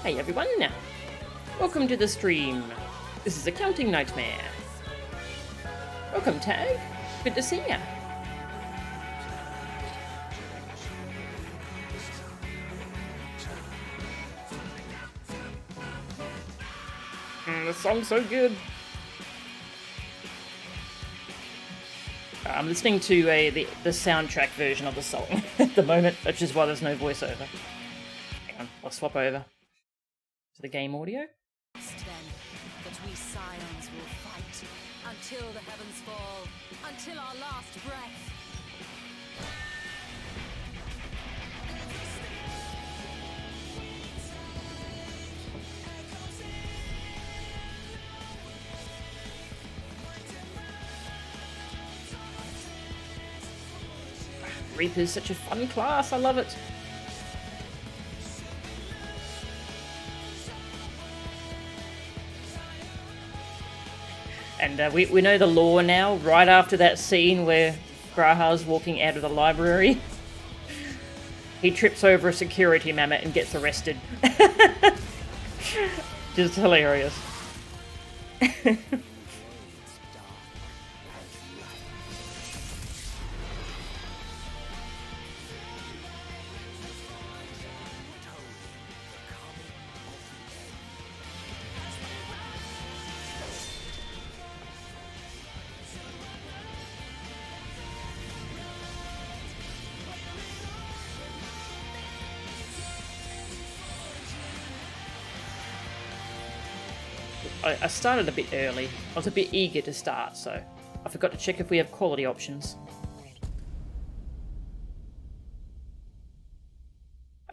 Hey everyone, welcome to the stream. This is Accounting Nightmare. Welcome Tag, good to see ya. The song's so good. I'm listening to the soundtrack version of the song at the moment, which is why there's no voiceover. Hang on, I'll swap over to the game audio. Then, that we scions will fight until the heavens fall, until our last breath. Reaper's such a fun class, I love it. And we know the lore now, right after that scene where Graha's walking out of the library. He trips over a security mammoth and gets arrested. Just hilarious. I started a bit early. I was a bit eager to start, so I forgot to check if we have quality options.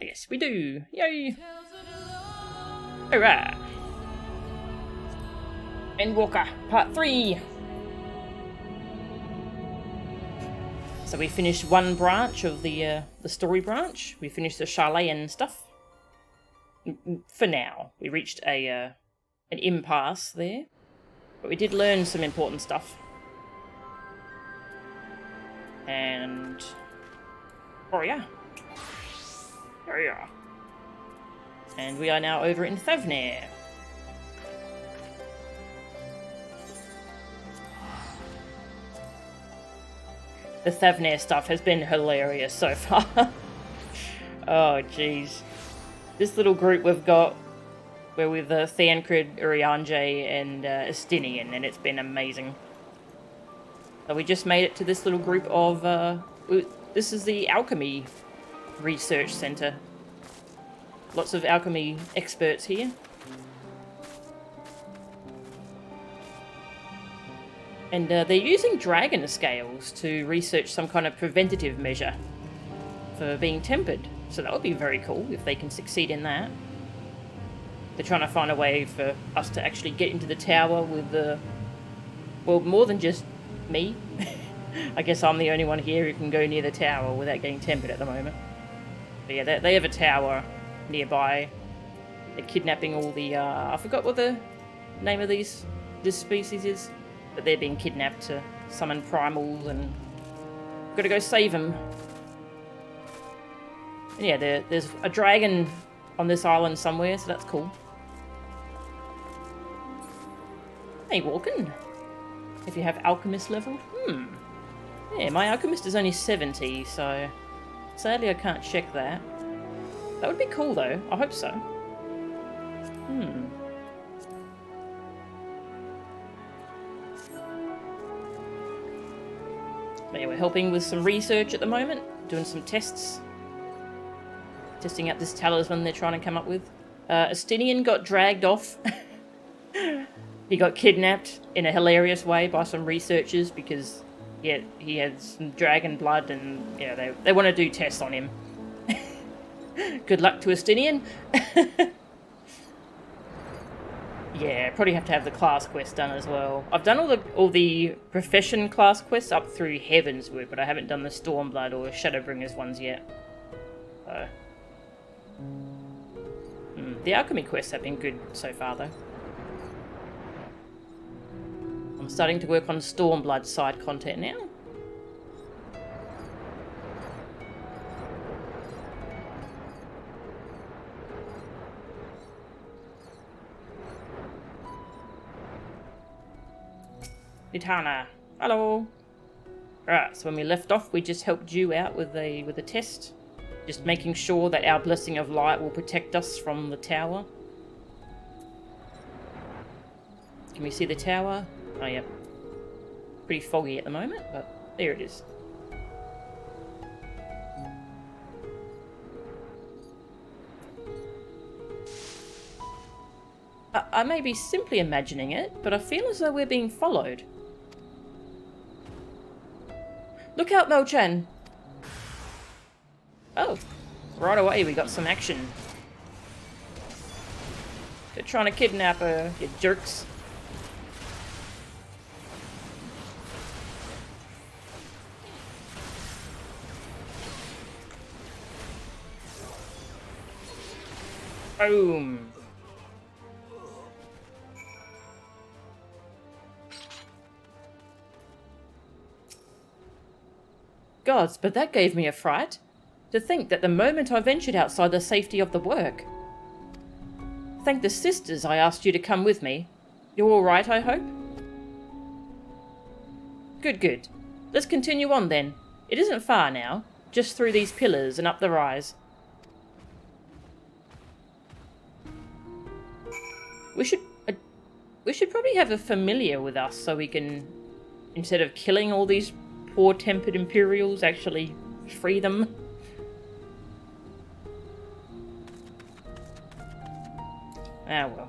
Oh, yes, we do. Yay! Alright. Endwalker, part 3. So we finished one branch of the story branch. We finished the Charlayan stuff. For now, we reached an impasse there, but we did learn some important stuff. And oh yeah, there we are. And we are now over in Thavnair. The Thavnair stuff has been hilarious so far. Oh jeez, this little group we've got. We're with Thancred, Urianger, and Estinian, and it's been amazing. So we just made it to this little group of... this is the Alchemy Research Centre. Lots of alchemy experts here. And they're using dragon scales to research some kind of preventative measure for being tempered. So that would be very cool if they can succeed in that. They're trying to find a way for us to actually get into the tower with well, more than just me. I guess I'm the only one here who can go near the tower without getting tempered at the moment. But yeah, they have a tower nearby. They're kidnapping all the, I forgot what the name of this species is. But they're being kidnapped to summon primals and gotta go save them. And yeah, there's a dragon on this island somewhere, so that's cool. Hey, Walken. If you have Alchemist leveled. Yeah, my Alchemist is only 70, so sadly I can't check that. That would be cool though. I hope so. But yeah, we're helping with some research at the moment, doing some tests. Testing out this talisman they're trying to come up with. Estinian got dragged off. He got kidnapped in a hilarious way by some researchers because he had some dragon blood and yeah, they want to do tests on him. Good luck to Estinian. Yeah, probably have to have the class quest done as well. I've done all the profession class quests up through Heavensward, but I haven't done the Stormblood or Shadowbringers ones yet. So the alchemy quests have been good so far though. I'm starting to work on Stormblood side content now. Itana. Hello. Right, so when we left off, we just helped you out with a test. Just making sure that our blessing of light will protect us from the tower. Can we see the tower? Oh, yeah. Pretty foggy at the moment, but there it is. I may be simply imagining it, but I feel as though we're being followed. Look out, Mo-chan! Oh, right away we got some action. They're trying to kidnap her, you jerks. Boom! Gods, but that gave me a fright. To think that the moment I ventured outside the safety of the work. Thank the sisters I asked you to come with me. You're all right, I hope? Good, good. Let's continue on then. It isn't far now, just through these pillars and up the rise. We should probably have a familiar with us so we can, instead of killing all these poor-tempered Imperials, actually free them. Ah, well.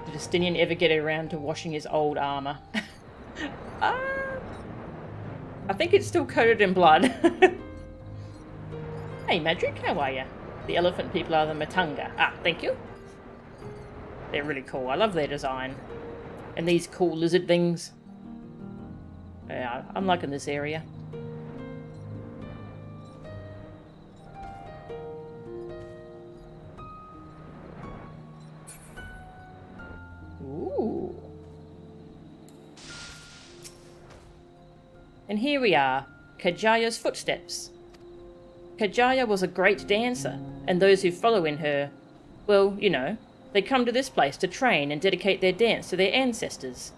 Did Justinian ever get around to washing his old armor? I think it's still coated in blood. Hey, Madrick, how are you? The elephant people are the Matanga. Ah, thank you. They're really cool. I love their design. And these cool lizard things. Yeah, I'm liking this area. Ooh. And here we are, Kajaya's footsteps. Kajaya was a great dancer, and those who follow in her, well, you know, they come to this place to train and dedicate their dance to their ancestors.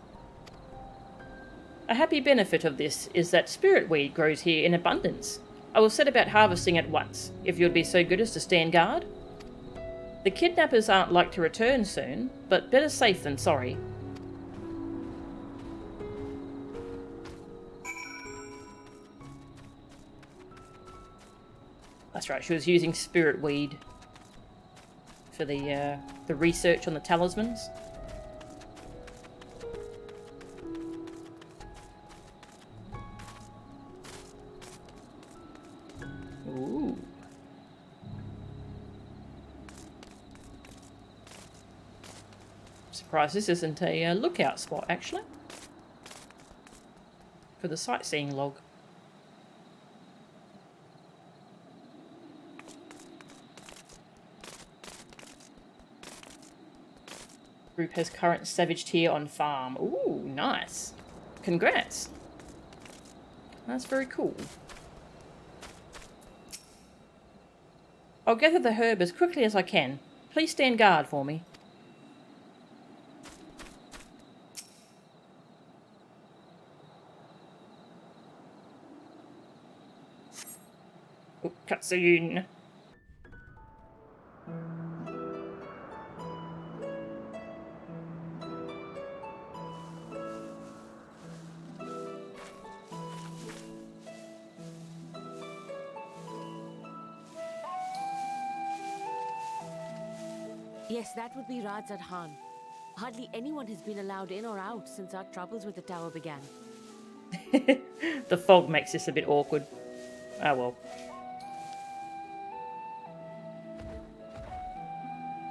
A happy benefit of this is that spirit weed grows here in abundance. I will set about harvesting at once, if you'd be so good as to stand guard. The kidnappers aren't like to return soon, but better safe than sorry. That's right, she was using spirit weed for the research on the talismans. Ooh. Surprised this isn't a lookout spot, actually. For the sightseeing log. Group has current savage tier on farm. Ooh, nice. Congrats. That's very cool. I'll gather the herb as quickly as I can. Please stand guard for me. Oh, cutscene. Yes, that would be Radz-at-Han. Hardly anyone has been allowed in or out since our troubles with the tower began. The fog makes this a bit awkward. Ah, well.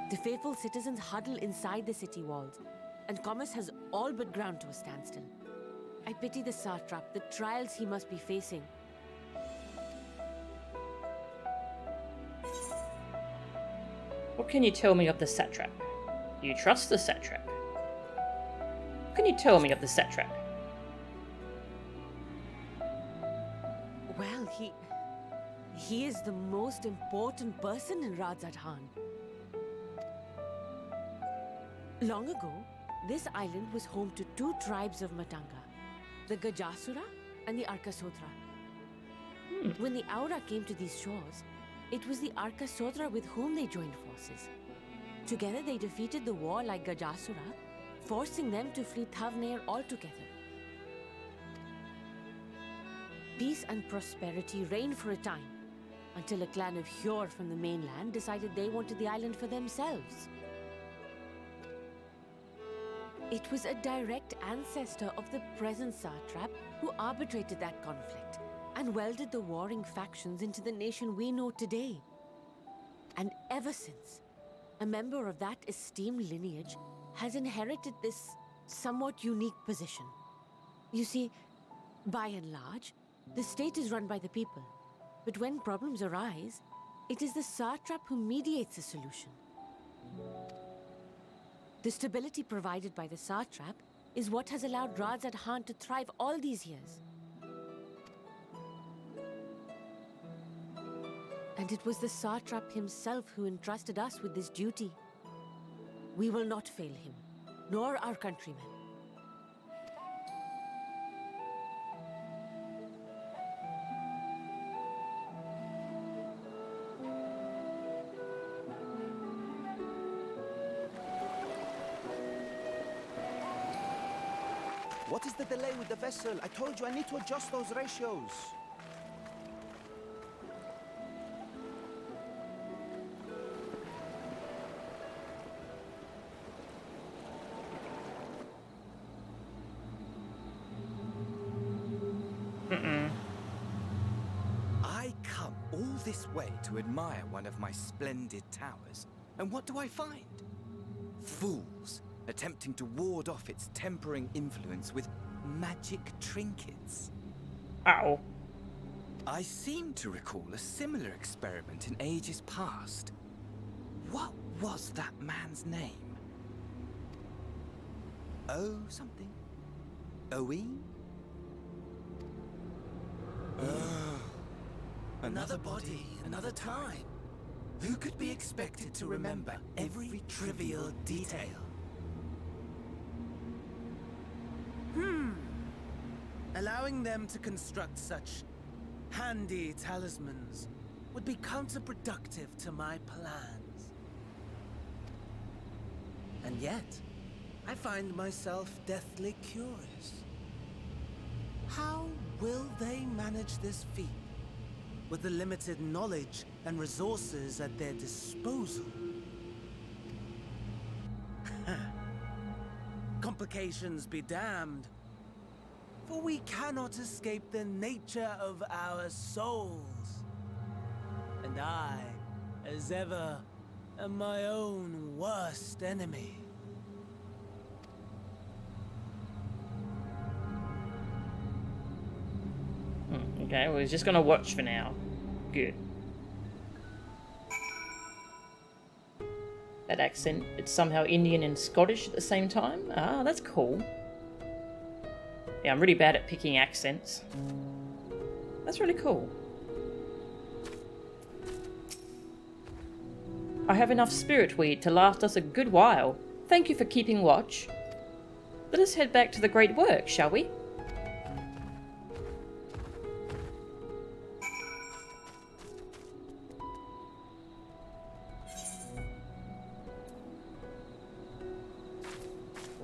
The faithful citizens huddle inside the city walls, and commerce has all but ground to a standstill. I pity the satrap, the trials he must be facing. What can you tell me of the satrap? Do you trust the satrap? What can you tell me of the satrap? Well, he is the most important person in Radz-at-Han. Long ago, this island was home to two tribes of Matanga, the Gajasura and the Arkasotra. When the Aura came to these shores, it was the Arkasotra with whom they joined forces. Together they defeated the warlike Gajasura, forcing them to flee Thavnair altogether. Peace and prosperity reigned for a time, until a clan of Hjor from the mainland decided they wanted the island for themselves. It was a direct ancestor of the present satrap who arbitrated that conflict and welded the warring factions into the nation we know today. And ever since, a member of that esteemed lineage has inherited this somewhat unique position. You see, by and large, the state is run by the people. But when problems arise, it is the satrap who mediates a solution. The stability provided by the satrap is what has allowed Radz-at-Han to thrive all these years. And it was the satrap himself who entrusted us with this duty. We will not fail him, nor our countrymen. What is the delay with the vessel? I told you I need to adjust those ratios. I come all this way to admire one of my splendid towers, and what do I find? Fools attempting to ward off its tempering influence with magic trinkets. Ow. I seem to recall a similar experiment in ages past. What was that man's name? Oh, something? Owen? Another body, another time. Who could be expected to remember every trivial detail? Allowing them to construct such handy talismans would be counterproductive to my plans. And yet, I find myself deathly curious. How will they manage this feat with the limited knowledge and resources at their disposal? Complications be damned, for we cannot escape the nature of our souls. And I, as ever, am my own worst enemy. Okay, well, he's just gonna watch for now. Good. That accent, it's somehow Indian and Scottish at the same time. Ah, that's cool. Yeah, I'm really bad at picking accents. That's really cool. I have enough spirit weed to last us a good while. Thank you for keeping watch. Let us head back to the great work, shall we?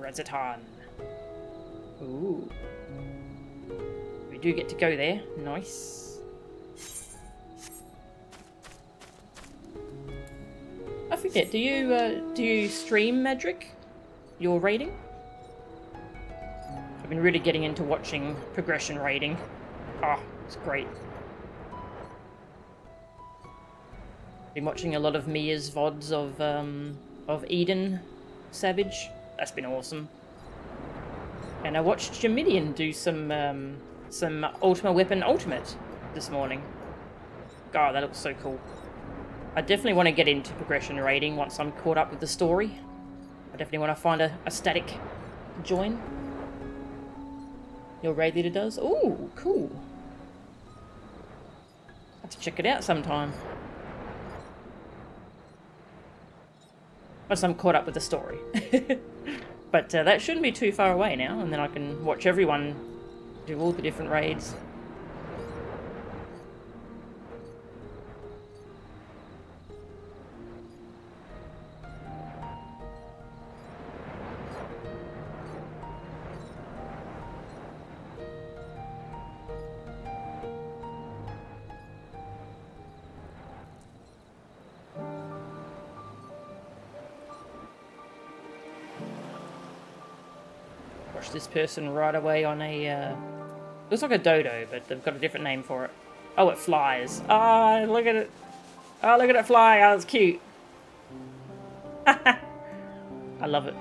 Radz-at-Han. Ooh. We do get to go there. Nice. I forget, do you stream Madrick? Your raiding? I've been really getting into watching progression raiding. Ah, it's great. Been watching a lot of Mia's VODs of Eden Savage. That's been awesome. And I watched Jamidian do some Ultima Weapon Ultimate this morning. God, that looks so cool. I definitely want to get into progression raiding once I'm caught up with the story. I definitely want to find a static to join. Your raid leader does? Ooh, cool. Have to check it out sometime. Once I'm caught up with the story. But that shouldn't be too far away now, and then I can watch everyone do all the different raids. This person right away on a looks like a dodo, but they've got a different name for it. Oh, it flies. Oh, look at it. Oh, look at it fly. Oh, it's cute. I love it.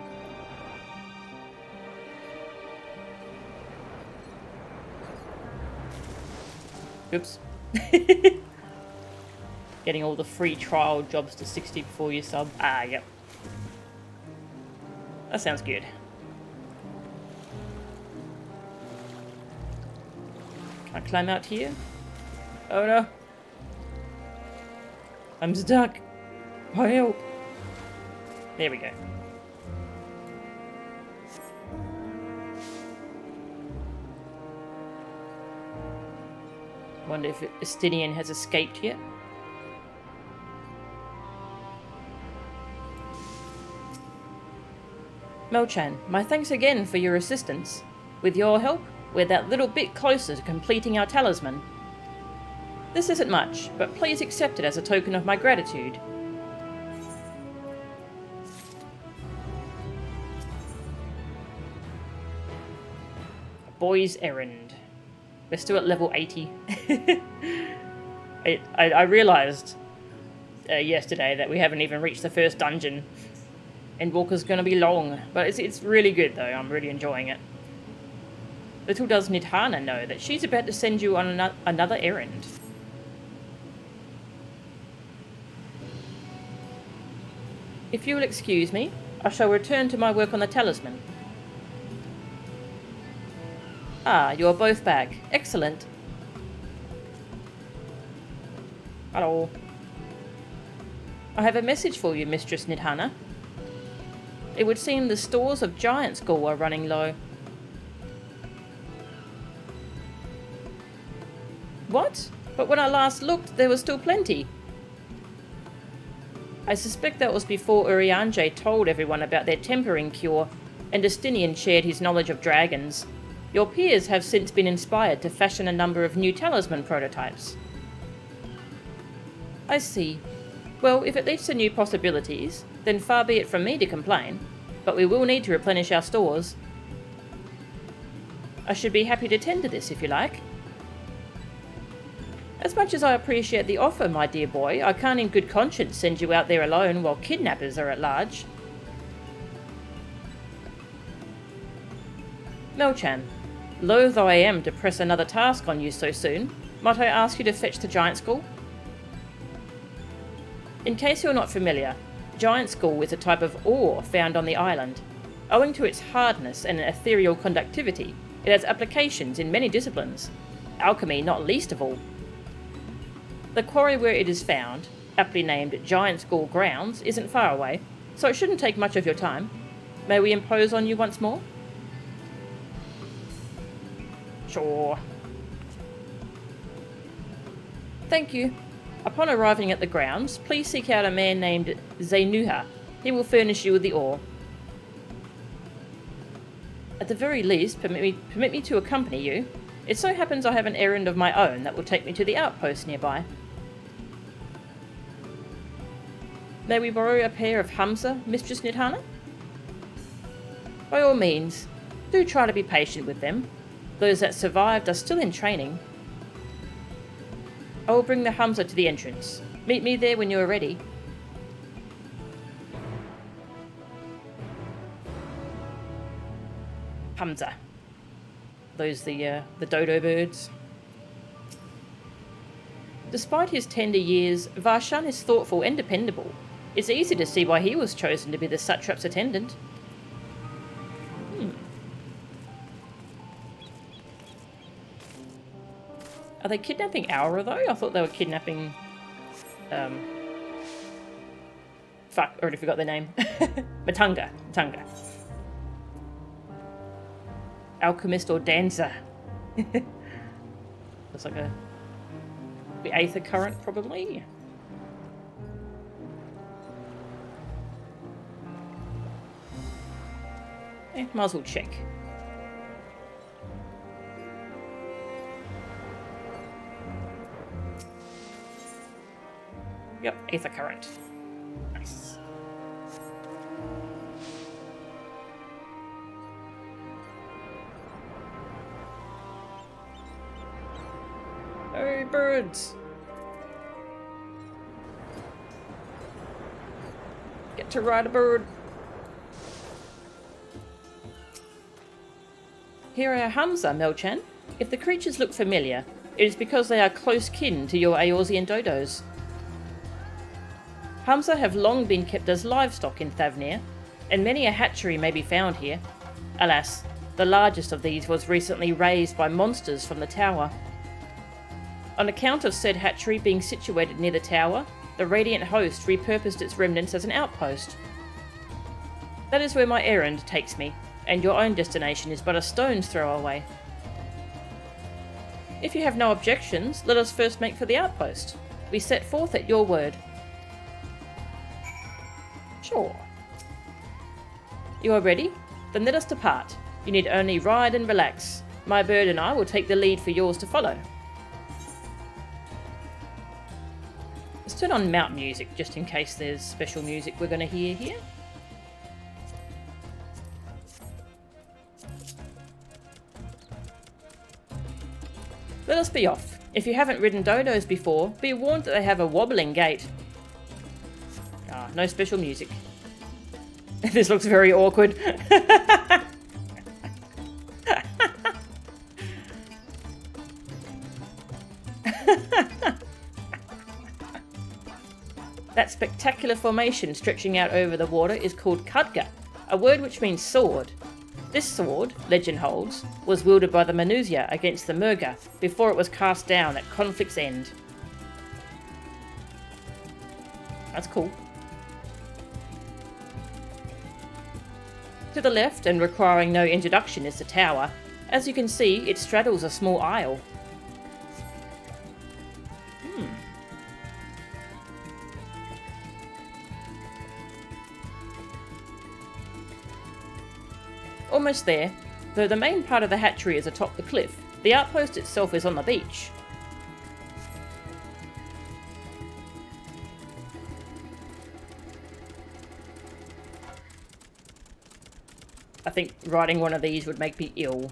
Oops. Getting all the free trial jobs to 60 before you sub. Ah, yep. That sounds good. Can I climb out here? Oh no. I'm stuck. Oh, help. There we go. Wonder if Estinian has escaped yet. Melchan, my thanks again for your assistance. With your help, we're that little bit closer to completing our talisman. This isn't much, but please accept it as a token of my gratitude. A boy's errand. We're still at level 80. I realised yesterday that we haven't even reached the first dungeon. Endwalker's going to be long, but it's really good though. I'm really enjoying it. Little does Nidhana know that she's about to send you on another errand. If you will excuse me, I shall return to my work on the talisman. Ah, you are both back. Excellent. Hello. I have a message for you, Mistress Nidhana. It would seem the stores of Giant Skull are running low. What? But when I last looked, there was still plenty. I suspect that was before Urianger told everyone about their tempering cure, and Estinian shared his knowledge of dragons. Your peers have since been inspired to fashion a number of new talisman prototypes. I see. Well, if it leads to new possibilities, then far be it from me to complain, but we will need to replenish our stores. I should be happy to tend to this if you like. As much as I appreciate the offer, my dear boy, I can't in good conscience send you out there alone while kidnappers are at large. Melchan, loath though I am to press another task on you so soon, might I ask you to fetch the Giant Skull? In case you're not familiar, Giant Skull is a type of ore found on the island. Owing to its hardness and ethereal conductivity, it has applications in many disciplines, alchemy not least of all. The quarry where it is found, aptly named Giant Skull Grounds, isn't far away, so it shouldn't take much of your time. May we impose on you once more? Sure. Thank you. Upon arriving at the grounds, please seek out a man named Zainuha. He will furnish you with the ore. At the very least, permit me to accompany you. It so happens I have an errand of my own that will take me to the outpost nearby. May we borrow a pair of Hamza, Mistress Nidhana? By all means, do try to be patient with them. Those that survived are still in training. I will bring the Hamza to the entrance. Meet me there when you are ready. Hamza. Those the dodo birds. Despite his tender years, Varshan is thoughtful and dependable. It's easy to see why he was chosen to be the satrap's attendant. Are they kidnapping Aura though? I thought they were kidnapping Fuck, already forgot their name. Matunga. Alchemist or dancer. Looks like the aether current, probably. Might as well check. Yep, aether current. Nice. Hey, birds! Get to ride a bird. Here are Hamza, Melchan. If the creatures look familiar, it is because they are close kin to your Eorzean dodos. Hamza have long been kept as livestock in Thavnair, and many a hatchery may be found here. Alas, the largest of these was recently razed by monsters from the tower. On account of said hatchery being situated near the tower, the Radiant Host repurposed its remnants as an outpost. That is where my errand takes me, and your own destination is but a stone's throw away. If you have no objections, let us first make for the outpost. We set forth at your word. Sure. You are ready? Then let us depart. You need only ride and relax. My bird and I will take the lead for yours to follow. Let's turn on mount music, just in case there's special music we're going to hear here. Let us be off. If you haven't ridden dodos before, be warned that they have a wobbling gait. Ah, no special music. This looks very awkward. That spectacular formation stretching out over the water is called Khadga, a word which means sword. This sword, legend holds, was wielded by the Manuzia against the Murga before it was cast down at conflict's end. That's cool. To the left, and requiring no introduction, is the tower. As you can see, it straddles a small isle. Almost there. Though the main part of the hatchery is atop the cliff, the outpost itself is on the beach. I think riding one of these would make me ill.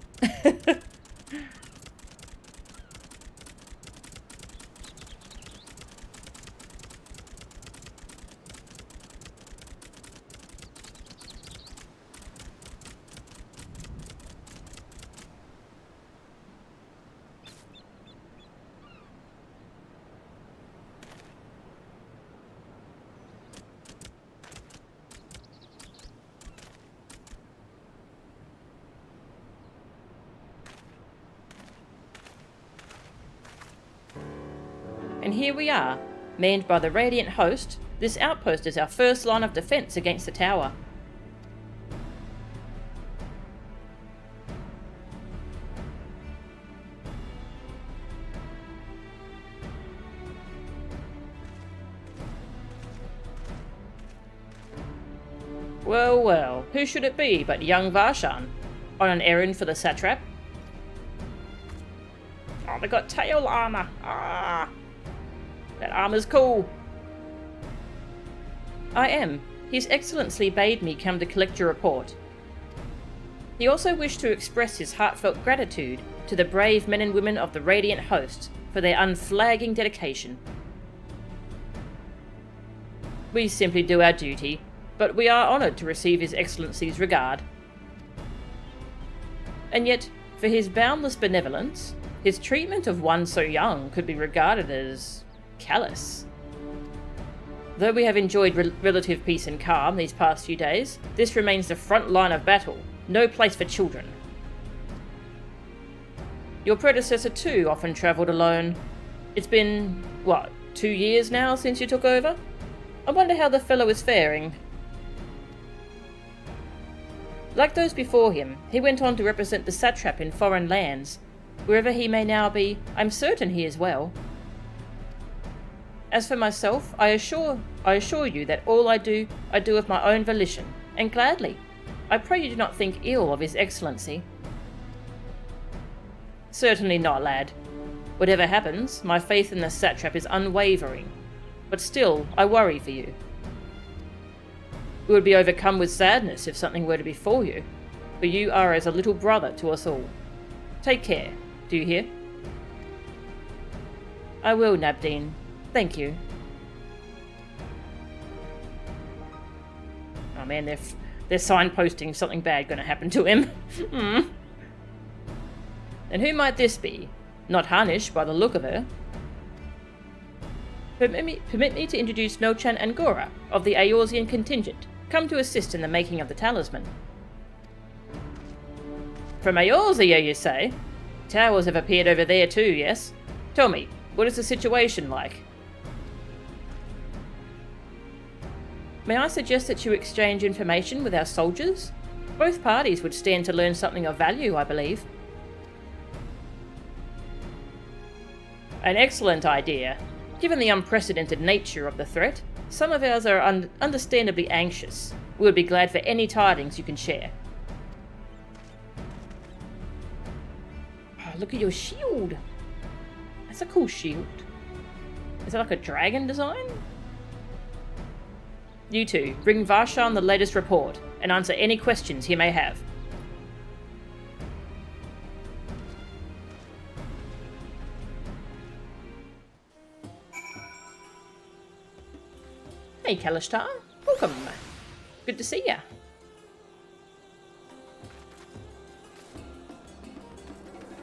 And here we are, manned by the Radiant Host. This outpost is our first line of defense against the tower. Well, well, who should it be but young Varshan, on an errand for the satrap? Oh, they got tail armor. Ah! That armor's cool. I am. His Excellency bade me come to collect your report. He also wished to express his heartfelt gratitude to the brave men and women of the Radiant Host for their unflagging dedication. We simply do our duty, but we are honoured to receive His Excellency's regard. And yet, for his boundless benevolence, his treatment of one so young could be regarded as callous. Though we have enjoyed relative peace and calm these past few days, this remains the front line of battle, no place for children. Your predecessor too often travelled alone. It's been, what, 2 years now since you took over? I wonder how the fellow is faring. Like those before him, he went on to represent the satrap in foreign lands. Wherever he may now be, I'm certain he is well. As for myself, I assure you that all I do of my own volition, and gladly. I pray you do not think ill of His Excellency. Certainly not, lad. Whatever happens, my faith in the satrap is unwavering. But still, I worry for you. We would be overcome with sadness if something were to befall you, for you are as a little brother to us all. Take care, do you hear? I will, Nabdeen. Thank you. Oh man, they're signposting something bad going to happen to him. And who might this be? Not Harnish, by the look of her. Permit me to introduce Melchan and Gora of the Eorzean contingent, come to assist in the making of the talisman. From Eorzea, you say? Towers have appeared over there too, yes? Tell me, what is the situation like? May I suggest that you exchange information with our soldiers? Both parties would stand to learn something of value, I believe. An excellent idea. Given the unprecedented nature of the threat, some of ours are understandably anxious. We would be glad for any tidings you can share. Oh, look at your shield. That's a cool shield. Is that like a dragon design? You two, bring Varshan the latest report, and answer any questions he may have. Hey, Kalishtar. Welcome. Good to see ya.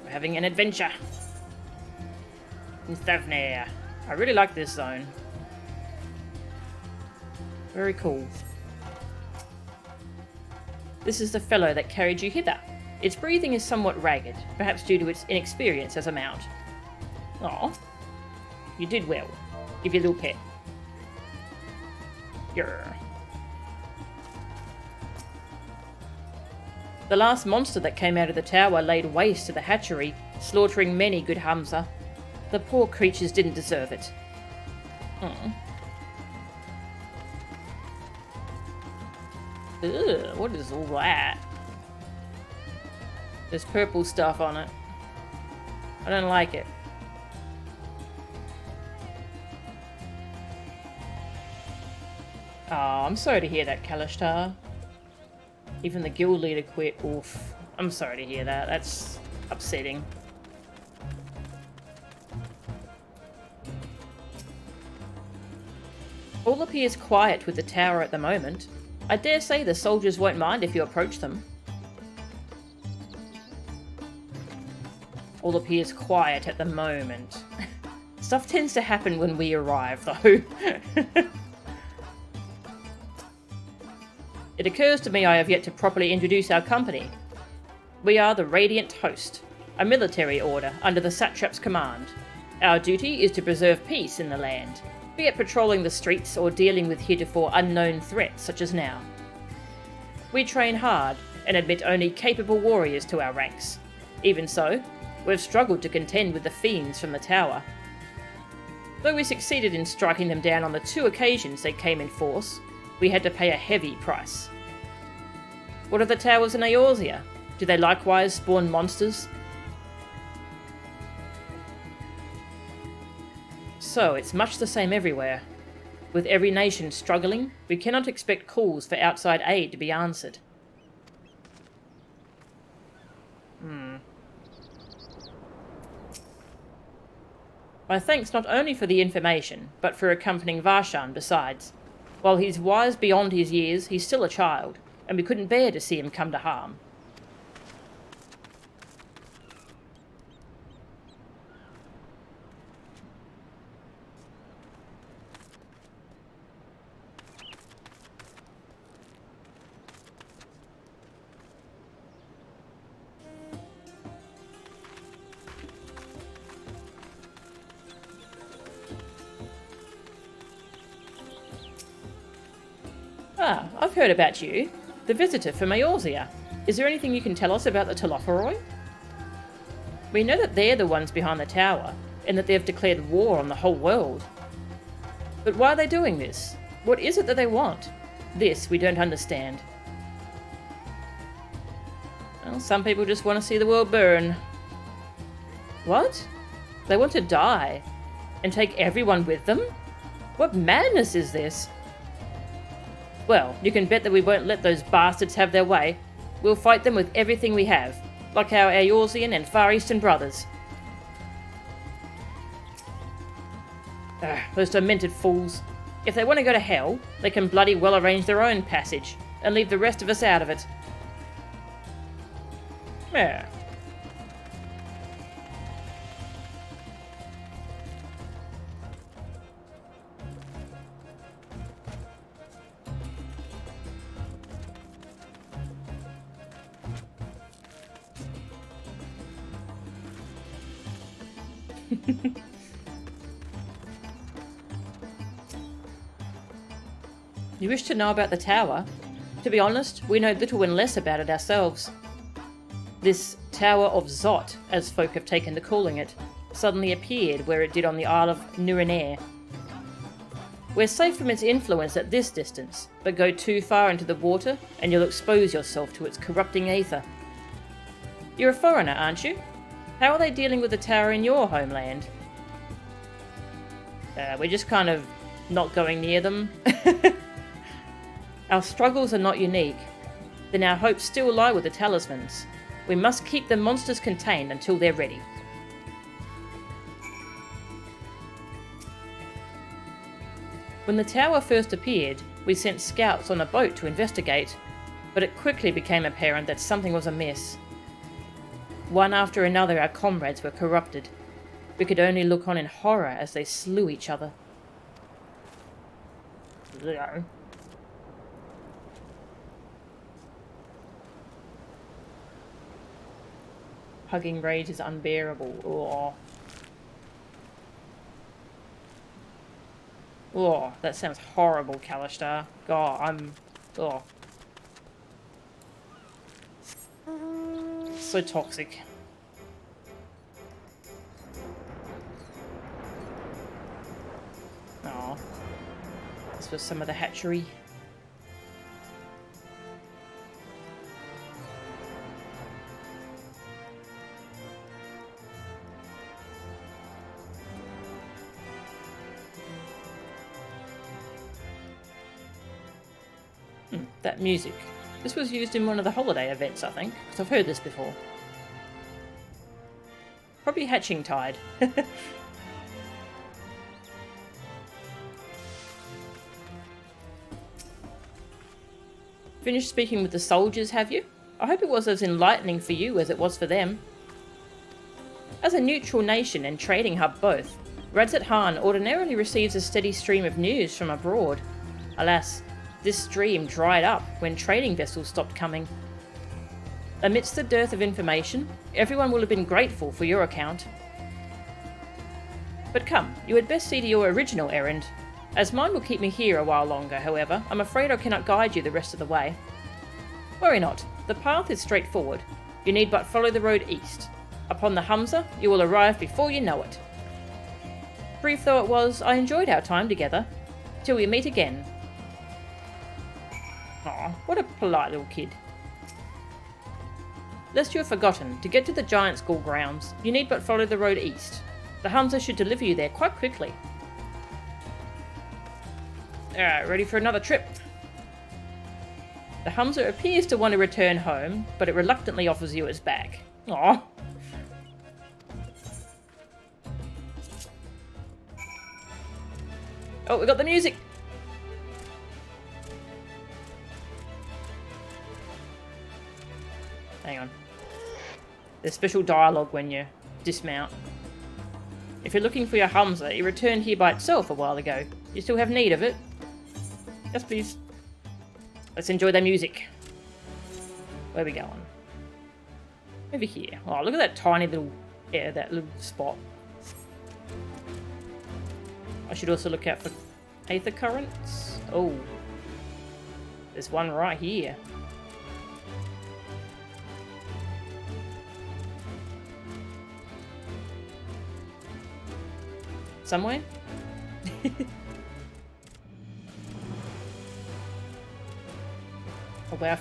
We're having an adventure in Thavnair. I really like this zone. Very cool. This is the fellow that carried you hither. Its breathing is somewhat ragged, perhaps due to its inexperience as a mount. Aw. You did well. Give you a little pet. Grr. The last monster that came out of the tower laid waste to the hatchery, slaughtering many good Hamza. The poor creatures didn't deserve it. Ugh, what is all that? There's purple stuff on it. I don't like it. Oh, I'm sorry to hear that, Kalishtar. Even the guild leader quit. Oof. I'm sorry to hear that. That's upsetting. All appears quiet with the tower at the moment. I dare say the soldiers won't mind if you approach them. All appears quiet at the moment. Stuff tends to happen when we arrive, though. It occurs to me I have yet to properly introduce our company. We are the Radiant Host, a military order under the Satrap's command. Our duty is to preserve peace in the land, be it patrolling the streets or dealing with heretofore unknown threats such as now. We train hard and admit only capable warriors to our ranks. Even so, we've struggled to contend with the fiends from the tower. Though we succeeded in striking them down on the 2 occasions they came in force, we had to pay a heavy price. What of the towers in Eorzea? Do they likewise spawn monsters? So, it's much the same everywhere. With every nation struggling, we cannot expect calls for outside aid to be answered. My thanks not only for the information, but for accompanying Varshan besides. While he's wise beyond his years, he's still a child, and we couldn't bear to see him come to harm. Ah, I've heard about you. The visitor from Eorzea. Is there anything you can tell us about the Telophoroi? We know that they're the ones behind the tower, and that they've declared war on the whole world. But why are they doing this? What is it that they want? This we don't understand. Well, some people just want to see the world burn. What? They want to die? And take everyone with them? What madness is this? Well, you can bet that we won't let those bastards have their way. We'll fight them with everything we have, like our Eorzean and Far Eastern brothers. Those demented fools. If they want to go to hell, they can bloody well arrange their own passage, and leave the rest of us out of it. Yeah. You wish to know about the tower? To be honest, we know little and less about it ourselves. This Tower of Zot, as folk have taken to calling it, suddenly appeared where it did on the Isle of Nurenair. We're safe from its influence at this distance, but go too far into the water and you'll expose yourself to its corrupting aether. You're a foreigner, aren't you? How are they dealing with the tower in your homeland? We're just kind of not going near them. Our struggles are not unique. Then our hopes still lie with the talismans. We must keep the monsters contained until they're ready. When the tower first appeared, we sent scouts on a boat to investigate, but it quickly became apparent that something was amiss. One after another our comrades were corrupted. We could only look on in horror as they slew each other. Hugging rage is unbearable. Oh. Oh, that sounds horrible, Kalashtar. God, oh. So toxic. Oh. This was some of the hatchery. That music. This was used in one of the holiday events, I think, because I've heard this before. Probably Hatching Tide. Finished speaking with the soldiers, have you? I hope it was as enlightening for you as it was for them. As a neutral nation and trading hub both, Radz-at-Han ordinarily receives a steady stream of news from abroad. Alas, this stream dried up when trading vessels stopped coming. Amidst the dearth of information, everyone will have been grateful for your account. But come, you had best see to your original errand. As mine will keep me here a while longer, however, I'm afraid I cannot guide you the rest of the way. Worry not, the path is straightforward. You need but follow the road east. Upon the Humza, you will arrive before you know it. Brief though it was, I enjoyed our time together. Till we meet again. Aw, what a polite little kid. Lest you have forgotten, to get to the Giant School grounds, you need but follow the road east. The Humza should deliver you there quite quickly. Alright, ready for another trip? The Humza appears to want to return home, but it reluctantly offers you its back. Aw. Oh, we got the music! Hang on. There's special dialogue when you dismount. If you're looking for your Humza, it returned here by itself a while ago. You still have need of it? Yes, please. Let's enjoy the music. Where are we going? Over here. Oh, look at that tiny little that little spot. I should also look out for aether currents. Oh. There's one right here. Somewhere? A WoW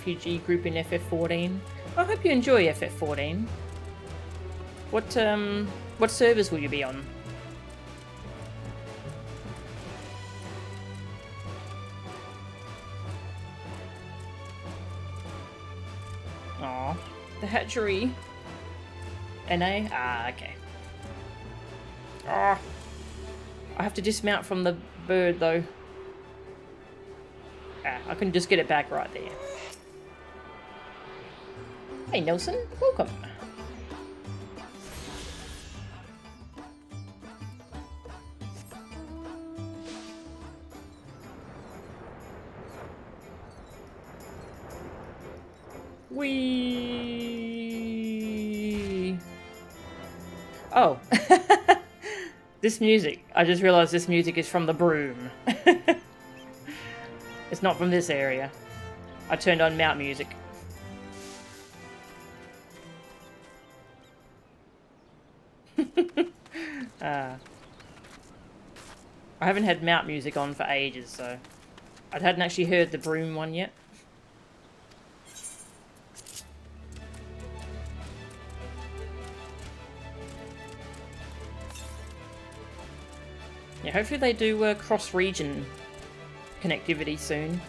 group in FF14. I hope you enjoy FF14. What servers will you be on? Aw, the hatchery. NA? Ah, okay. Ah, I have to dismount from the bird though. Ah, I can just get it back right there. Hey Nelson, welcome. Whee! Oh. This music. I just realised this music is from the broom. It's not from this area. I turned on mount music. I haven't had mount music on for ages, so I hadn't actually heard the broom one yet. Yeah, hopefully they do cross-region connectivity soon.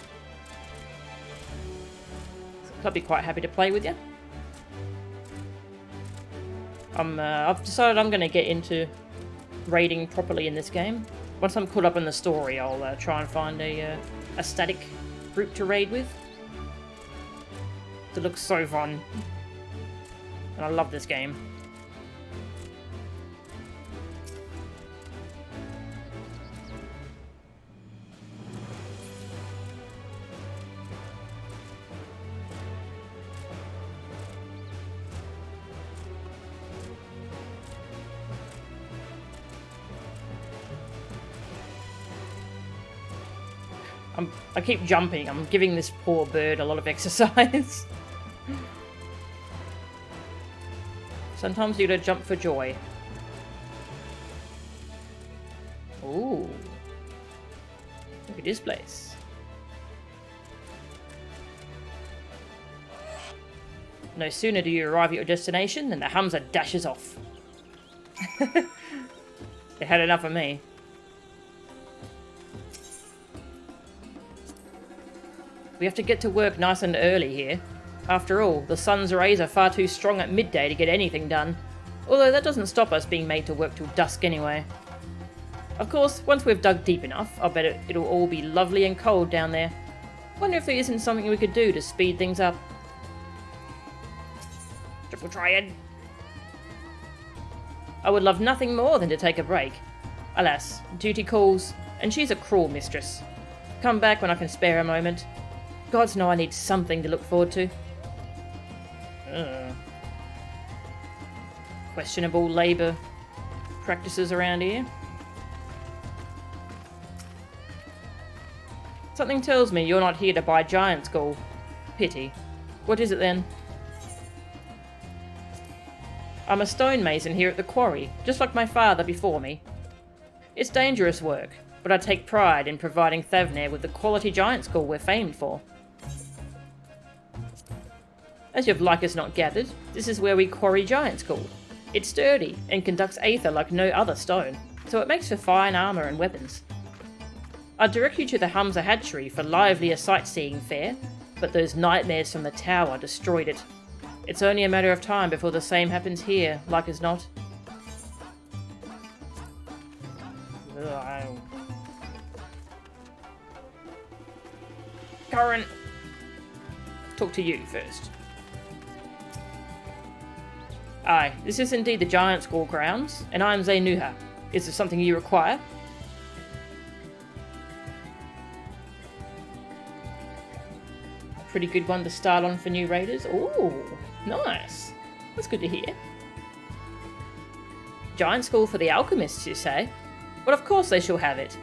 I'll be quite happy to play with you. I've decided I'm going to get into raiding properly in this game. Once I'm caught up in the story, I'll try and find a static group to raid with. It looks so fun. And I love this game. I keep jumping. I'm giving this poor bird a lot of exercise. Sometimes you gotta jump for joy. Ooh. Look at this place. No sooner do you arrive at your destination than the Hamza dashes off. They had enough of me. We have to get to work nice and early here. After all, the sun's rays are far too strong at midday to get anything done. Although that doesn't stop us being made to work till dusk anyway. Of course, once we've dug deep enough, I'll bet it'll all be lovely and cold down there. Wonder if there isn't something we could do to speed things up. Triple triad. I would love nothing more than to take a break. Alas, duty calls, and she's a cruel mistress. Come back when I can spare a moment. Gods know I need something to look forward to. Questionable labour practices around here. Something tells me you're not here to buy giant's gall. Pity. What is it then? I'm a stonemason here at the quarry, just like my father before me. It's dangerous work, but I take pride in providing Thavnair with the quality giant's gall we're famed for. As you've like as not gathered, this is where we quarry giant's gall. It's sturdy and conducts aether like no other stone, so it makes for fine armour and weapons. I'd direct you to the Hamza hatchery for livelier sightseeing fare, but those nightmares from the tower destroyed it. It's only a matter of time before the same happens here, like as not. Current. Talk to you first. Aye, this is indeed the Giant's Gall grounds, and I am Zaynuha. Is there something you require? A pretty good one to start on for new raiders. Ooh, nice. That's good to hear. Giant's Gall for the alchemists, you say? Well, of course they shall have it.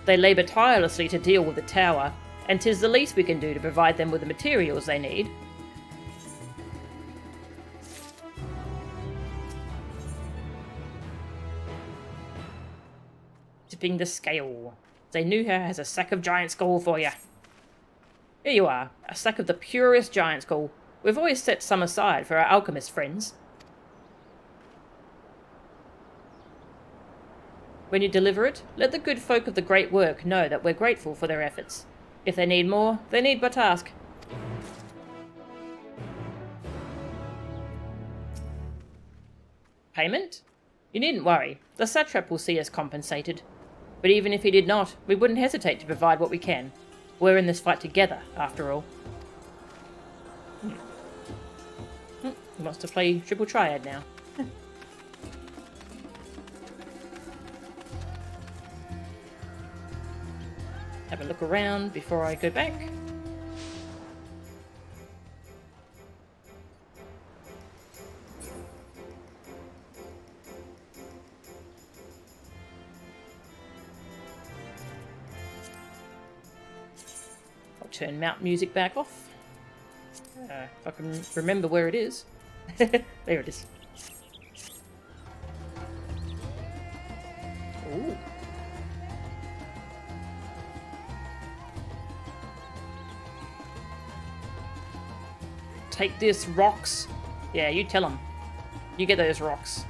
They labour tirelessly to deal with the tower, and 'tis the least we can do to provide them with the materials they need. Tipping the scale. Thavnair has a sack of giant skull for you. Here you are, a sack of the purest giant skull. We've always set some aside for our alchemist friends. When you deliver it, let the good folk of the great work know that we're grateful for their efforts. If they need more, they need but ask. Payment? You needn't worry. The satrap will see us compensated. But even if he did not, we wouldn't hesitate to provide what we can. We're in this fight together, after all. He wants to play Triple Triad now. Have a look around before I go back. I'll turn mount music back off. If I can remember where it is. There it is. Ooh. Take this, rocks. Yeah, you tell them. You get those rocks.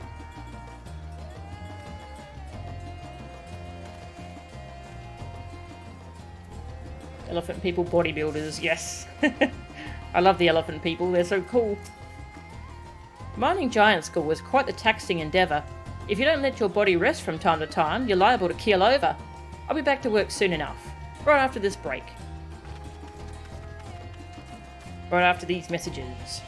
Elephant people bodybuilders, yes. I love the elephant people, they're so cool. Mining giant skull is quite the taxing endeavour. If you don't let your body rest from time to time, you're liable to keel over. I'll be back to work soon enough, right after this break. Right after these messages.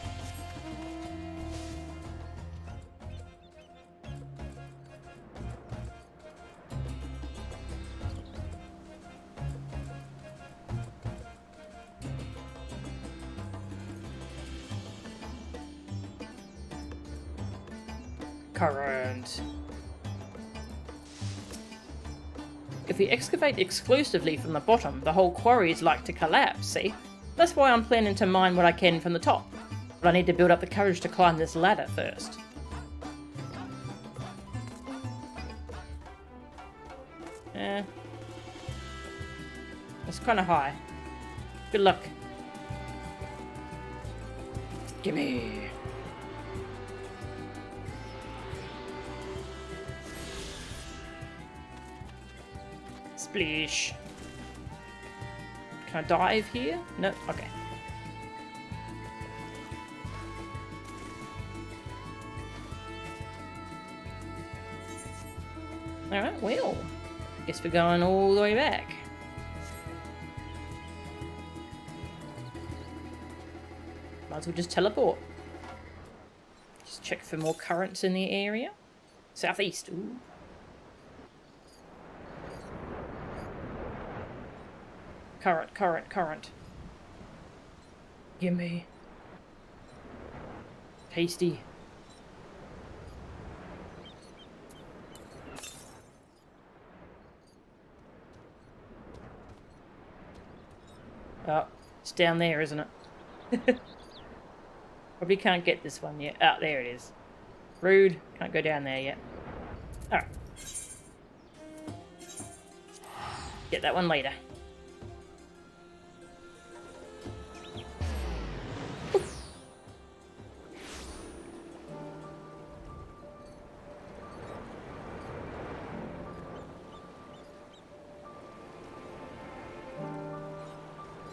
Current. If we excavate exclusively from the bottom, the whole quarry is like to collapse, see? That's why I'm planning to mine what I can from the top. But I need to build up the courage to climb this ladder first. It's kind of high. Good luck. Gimme. Splish. Can I dive here? No? Okay. Alright, well. Guess we're going all the way back. Might as well just teleport. Just check for more currents in the area. Southeast. Ooh. Current, current, current. Gimme. Tasty. Oh, it's down there, isn't it? Probably can't get this one yet. Ah, there it is. Rude. Can't go down there yet. Alright. Get that one later.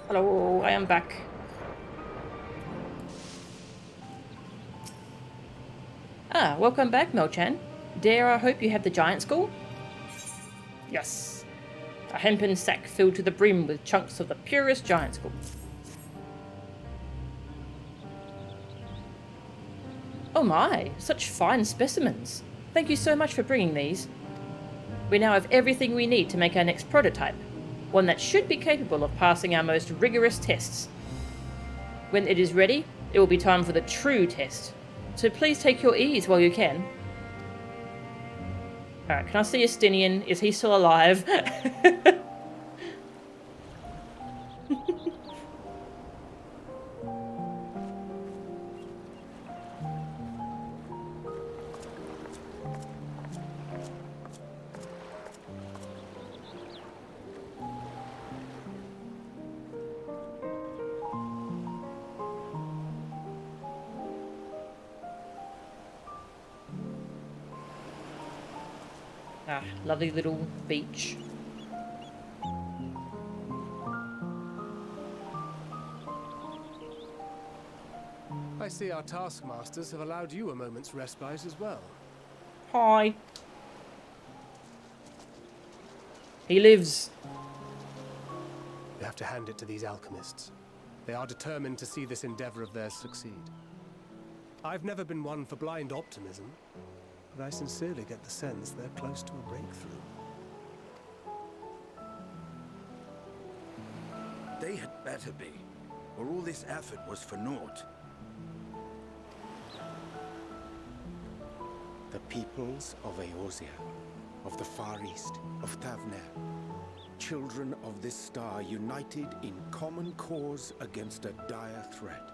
Hello, I am back. Ah, welcome back, Melchan. Dare I hope you have the giant skull? Yes. A hempen sack filled to the brim with chunks of the purest giant skull. Oh my, such fine specimens. Thank you so much for bringing these. We now have everything we need to make our next prototype. One that should be capable of passing our most rigorous tests. When it is ready, it will be time for the true test. So please take your ease while you can. Alright, can I see Estinian? Is he still alive? Ah, lovely little beach. I see our taskmasters have allowed you a moment's respite as well. Hi. He lives. You have to hand it to these alchemists. They are determined to see this endeavor of theirs succeed. I've never been one for blind optimism, but I sincerely get the sense they're close to a breakthrough. They had better be, or all this effort was for naught. The peoples of Eorzea, of the Far East, of Thavnair, children of this star united in common cause against a dire threat.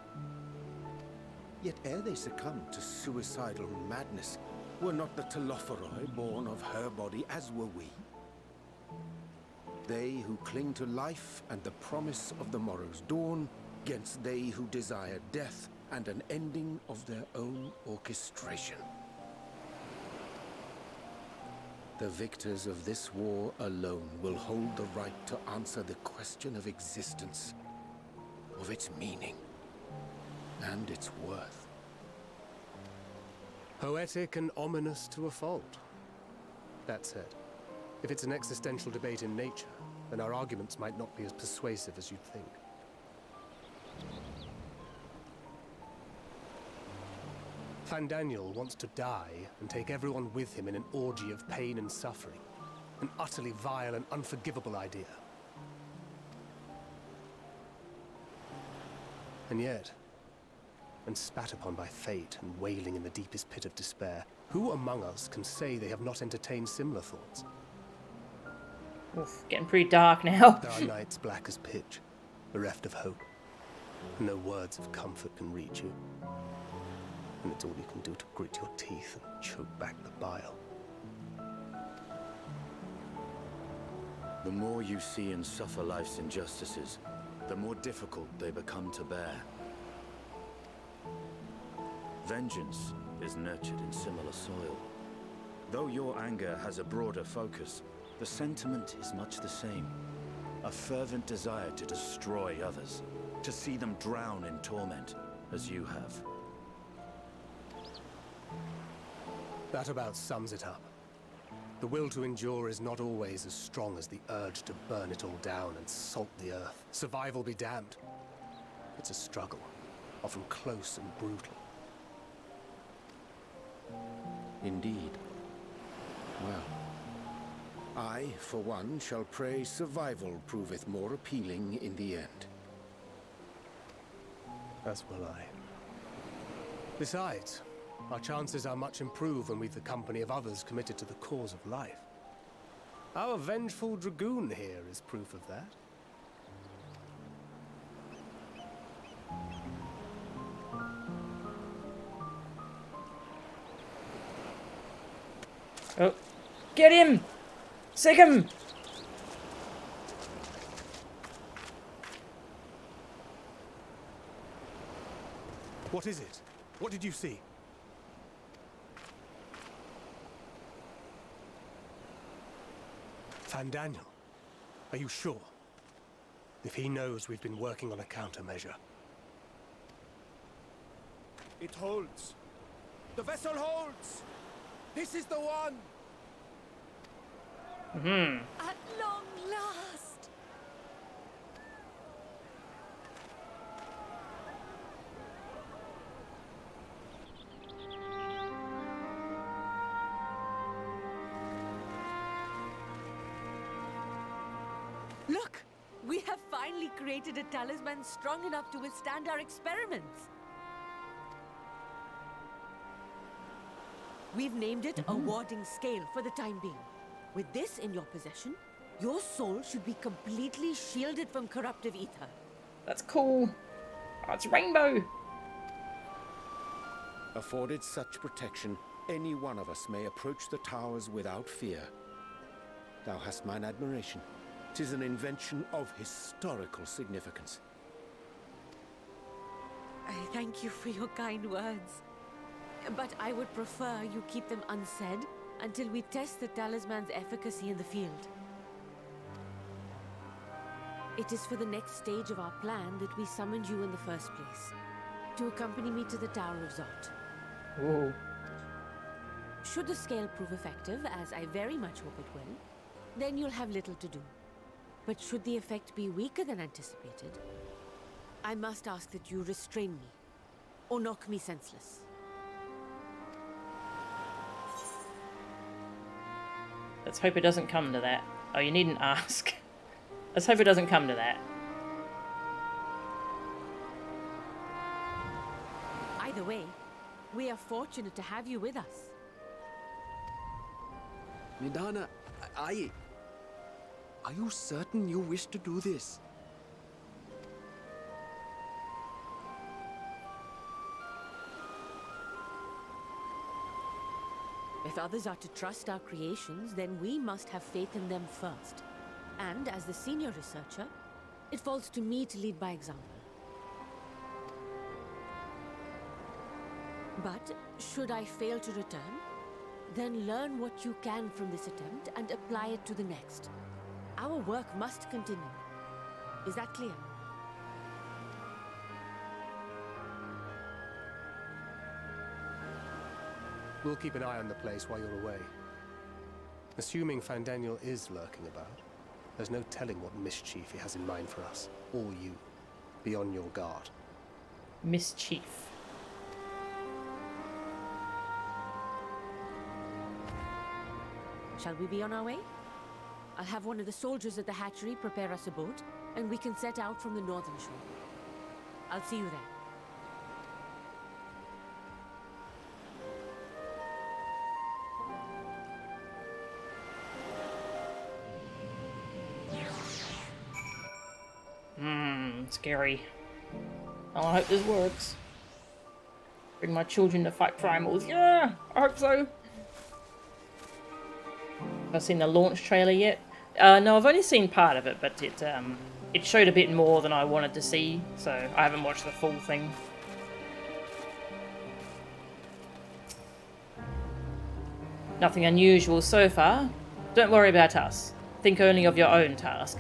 Yet ere they succumbed to suicidal madness, were not the Telophoroi born of her body as were we? They who cling to life and the promise of the morrow's dawn, against they who desire death and an ending of their own orchestration. The victors of this war alone will hold the right to answer the question of existence, of its meaning, and its worth. Poetic and ominous to a fault. That said, if it's an existential debate in nature, then our arguments might not be as persuasive as you'd think. Fandaniel wants to die and take everyone with him in an orgy of pain and suffering. An utterly vile and unforgivable idea. And yet, when spat upon by fate and wailing in the deepest pit of despair, who among us can say they have not entertained similar thoughts? Oof, getting pretty dark now. There are nights black as pitch, bereft of hope, and no words of comfort can reach you. And it's all you can do to grit your teeth and choke back the bile. The more you see and suffer life's injustices, the more difficult they become to bear. Vengeance is nurtured in similar soil. Though your anger has a broader focus, the sentiment is much the same. A fervent desire to destroy others, to see them drown in torment, as you have. That about sums it up. The will to endure is not always as strong as the urge to burn it all down and salt the earth. Survival be damned. It's a struggle, often close and brutal. Indeed. Well, I, for one, shall pray survival proveth more appealing in the end. As will I. Besides, our chances are much improved when we've the company of others committed to the cause of life. Our vengeful dragoon here is proof of that. Oh, get him! Sick him! What is it? What did you see? Fandaniel, are you sure? If he knows we've been working on a countermeasure. It holds. The vessel holds. This is the one. At long last! Look! We have finally created a talisman strong enough to withstand our experiments. We've named it a warding scale for the time being. With this in your possession, your soul should be completely shielded from corruptive ether. That's cool. Oh, it's rainbow. Afforded such protection, any one of us may approach the towers without fear. Thou hast mine admiration. 'Tis an invention of historical significance. I thank you for your kind words. But I would prefer you keep them unsaid until we test the talisman's efficacy in the field. It is for the next stage of our plan that we summoned you in the first place, to accompany me to the Tower of Zot. Ooh. Should the scale prove effective, as I very much hope it will, then you'll have little to do. But should the effect be weaker than anticipated, I must ask that you restrain me, or knock me senseless. Let's hope it doesn't come to that. Oh, you needn't ask. Let's hope it doesn't come to that. Either way, we are fortunate to have you with us. Midana, are you certain you wish to do this? If others are to trust our creations, then we must have faith in them first. And as the senior researcher, it falls to me to lead by example. But should I fail to return, then learn what you can from this attempt and apply it to the next. Our work must continue. Is that clear? We'll keep an eye on the place while you're away. Assuming Fandaniel is lurking about, there's no telling what mischief he has in mind for us, or you. Be on your guard. Mischief. Shall we be on our way? I'll have one of the soldiers at the hatchery prepare us a boat, and we can set out from the northern shore. I'll see you there. Scary. Oh, I hope this works. Bring my children to fight primals. Yeah, I hope so. Have I seen the launch trailer yet? No, I've only seen part of it, but it showed a bit more than I wanted to see, so I haven't watched the full thing. Nothing unusual so far. Don't worry about us. Think only of your own task.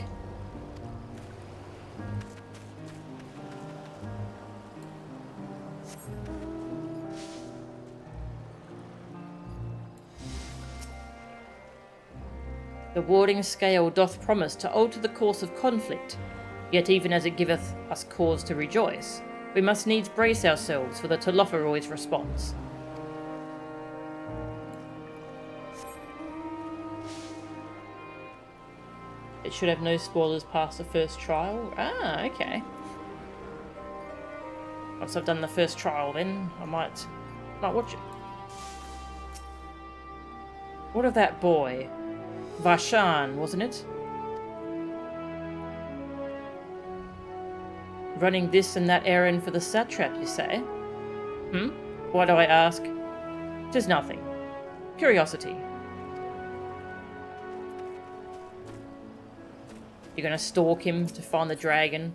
The warding scale doth promise to alter the course of conflict, yet even as it giveth us cause to rejoice, we must needs brace ourselves for the Telophoroid's response. It should have no spoilers past the first trial. Ah, okay. Once I've done the first trial then, I might watch it. What of that boy? Vashan, wasn't it? Running this and that errand for the satrap, you say? Why do I ask? 'Tis nothing. Curiosity. You're gonna stalk him to find the dragon?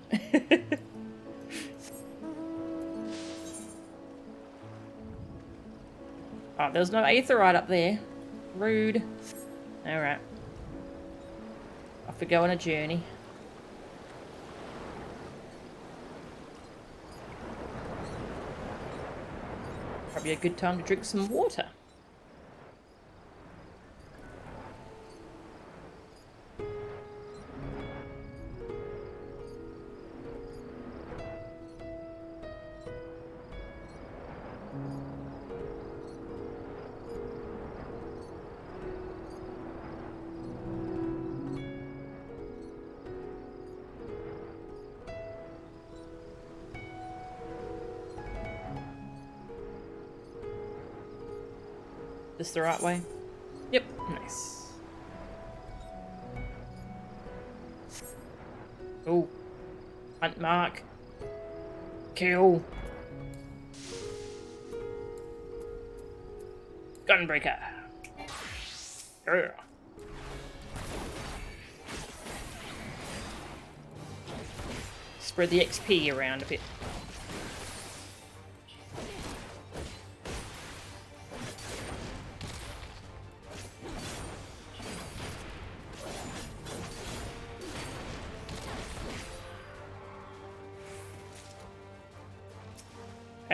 Oh, there's no aetherite up there. Rude. Alright. Off we go on a journey. Probably a good time to drink some water. This the right way? Yep, nice. Oh. Hunt mark. Kill. Gunbreaker. Yeah. Spread the XP around a bit.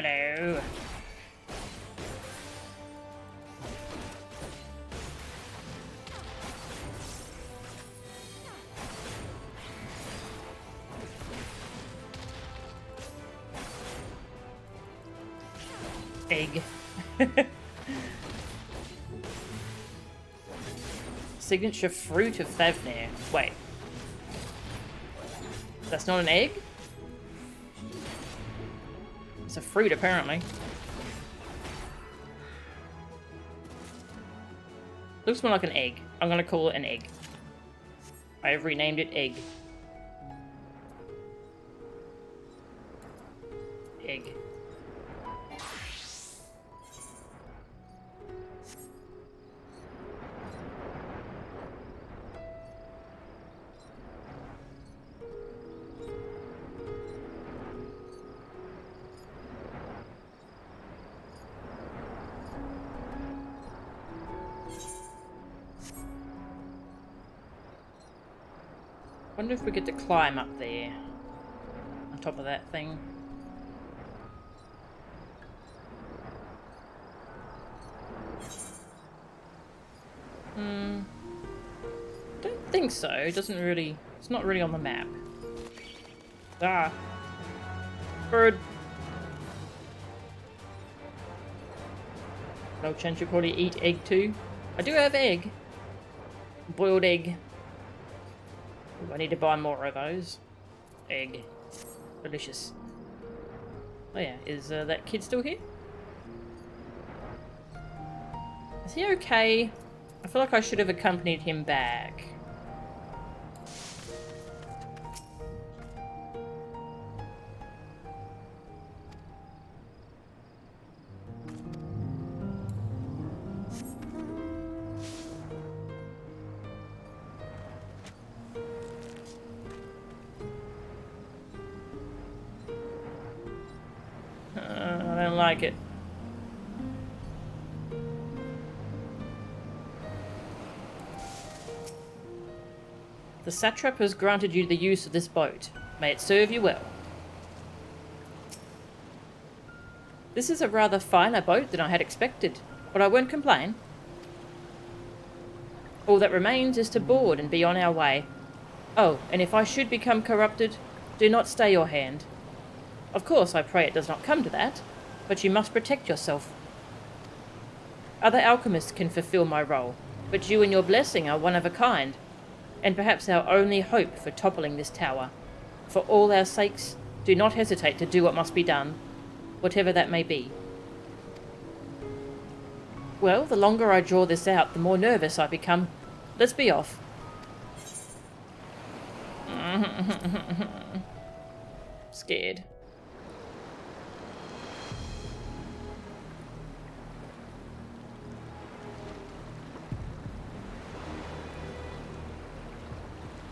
Hello. Egg. Signature fruit of Thavnair. Wait. That's not an egg? It's a fruit, apparently. Looks more like an egg. I'm gonna call it an egg. I have renamed it Egg. Egg. Wonder if we get to climb up there, on top of that thing. Don't think so. It doesn't really. It's not really on the map. Ah, bird. No chance you'll probably eat egg too. I do have egg. Boiled egg. I need to buy more of those. Egg. Delicious. Oh yeah, is that kid still here? Is he okay? I feel like I should have accompanied him back. I don't like it. The satrap has granted you the use of this boat. May it serve you well. This is a rather finer boat than I had expected, but I won't complain. All that remains is to board and be on our way. Oh, and if I should become corrupted, do not stay your hand. Of course, I pray it does not come to that, but you must protect yourself. Other alchemists can fulfill my role, but you and your blessing are one of a kind, and perhaps our only hope for toppling this tower. For all our sakes, do not hesitate to do what must be done, whatever that may be. Well, the longer I draw this out, the more nervous I become. Let's be off. Scared.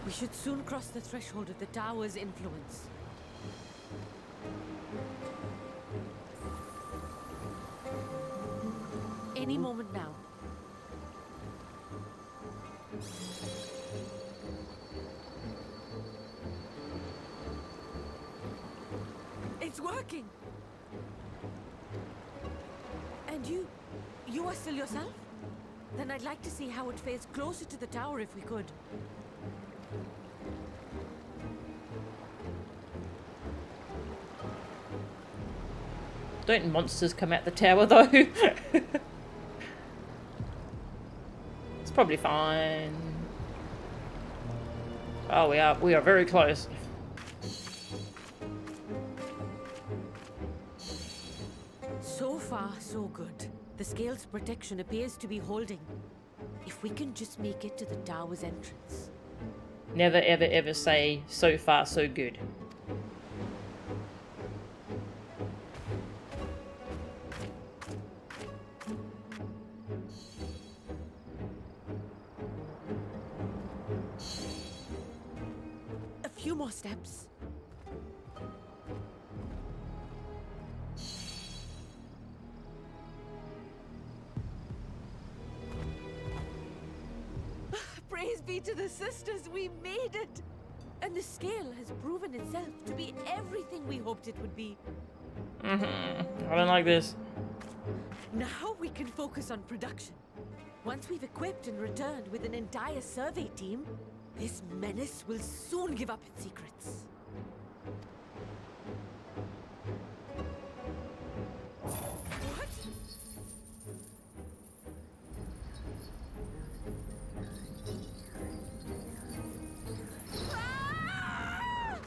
We should soon cross the threshold of the tower's influence. Any moment now. It's working! And you are still yourself? Then I'd like to see how it fares closer to the tower if we could. Don't monsters come out the tower though? It's probably fine. Oh, we are very close. So far, so good. The scale's protection appears to be holding. If we can just make it to the tower's entrance. Never ever ever say so far so good. A few more steps. Praise be to the sisters, we made it! And the scale has proven itself to be everything we hoped it would be. I don't like this. Now we can focus on production. Once we've equipped and returned with an entire survey team, this menace will soon give up its secrets. What? Ah!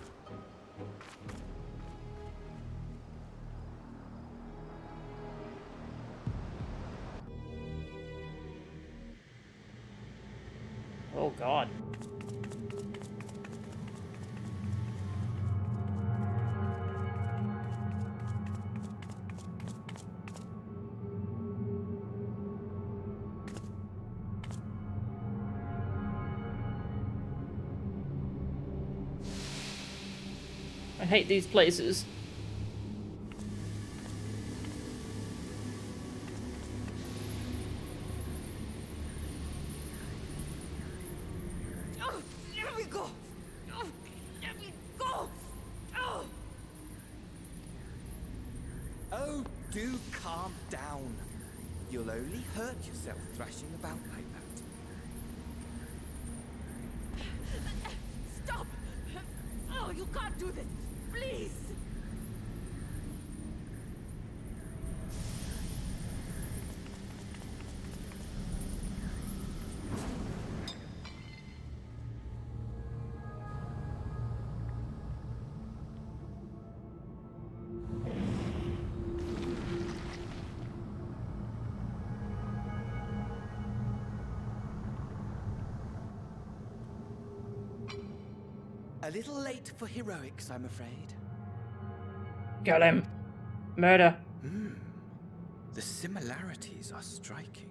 Oh god. I hate these places. Oh, let me go! Oh, let me go! Oh! Oh, do calm down. You'll only hurt yourself thrashing about like that. Stop! Oh, you can't do this! Please! A little late for heroics, I'm afraid. Kill him. Murder. The similarities are striking.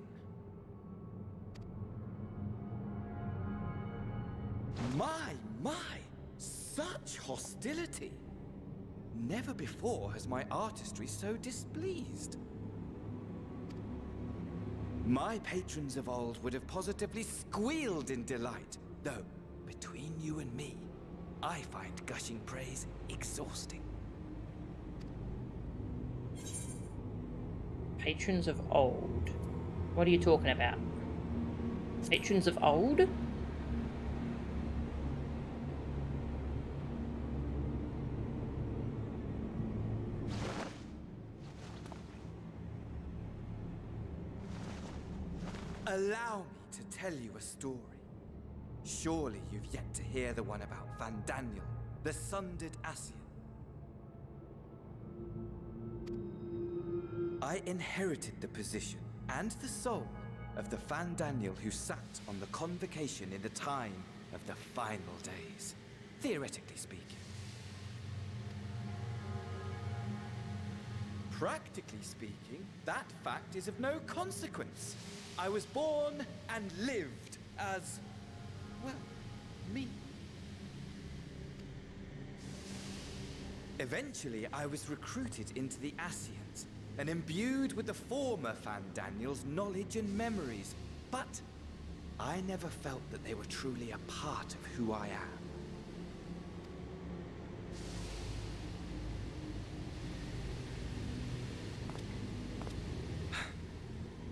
My! Such hostility! Never before has my artistry so displeased. My patrons of old would have positively squealed in delight, though, between you and me, I find gushing praise exhausting. Patrons of old. What are you talking about? Patrons of old? Allow me to tell you a story. Surely you've yet to hear the one about Vandaniel, the sundered Ascian. I inherited the position and the soul of the Vandaniel who sat on the convocation in the time of the final days, theoretically speaking. Practically speaking, that fact is of no consequence. I was born and lived as, well, me. Eventually, I was recruited into the Ascians and imbued with the former Vandaniel's knowledge and memories, but I never felt that they were truly a part of who I am.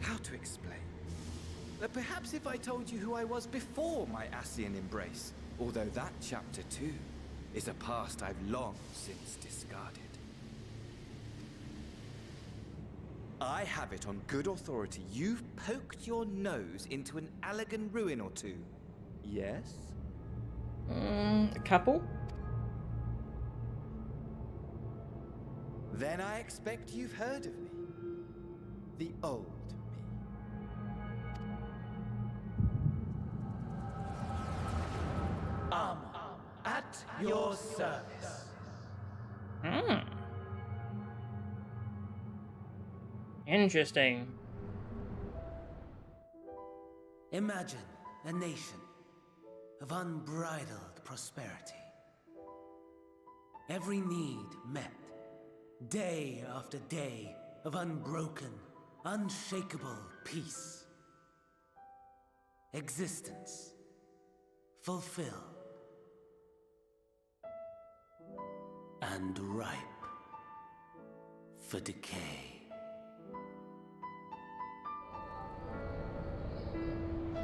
How to explain? Perhaps if I told you who I was before my Ascian embrace, although that chapter too is a past I've long since discarded. I have it on good authority you've poked your nose into an Allegan ruin or two. Yes? A couple? Then I expect you've heard of me. The old me. At your service. Interesting. Imagine a nation of unbridled prosperity. Every need met, day after day of unbroken, unshakable peace. Existence fulfilled and ripe. for decay.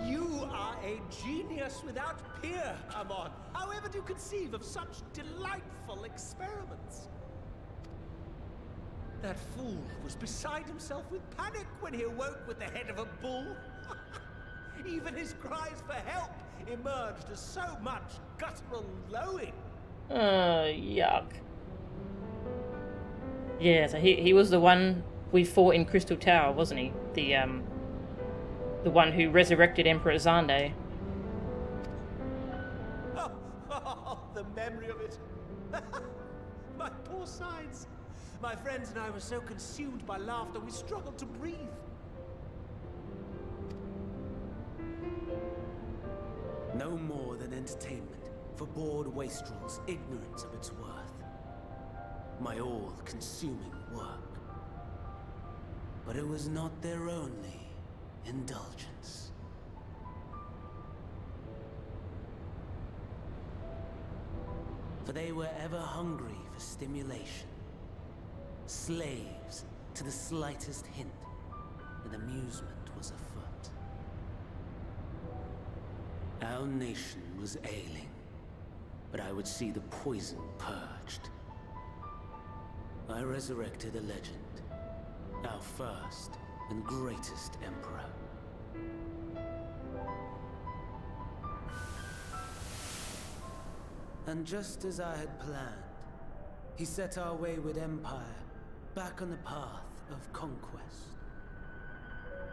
You are a genius without peer, Amon. However do you conceive of such delightful experiments? That fool was beside himself with panic when he awoke with the head of a bull. Even his cries for help emerged as so much guttural lowing. Yuck. Yeah, so he was the one we fought in Crystal Tower, wasn't he? The one who resurrected Emperor Xande. Oh, the memory of it. My poor sides. My friends and I were so consumed by laughter we struggled to breathe. No more than entertainment for bored wastrels ignorant of its worth. My all-consuming work. But it was not their only indulgence. For they were ever hungry for stimulation. Slaves to the slightest hint that amusement was afoot. Our nation was ailing, but I would see the poison purged. I resurrected a legend, our first and greatest emperor. And just as I had planned, he set our wayward empire back on the path of conquest.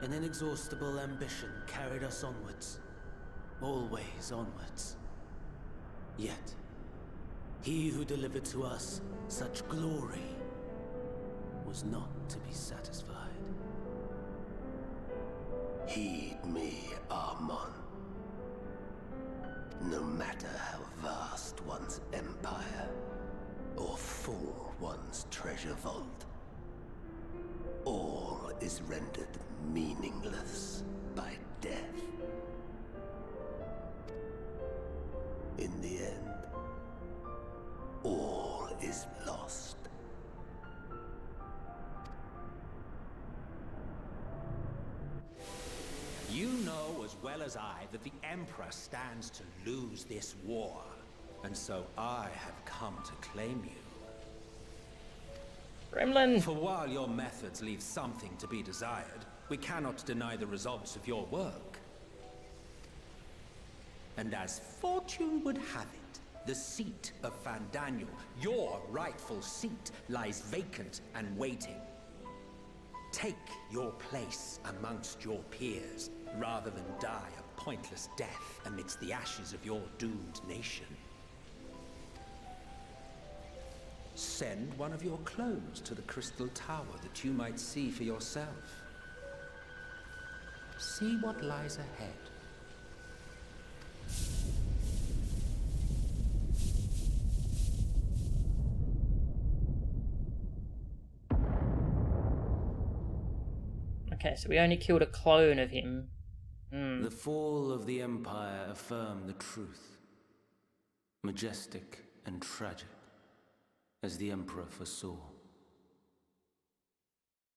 An inexhaustible ambition carried us onwards, always onwards. Yet, he who delivered to us such glory was not to be satisfied. Heed me, Amon. No matter how vast one's empire, or full one's treasure vault, all is rendered meaningless by death. In the end, all is lost. You know as well as I that the Emperor stands to lose this war, and so I have come to claim you. Gremlin! For while your methods leave something to be desired, we cannot deny the results of your work. And as fortune would have it, the seat of Fandaniel, your rightful seat, lies vacant and waiting. Take your place amongst your peers, rather than die a pointless death amidst the ashes of your doomed nation. Send one of your clones to the Crystal Tower that you might see for yourself. See what lies ahead. Okay, so we only killed a clone of him. The fall of the Empire affirmed the truth. Majestic and tragic, as the Emperor foresaw.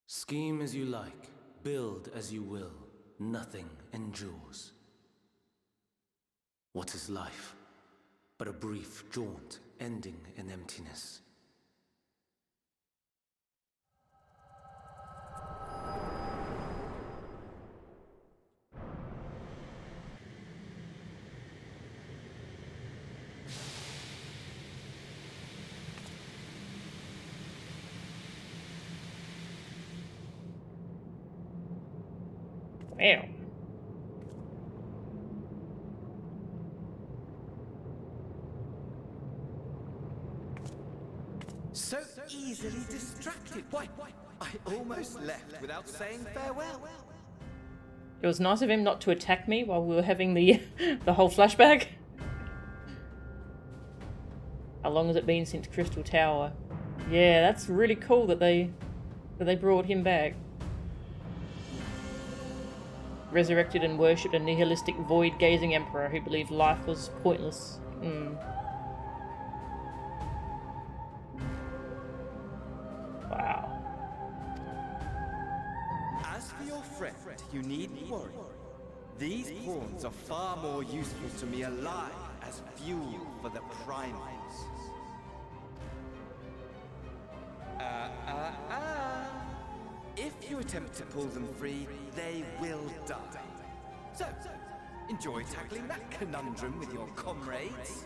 Scheme as you like, build as you will, nothing endures. What is life but a brief jaunt ending in emptiness? Ew. So easily distracted. Why, I almost left without saying farewell. It was nice of him not to attack me while we were having the the whole flashback. How long has it been since Crystal Tower? Yeah, that's really cool that they brought him back. Resurrected and worshipped a nihilistic, void-gazing emperor who believed life was pointless. Wow. you needn't worry. These pawns are far more useful to me alive as fuel for the primals. If you attempt to pull them free, they will die. So, enjoy tackling that conundrum with your comrades.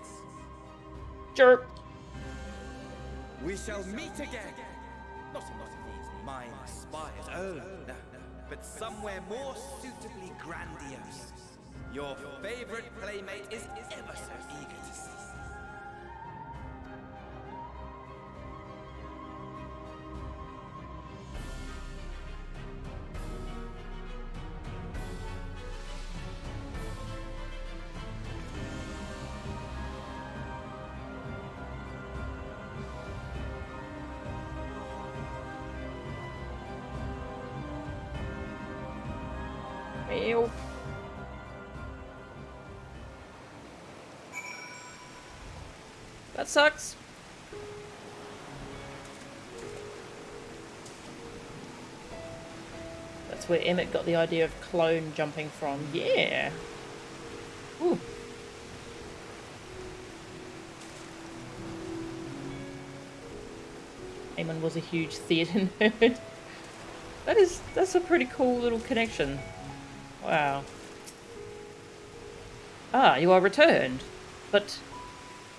Jerk. We shall meet again. Not in one of these mine spires, oh no, but somewhere more suitably grandiose. Your favorite playmate is ever so eager to see. Ew. That sucks. That's where Emmett got the idea of clone jumping from. Yeah. Ooh. Eamon was a huge theatre nerd. That's a pretty cool little connection. Wow. Ah, you are returned. But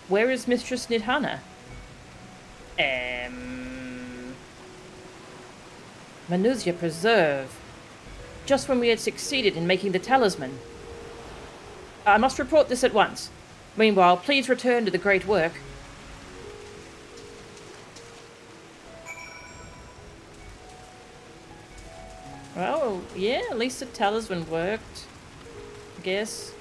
where is Mistress Nidhana? Manusia Preserve. Just when we had succeeded in making the talisman. I must report this at once. Meanwhile, please return to the great work. Well, yeah, at least the talisman worked. I guess.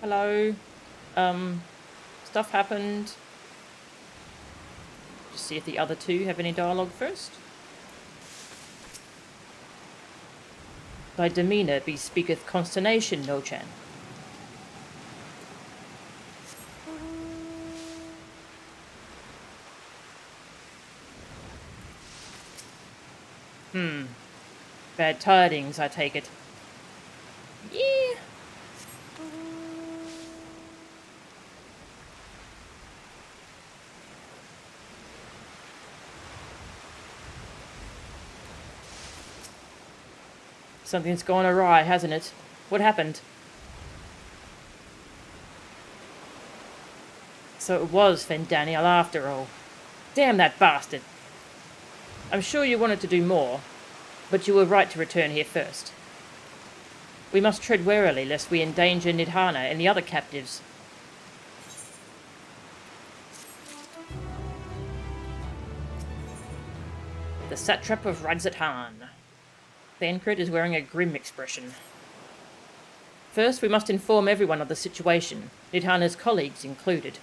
Hello. Stuff happened. Just see if the other two have any dialogue first. Thy demeanour bespeaketh consternation, No-chan. Bad tidings, I take it. Yeah. Something's gone awry, hasn't it? What happened? So it was Fendaniel after all. Damn that bastard. I'm sure you wanted to do more, but you were right to return here first. We must tread warily lest we endanger Nidhana and the other captives. The satrap of Radz-at-Han. Thancred is wearing a grim expression. First, we must inform everyone of the situation, Nidhana's colleagues included.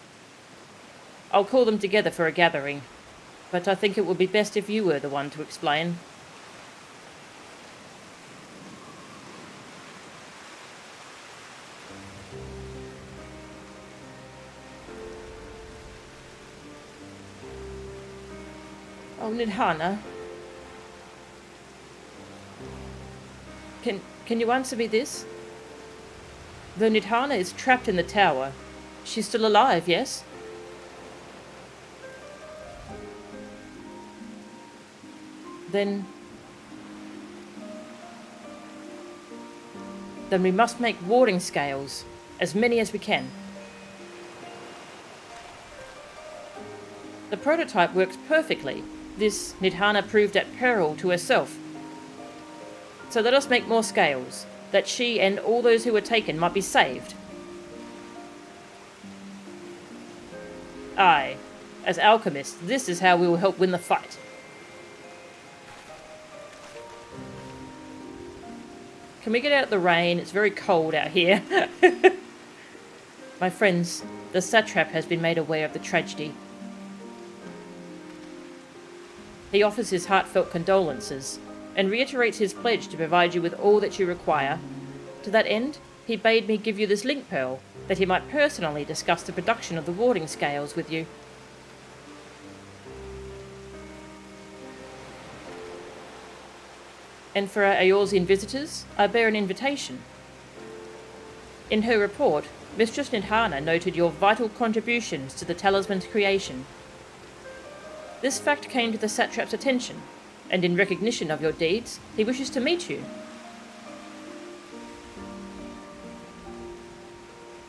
I'll call them together for a gathering, but I think it would be best if you were the one to explain. Oh, Nidhana. Can you answer me this? Though Nidhana is trapped in the tower, she's still alive, yes? Then we must make warding scales, as many as we can. The prototype works perfectly. This Nidhana proved at peril to herself. So let us make more scales, that she and all those who were taken might be saved. Aye, as alchemists, this is how we will help win the fight. Can we get out of the rain? It's very cold out here. My friends, the satrap has been made aware of the tragedy. He offers his heartfelt condolences and reiterates his pledge to provide you with all that you require. To that end, he bade me give you this link pearl, that he might personally discuss the production of the warding scales with you. And for our Eorzean visitors, I bear an invitation. In her report, Mistress Nidhana noted your vital contributions to the talisman's creation. This fact came to the satrap's attention, and in recognition of your deeds, he wishes to meet you.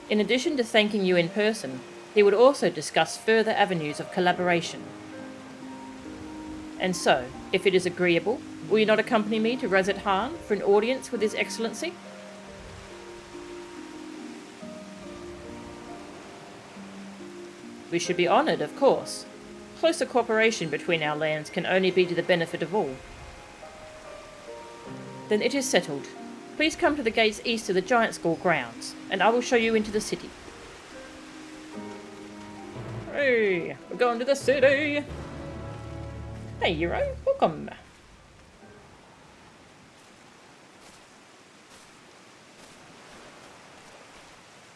In addition to thanking you in person, he would also discuss further avenues of collaboration. And so, if it is agreeable, will you not accompany me to Radz-at-Han for an audience with His Excellency? We should be honoured, of course. Closer cooperation between our lands can only be to the benefit of all. Then it is settled. Please come to the gates east of the Giant School grounds, and I will show you into the city. Hey, we're going to the city! Hey, Euro, welcome!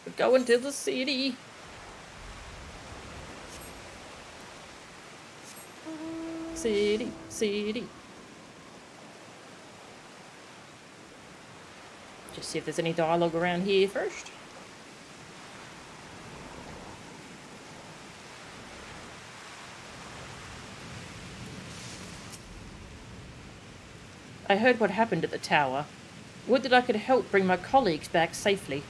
We're going to the city! City, city. Just see if there's any dialogue around here first. I heard what happened at the tower. Would that I could help bring my colleagues back safely.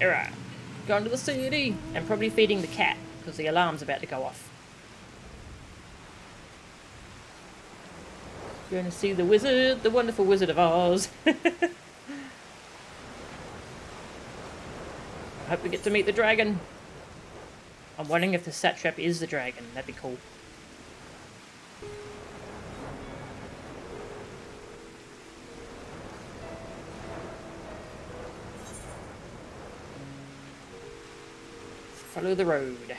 Alright, going to the city, and probably feeding the cat, because the alarm's about to go off. Going to see the wizard, the wonderful Wizard of Oz. I hope we get to meet the dragon. I'm wondering if the satrap is the dragon, that'd be cool. Follow the road.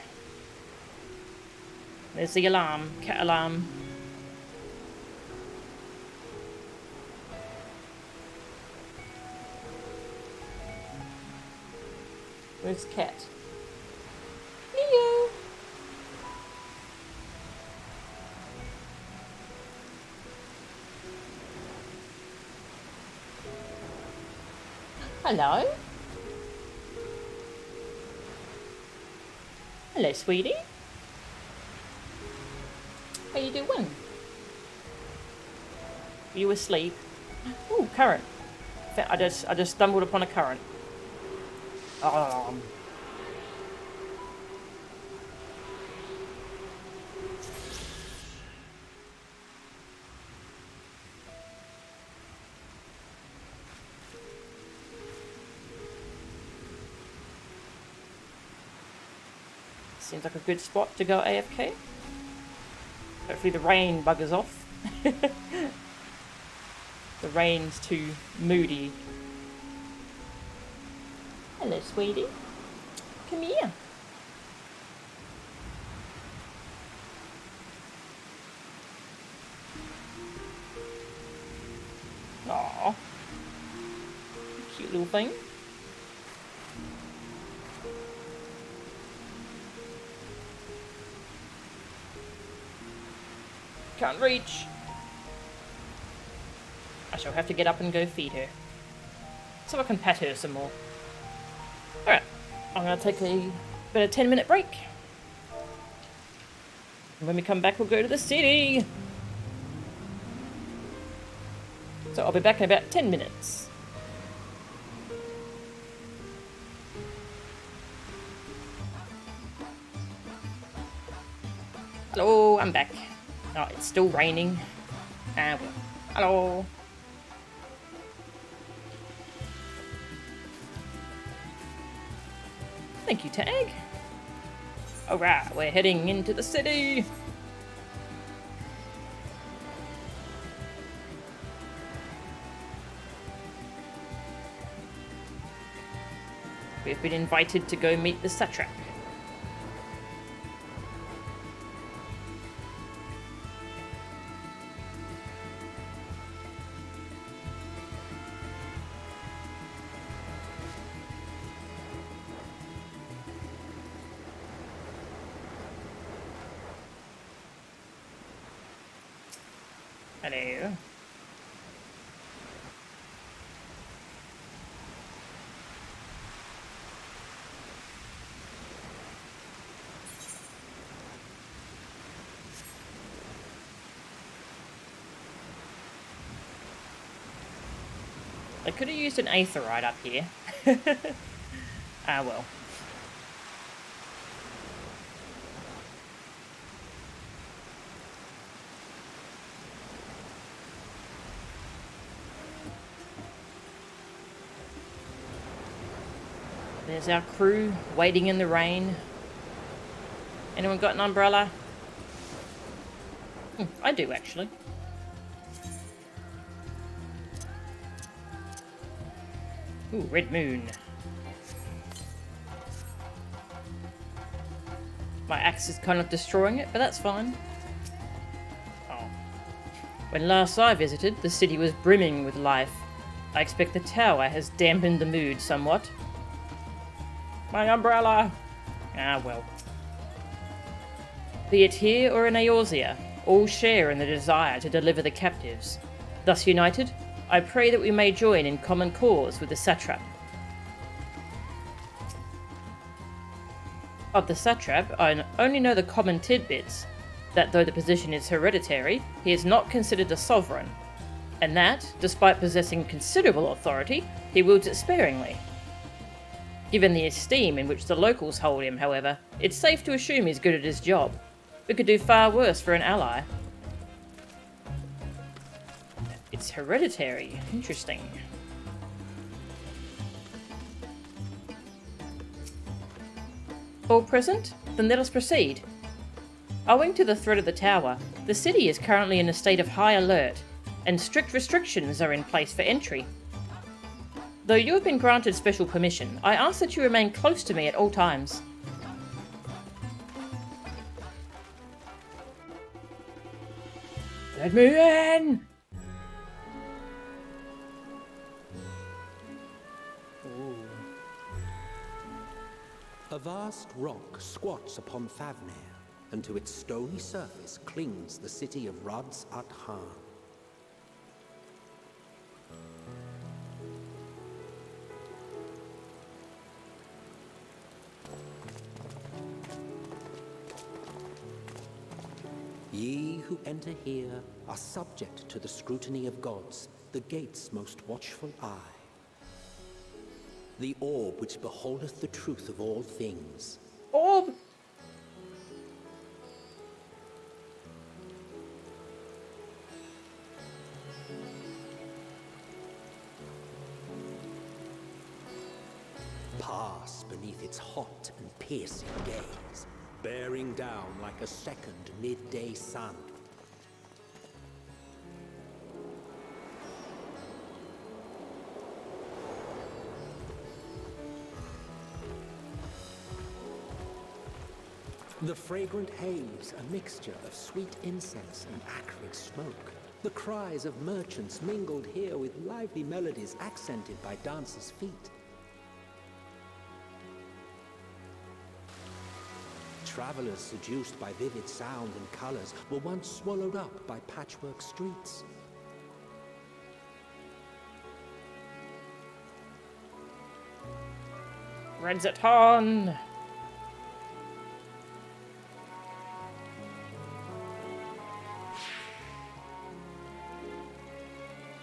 There's the alarm, cat alarm. Where's the cat? Leo! Hello? Hello, sweetie. How you doing? Are you asleep? Ooh, current. I just stumbled upon a current. Seems like a good spot to go AFK. Hopefully the rain buggers off. The rain's too moody. Hello, sweetie. Come here. Aww. Cute little thing. Can't reach. I shall have to get up and go feed her. So I can pet her some more. Alright, I'm going to take about a 10-minute break. And when we come back, we'll go to the city. So I'll be back in about 10 minutes. Hello, I'm back. Oh, it's still raining. Ah, well. Hello. Thank you, Tag. Alright, we're heading into the city. We've been invited to go meet the satrap. Hello. I could have used an aetherite up here. Ah well. There's our crew waiting in the rain. Anyone got an umbrella? I do, actually. Ooh, red moon. My axe is kind of destroying it, but that's fine. Oh. When last I visited, the city was brimming with life. I expect the tower has dampened the mood somewhat. My umbrella! Ah, well. Be it here or in Eorzea, all share in the desire to deliver the captives. Thus united, I pray that we may join in common cause with the satrap. Of the satrap, I only know the common tidbits, that though the position is hereditary, he is not considered a sovereign, and that, despite possessing considerable authority, he wields it sparingly. Given the esteem in which the locals hold him, however, it's safe to assume he's good at his job. We could do far worse for an ally. It's hereditary. Interesting. All present? Then let us proceed. Owing to the threat of the tower, the city is currently in a state of high alert, and strict restrictions are in place for entry. Though you have been granted special permission, I ask that you remain close to me at all times. Let me in! A vast rock squats upon Thavnair, and to its stony surface clings the city of Radz-at-Han. Ye who enter here are subject to the scrutiny of gods, the gate's most watchful eye. The orb which beholdeth the truth of all things. Orb? Pass beneath its hot and piercing gaze, bearing down like a second midday sun. The fragrant haze, a mixture of sweet incense and acrid smoke. The cries of merchants mingled here with lively melodies accented by dancers' feet. Travelers seduced by vivid sound and colors were once swallowed up by patchwork streets. Radz-at-Han!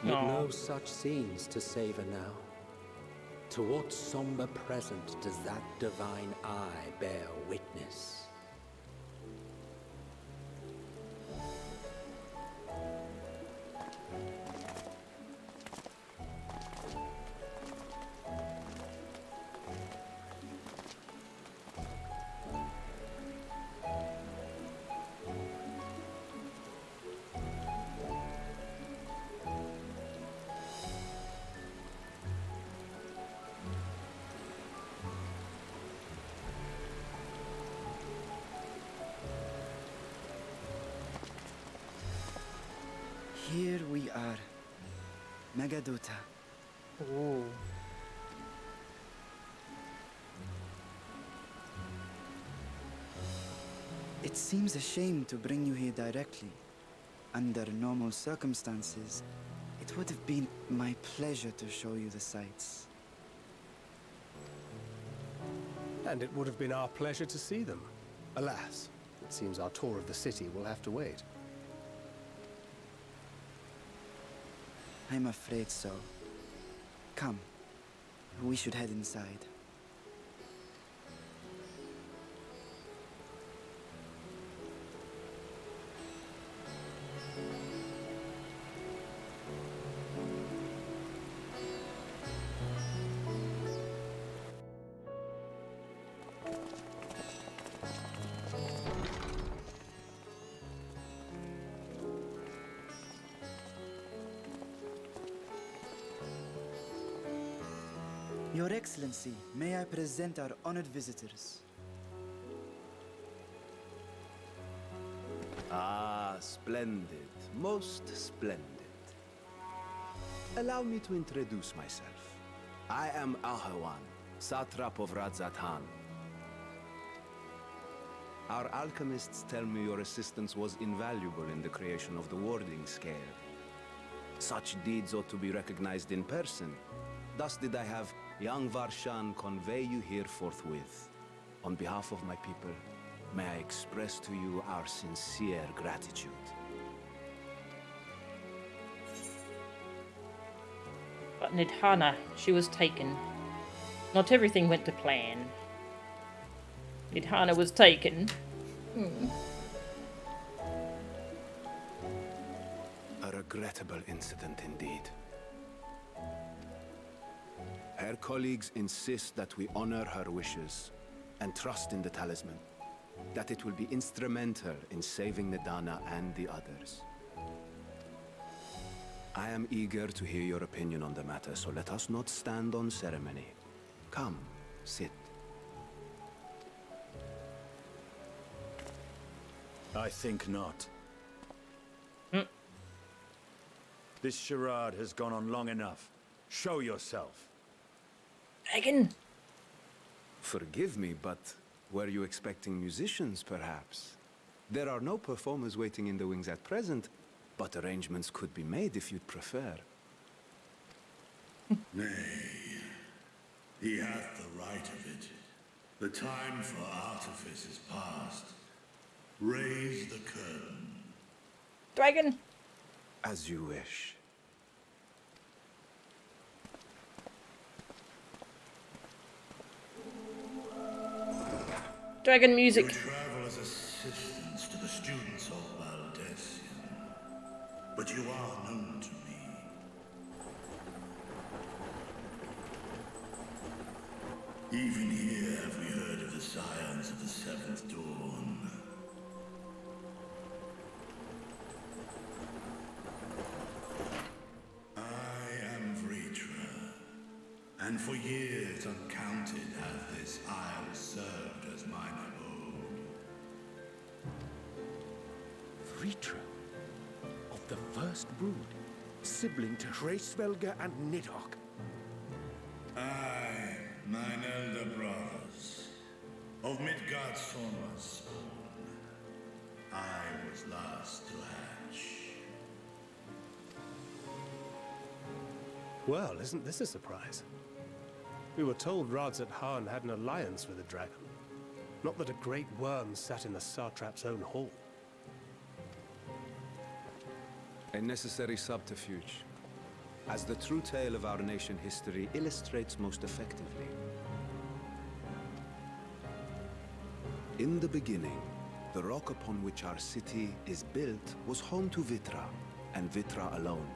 But no such scenes to savor now. To what somber present does that divine eye bear witness? we are Megadota. Ooh. It seems a shame to bring you here directly. Under normal circumstances, it would have been my pleasure to show you the sights. And it would have been our pleasure to see them. Alas, it seems our tour of the city will have to wait. I'm afraid so. Come, we should head inside. Your Excellency, may I present our honored visitors? Ah, splendid. Most splendid. Allow me to introduce myself. I am Ahawan, satrap of Radz-at-Han. Our alchemists tell me your assistance was invaluable in the creation of the warding scale. Such deeds ought to be recognized in person. Thus did I have young Varshan convey you here forthwith. On behalf of my people, may I express to you our sincere gratitude. But Nidhana, she was taken. Not everything went to plan. Nidhana was taken. A regrettable incident indeed. Her colleagues insist that we honor her wishes and trust in the talisman, that it will be instrumental in saving Nidhana and the others. I am eager to hear your opinion on the matter, so let us not stand on ceremony. Come, sit. I think not. This charade has gone on long enough. Show yourself. Dragon! Forgive me, but were you expecting musicians, perhaps? There are no performers waiting in the wings at present, but arrangements could be made if you'd prefer. Nay, he hath the right of it. The time for artifice is past. Raise the curtain. Dragon! As you wish. Dragon music. You travel as assistants to the students of Valdesian, but you are known to me. Even here have we heard of the scions of the Seventh Dawn. I am Vritra, and for years uncounted hath this isle served as mine abode. Vritra, of the first brood, sibling to Hraesvelga and Nidhogg. Aye, mine elder brothers, of Midgard's former spawn. I was last to hatch. Well, isn't this a surprise? We were told Radz-at-Han had an alliance with a dragon. Not that a great worm sat in the satrap's own hall. A necessary subterfuge, as the true tale of our nation history illustrates most effectively. In the beginning, the rock upon which our city is built was home to Vitra, and Vitra alone.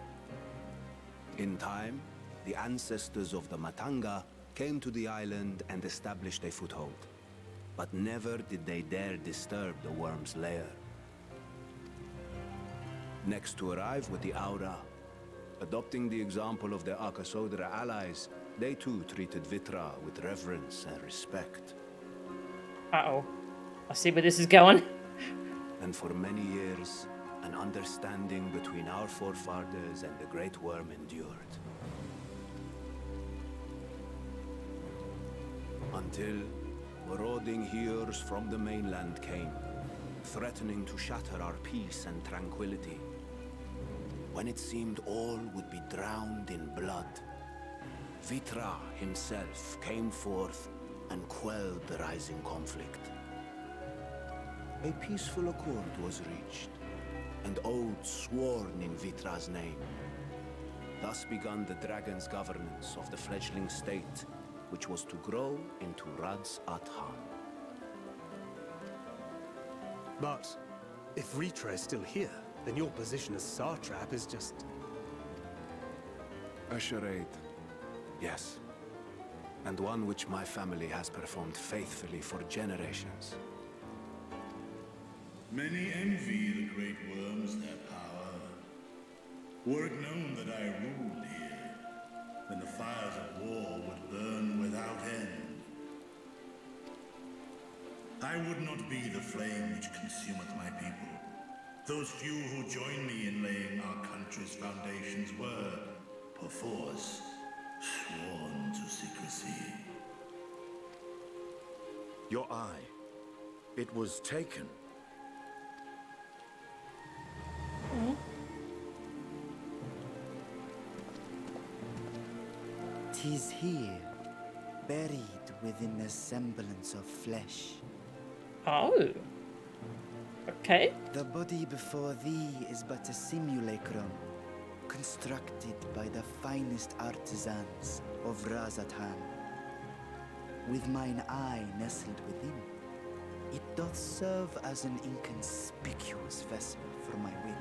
In time, the ancestors of the Matanga came to the island and established a foothold. But never did they dare disturb the worm's lair. Next to arrive with the Aura, adopting the example of their Akasodra allies, they too treated Vitra with reverence and respect. Uh-oh. I see where this is going. And for many years, an understanding between our forefathers and the Great Worm endured. Until marauding heroes from the mainland came, threatening to shatter our peace and tranquility. When it seemed all would be drowned in blood, Vitra himself came forth and quelled the rising conflict. A peaceful accord was reached, and oaths sworn in Vitra's name. Thus began the dragon's governance of the fledgling state, which was to grow into Radz-at-Han. But if Vitra is still here, then your position as Satrap is just... a charade, yes. And one which my family has performed faithfully for generations. Many envy the Great Worms their power. Were it known that I ruled here, then the fires of war would burn without end. I would not be the flame which consumeth my people. Those few who join me in laying our country's foundations were, perforce, sworn to secrecy. Your eye. It was taken. Tis here, buried within a semblance of flesh. Oh. Okay. The body before thee is but a simulacrum, constructed by the finest artisans of Radz-at-Han. With mine eye nestled within, it doth serve as an inconspicuous vessel for my will.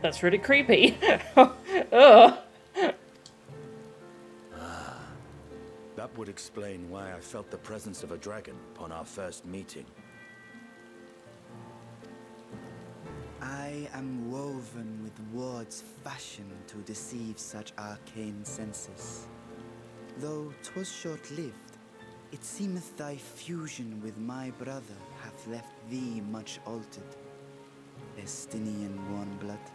That's really creepy. Ugh. That would explain why I felt the presence of a dragon upon our first meeting. I am woven with words fashioned to deceive such arcane senses. Though 'twas short-lived, it seemeth thy fusion with my brother hath left thee much altered, Estinian warm-blood.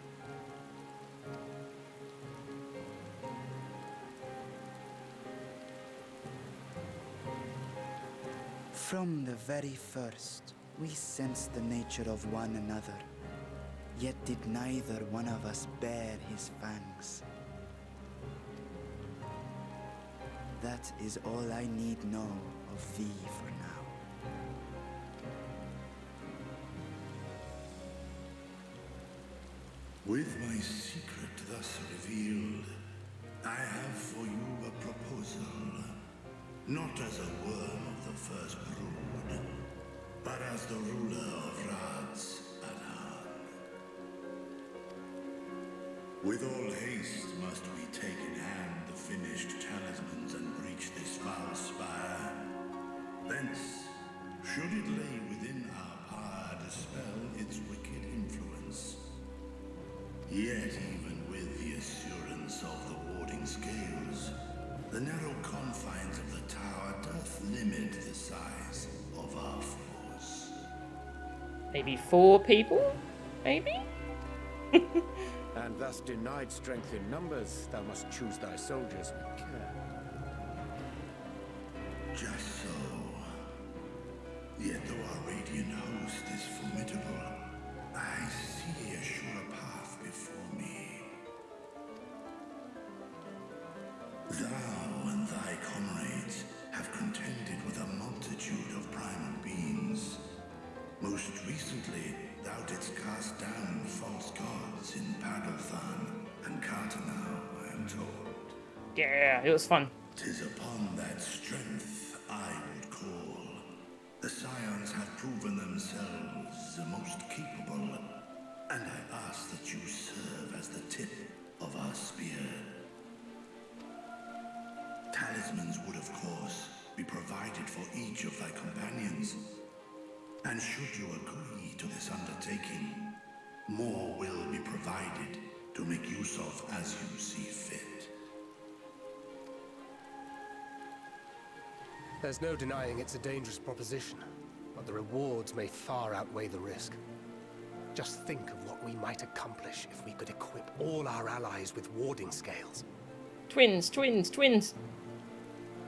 From the very first, we sensed the nature of one another, yet did neither one of us bear his fangs. That is all I need know of thee for now. With my secret thus revealed, I have for you a proposal. Not as a worm of the first brood, but as the ruler of Radz-at-Han. With all haste must we take in hand the finished talismans and breach this foul spire. Thence, should it lay within our power, dispel its wicked influence. Yet even with the assurance of the warding scales, the narrow confines of the tower doth limit the size of our force. Maybe 4 people? Maybe? And thus denied strength in numbers, thou must choose thy soldiers with care. Just so. Yet though our radiant host is formidable, I see a sure path before me. Thou and thy comrades have contended with a multitude of primal beings. Most recently, thou didst cast down false gods in Radz-at-Han and Thavnair, I am told. Yeah, it was fun. 'Tis upon that strength I would call. The Scions have proven themselves the most capable, and I ask that you serve as the tip of our spear. Talismans would, of course, be provided for each of thy companions. And should you agree to this undertaking, more will be provided to make use of as you see fit. There's no denying it's a dangerous proposition, but the rewards may far outweigh the risk. Just think of what we might accomplish if we could equip all our allies with warding scales. Twins, twins, twins.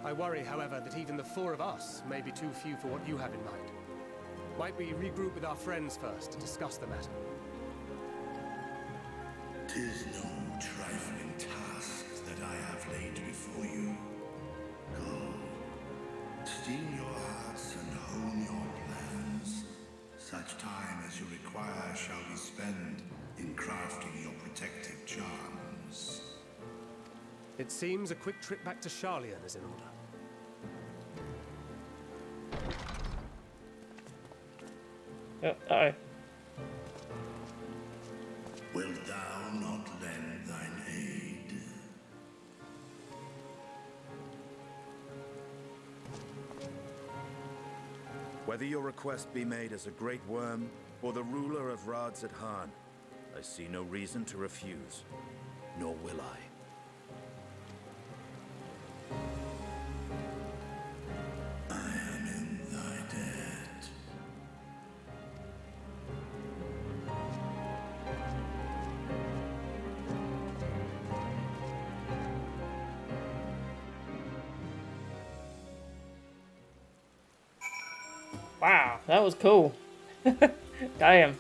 I worry, however, that even the 4 of us may be too few for what you have in mind. Might we regroup with our friends first to discuss the matter? 'Tis no trifling task that I have laid before you. Go, steel your hearts and hone your plans. Such time as you require shall be spent in crafting your protective charms. It seems a quick trip back to Sharlayan is in order. Uh-oh. Wilt thou not lend thine aid? Whether your request be made as a great worm or the ruler of Radz-at-Han, I see no reason to refuse, nor will I. Wow, that was cool. Damn.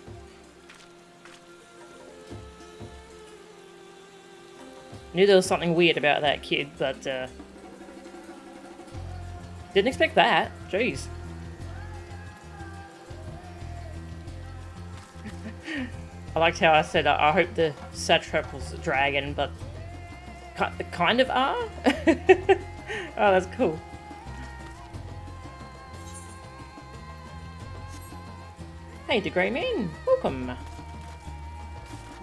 Knew there was something weird about that kid, but didn't expect that. Jeez. I liked how I said I hope the satrap was a dragon, but kind of are. Oh, that's cool. Hey, the Grey Man, welcome. Am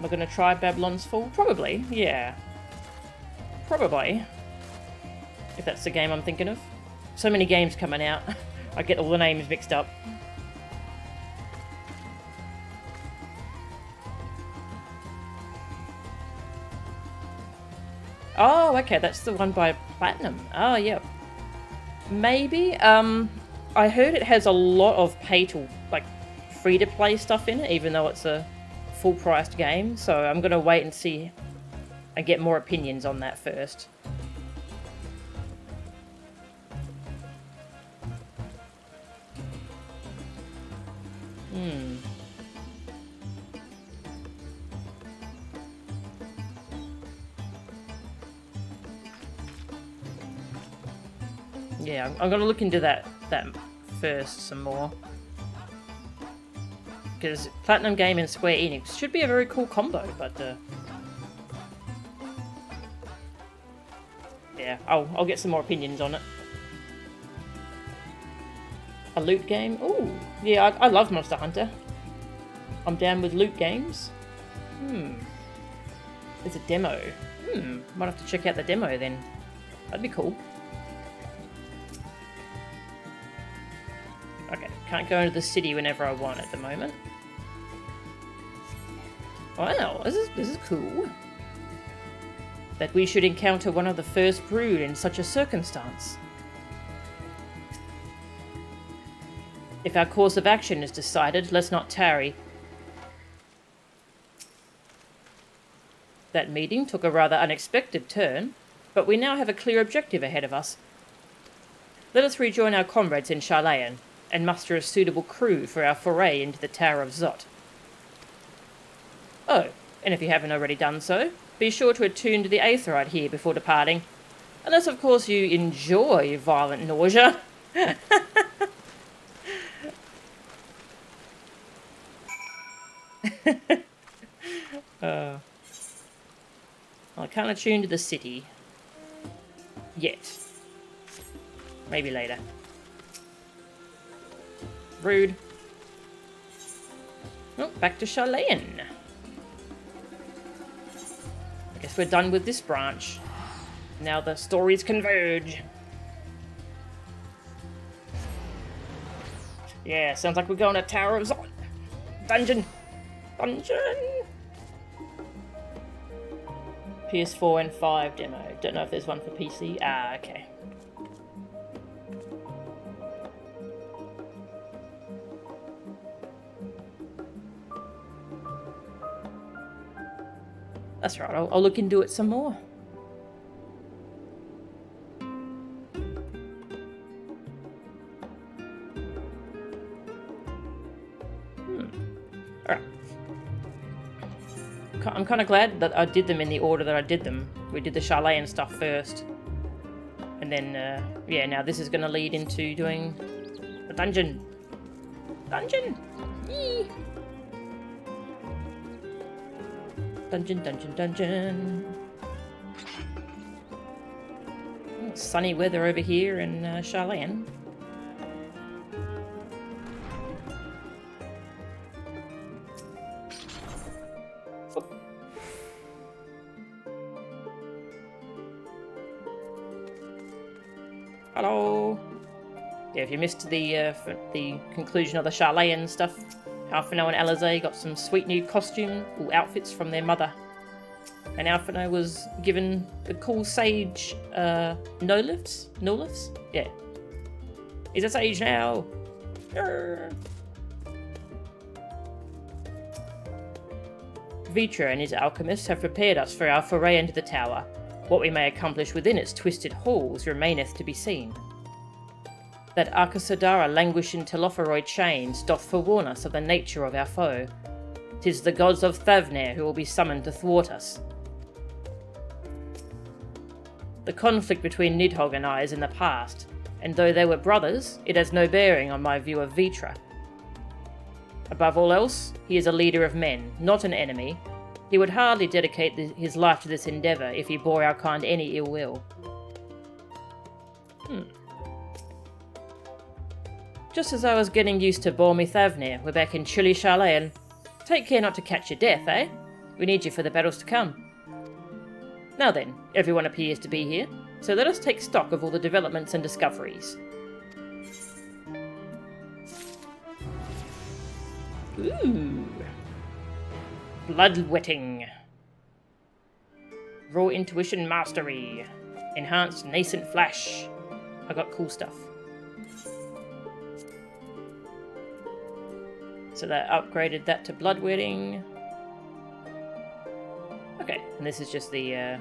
I gonna try Babylon's Fall? Probably, yeah. Probably. If that's the game I'm thinking of. So many games coming out, I get all the names mixed up. Oh, okay, that's the one by Platinum. Oh, yeah. Maybe. I heard it has a lot of free-to-play stuff in it, even though it's a full-priced game. So I'm going to wait and see and get more opinions on that first. Yeah, I'm going to look into that first some more. Because Platinum Game and Square Enix should be a very cool combo, but yeah, I'll get some more opinions on it. A loot game? Ooh, yeah, I love Monster Hunter. I'm down with loot games. There's a demo. Might have to check out the demo then. That'd be cool. Okay, can't go into the city whenever I want at the moment. Wow, this is cool. That we should encounter one of the first brood in such a circumstance. If our course of action is decided, let's not tarry. That meeting took a rather unexpected turn, but we now have a clear objective ahead of us. Let us rejoin our comrades in Sharlayan and muster a suitable crew for our foray into the Tower of Zot. Oh, and if you haven't already done so, be sure to attune to the Aetherite here before departing. Unless, of course, you enjoy violent nausea. I can't attune to the city. Yet. Maybe later. Rude. Oh, back to Sharlayan. I guess we're done with this branch. Now the stories converge. Yeah, sounds like we're going to Tower of Zot. Dungeon. PS4 and 5 demo. Don't know if there's one for PC. Ah, okay. That's right, I'll look into it some more. Alright. I'm kind of glad that I did them in the order that I did them. We did the Sharlayan stuff first. And then, yeah, now this is going to lead into doing the dungeon. Dungeon! Yee! Dungeon, dungeon, dungeon. Oh, sunny weather over here in Sharlayan. Hello. Yeah, if you missed the conclusion of the Sharlayan stuff, Alphinaud and Alizé got some sweet new outfits from their mother. And Alphinaud was given the cool sage no-lifts? No-lifts? Yeah. He's a sage now! Arrgh. Vitra and his alchemists have prepared us for our foray into the tower. What we may accomplish within its twisted halls remaineth to be seen. That Arcasadara languish in telophoroid chains doth forewarn us of the nature of our foe. 'Tis the gods of Thavnair who will be summoned to thwart us. The conflict between Nidhogg and I is in the past, and though they were brothers, it has no bearing on my view of Vitra. Above all else, he is a leader of men, not an enemy. He would hardly dedicate his life to this endeavour if he bore our kind any ill will. Just as I was getting used to Balmy Thavnair, we're back in chilly Sharlayan. Take care not to catch your death, eh? We need you for the battles to come. Now then, everyone appears to be here, so let us take stock of all the developments and discoveries. Ooh. Bloodwetting. Raw intuition mastery. Enhanced nascent flash. I got cool stuff. So that upgraded that to bloodwetting. Okay, and this is just the yeah,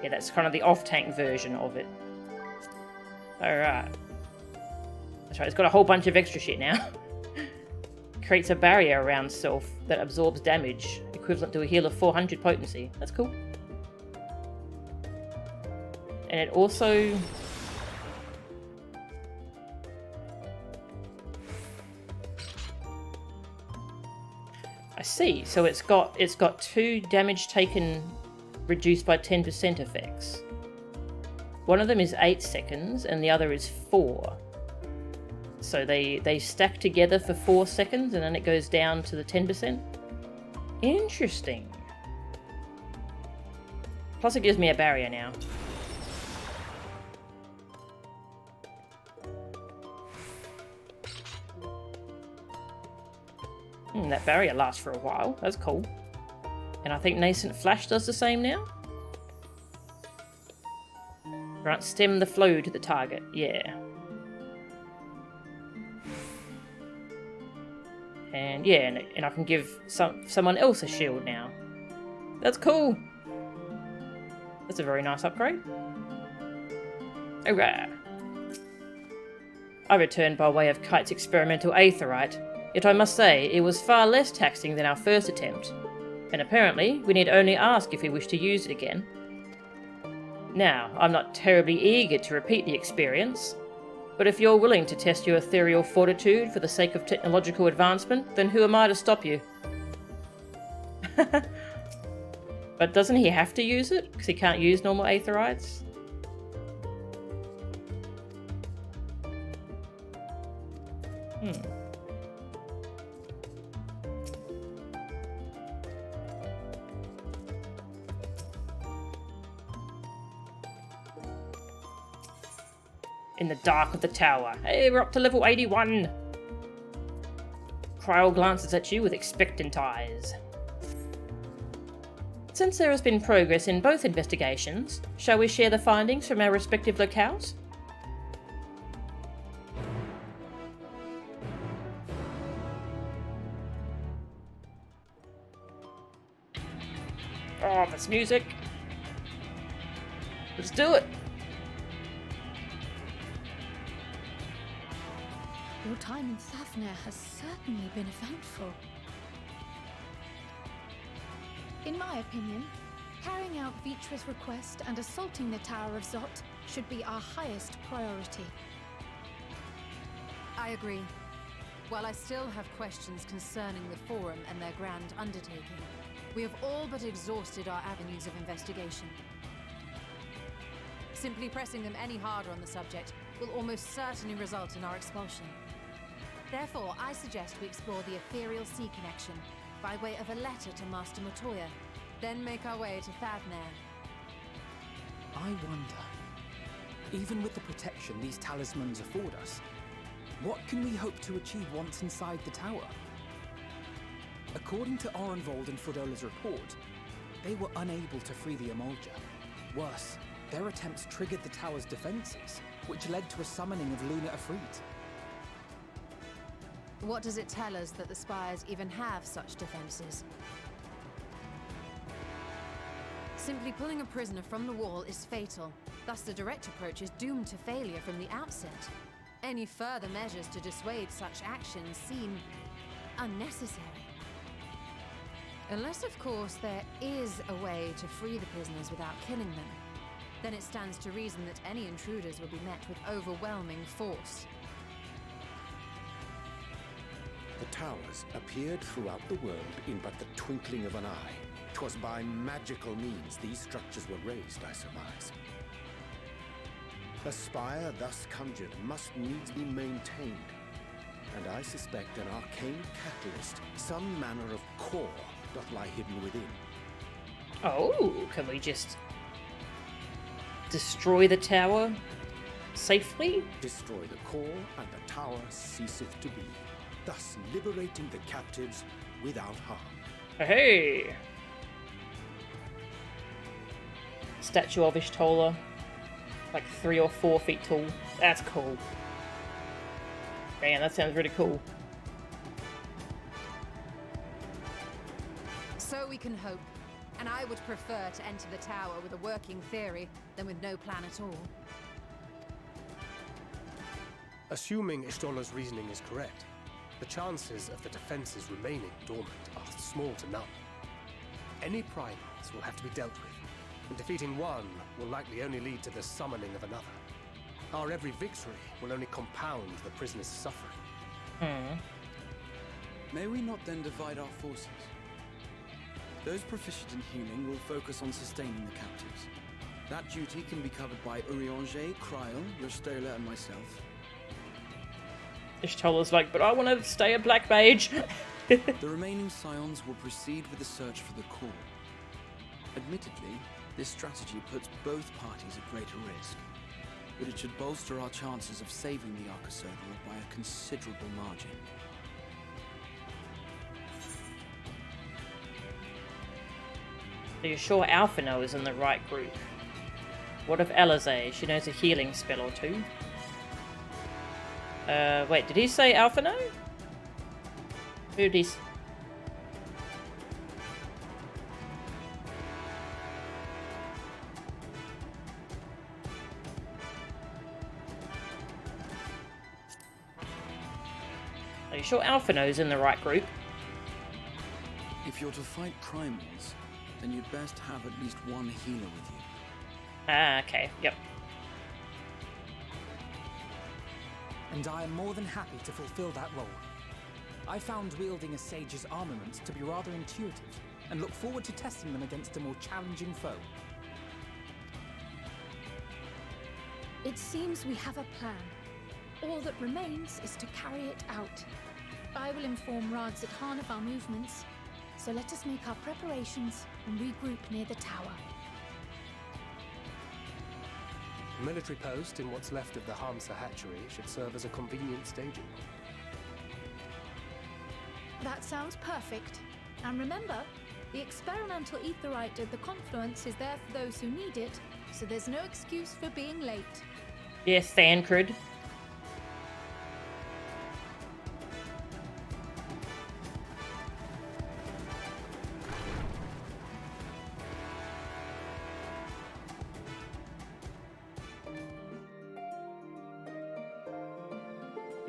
that's kind of the off-tank version of it. Alright. That's right, it's got a whole bunch of extra shit now. Creates a barrier around self that absorbs damage, equivalent to a heal of 400 potency. That's cool. And it also... I see, so it's got 2 damage taken reduced by 10% effects. One of them is 8 seconds and the other is 4. So they stack together for 4 seconds and then it goes down to the 10%. Interesting. Plus it gives me a barrier now. That barrier lasts for a while. That's cool. And I think Nascent Flash does the same now. Right, stem the flow to the target. Yeah. And yeah, and I can give someone else a shield now. That's cool. That's a very nice upgrade. Alright. I returned by way of Kite's experimental aetherite, yet I must say it was far less taxing than our first attempt, and apparently we need only ask if we wish to use it again. Now, I'm not terribly eager to repeat the experience, but if you're willing to test your ethereal fortitude for the sake of technological advancement, then who am I to stop you? But doesn't he have to use it? Because he can't use normal aetherites? In the dark of the tower. Hey, we're up to level 81! Cryo glances at you with expectant eyes. Since there has been progress in both investigations, shall we share the findings from our respective locales? Oh, this music. Let's do it. Your time in Thavnair has certainly been eventful. In my opinion, carrying out Vitra's request and assaulting the Tower of Zot should be our highest priority. I agree. While I still have questions concerning the Forum and their grand undertaking, we have all but exhausted our avenues of investigation. Simply pressing them any harder on the subject will almost certainly result in our expulsion. Therefore, I suggest we explore the ethereal sea connection by way of a letter to Master Motoya, then make our way to Thavnair. I wonder, even with the protection these talismans afford us, what can we hope to achieve once inside the tower? According to Orenvold and Frodola's report, they were unable to free the Emolja. Worse, their attempts triggered the tower's defenses, which led to a summoning of Luna Ifrit. What does it tell us that the Spires even have such defenses? Simply pulling a prisoner from the wall is fatal, thus the direct approach is doomed to failure from the outset. Any further measures to dissuade such actions seem unnecessary. Unless, of course, there is a way to free the prisoners without killing them. Then it stands to reason that any intruders will be met with overwhelming force. The towers appeared throughout the world in but the twinkling of an eye. 'Twas by magical means these structures were raised, I surmise. A spire thus conjured must needs be maintained, and I suspect an arcane catalyst, some manner of core, doth lie hidden within. Oh, can we just destroy the tower safely? Destroy the core, and the tower ceaseth to be, thus liberating the captives without harm. Hey! Statue of Ishtola, like 3 or 4 feet tall. That's cool. Man, that sounds really cool. So we can hope, and I would prefer to enter the tower with a working theory than with no plan at all. Assuming Ishtola's reasoning is correct, the chances of the defenses remaining dormant are small to none. Any primals will have to be dealt with, and defeating one will likely only lead to the summoning of another. Our every victory will only compound the prisoner's suffering. May we not then divide our forces? Those proficient in healing will focus on sustaining the captives. That duty can be covered by Urianger, Kryl, Rostola, and myself. Ishtola's like, but I want to stay a black mage. The remaining scions will proceed with the search for the core. Admittedly, this strategy puts both parties at greater risk, but it should bolster our chances of saving the Arcosodra by a considerable margin. Are you sure Alphino is in the right group? What of Elazay? She knows a healing spell or two. Wait, did he say Alphino? Who did he... Are you sure Alphino's in the right group? If you're to fight primals, then you'd best have at least one healer with you. Ah, okay, yep. And I am more than happy to fulfill that role. I found wielding a sage's armaments to be rather intuitive, and look forward to testing them against a more challenging foe. It seems we have a plan. All that remains is to carry it out. I will inform Radz-at-Han of our movements, so let us make our preparations and regroup near the tower. A military post in what's left of the Hamsa hatchery should serve as a convenient staging point. That sounds perfect. And remember, the experimental aetherite at the confluence is there for those who need it, so there's no excuse for being late. Yes, Thancred.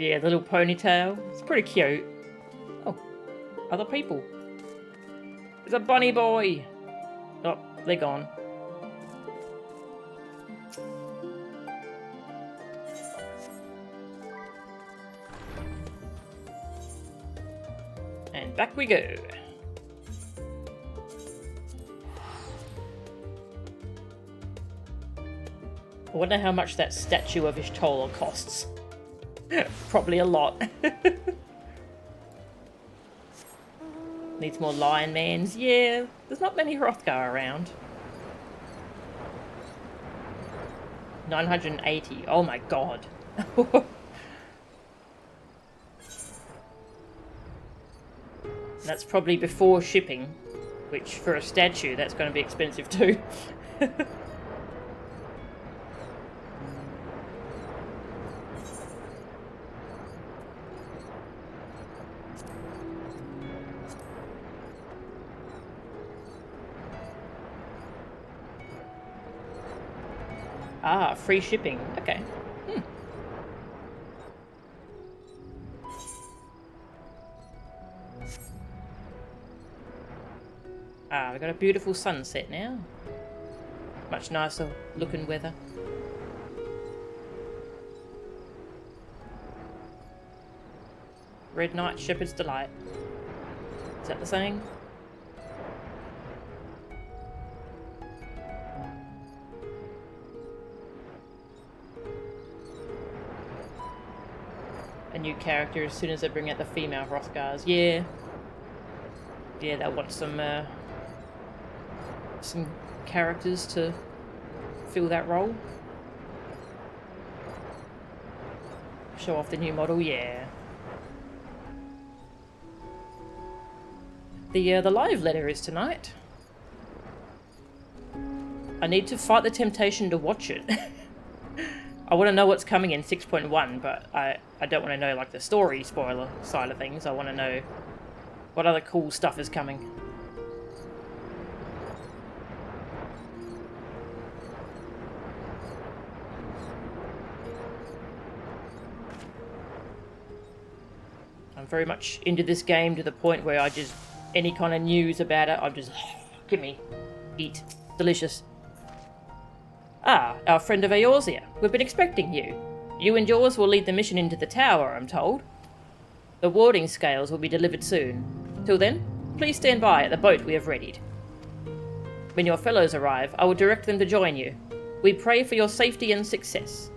Yeah, the little ponytail. It's pretty cute. Oh, other people. There's a bunny boy. Oh, they're gone. And back we go. I wonder how much that statue of Ishtola costs. Probably a lot. Needs more lion mans. Yeah, there's not many Hrothgar around. 980. Oh my god. That's probably before shipping, which for a statue, that's going to be expensive too. Ah, free shipping. Okay. Ah, we've got a beautiful sunset now. Much nicer looking weather. Red Knight, Shepherd's Delight. Is that the saying? A new character as soon as they bring out the female Hrothgars. Yeah. Yeah, they'll want some characters to fill that role. Show off the new model, yeah. The live letter is tonight. I need to fight the temptation to watch it. I want to know what's coming in 6.1, but I don't want to know like the story spoiler side of things. I want to know what other cool stuff is coming. I'm very much into this game to the point where I just, any kind of news about it, I'm just, give me, eat, delicious. Ah, our friend of Eorzea. We've been expecting you. You and yours will lead the mission into the tower, I'm told. The warding scales will be delivered soon. Till then, please stand by at the boat we have readied. When your fellows arrive, I will direct them to join you. We pray for your safety and success.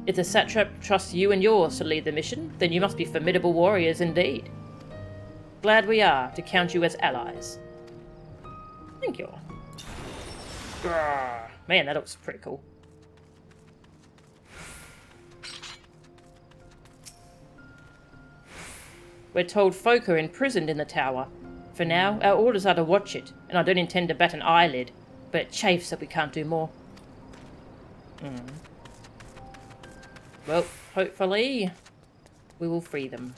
If the satrap trusts you and yours to lead the mission, then you must be formidable warriors indeed. Glad we are to count you as allies. Thank you. Man, that looks pretty cool. We're told folk are imprisoned in the tower. For now, our orders are to watch it, and I don't intend to bat an eyelid, but it chafes that we can't do more. Well, hopefully, we will free them.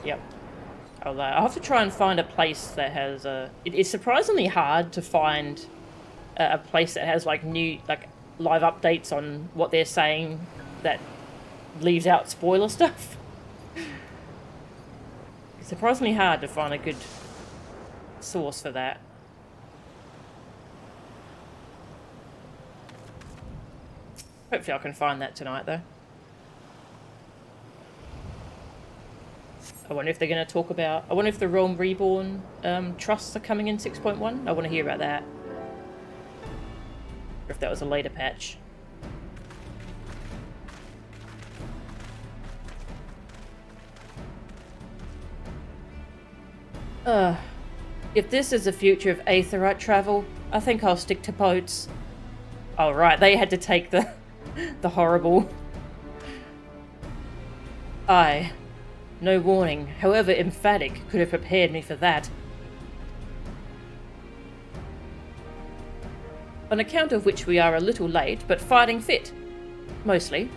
Yep. I'll have to try and find a place that has it's surprisingly hard to find a place that has like new live updates on what they're saying that leaves out spoiler stuff. It's surprisingly hard to find a good source for that. Hopefully I can find that tonight though. I wonder if they're going to talk about... I wonder if the Realm Reborn trusts are coming in 6.1. I want to hear about that. Or if that was a later patch. If this is the future of Aetheryte travel, I think I'll stick to boats. Oh right, they had to take the horrible... Aye. No warning, however emphatic, could have prepared me for that. on account of which we are a little late, but fighting fit. Mostly.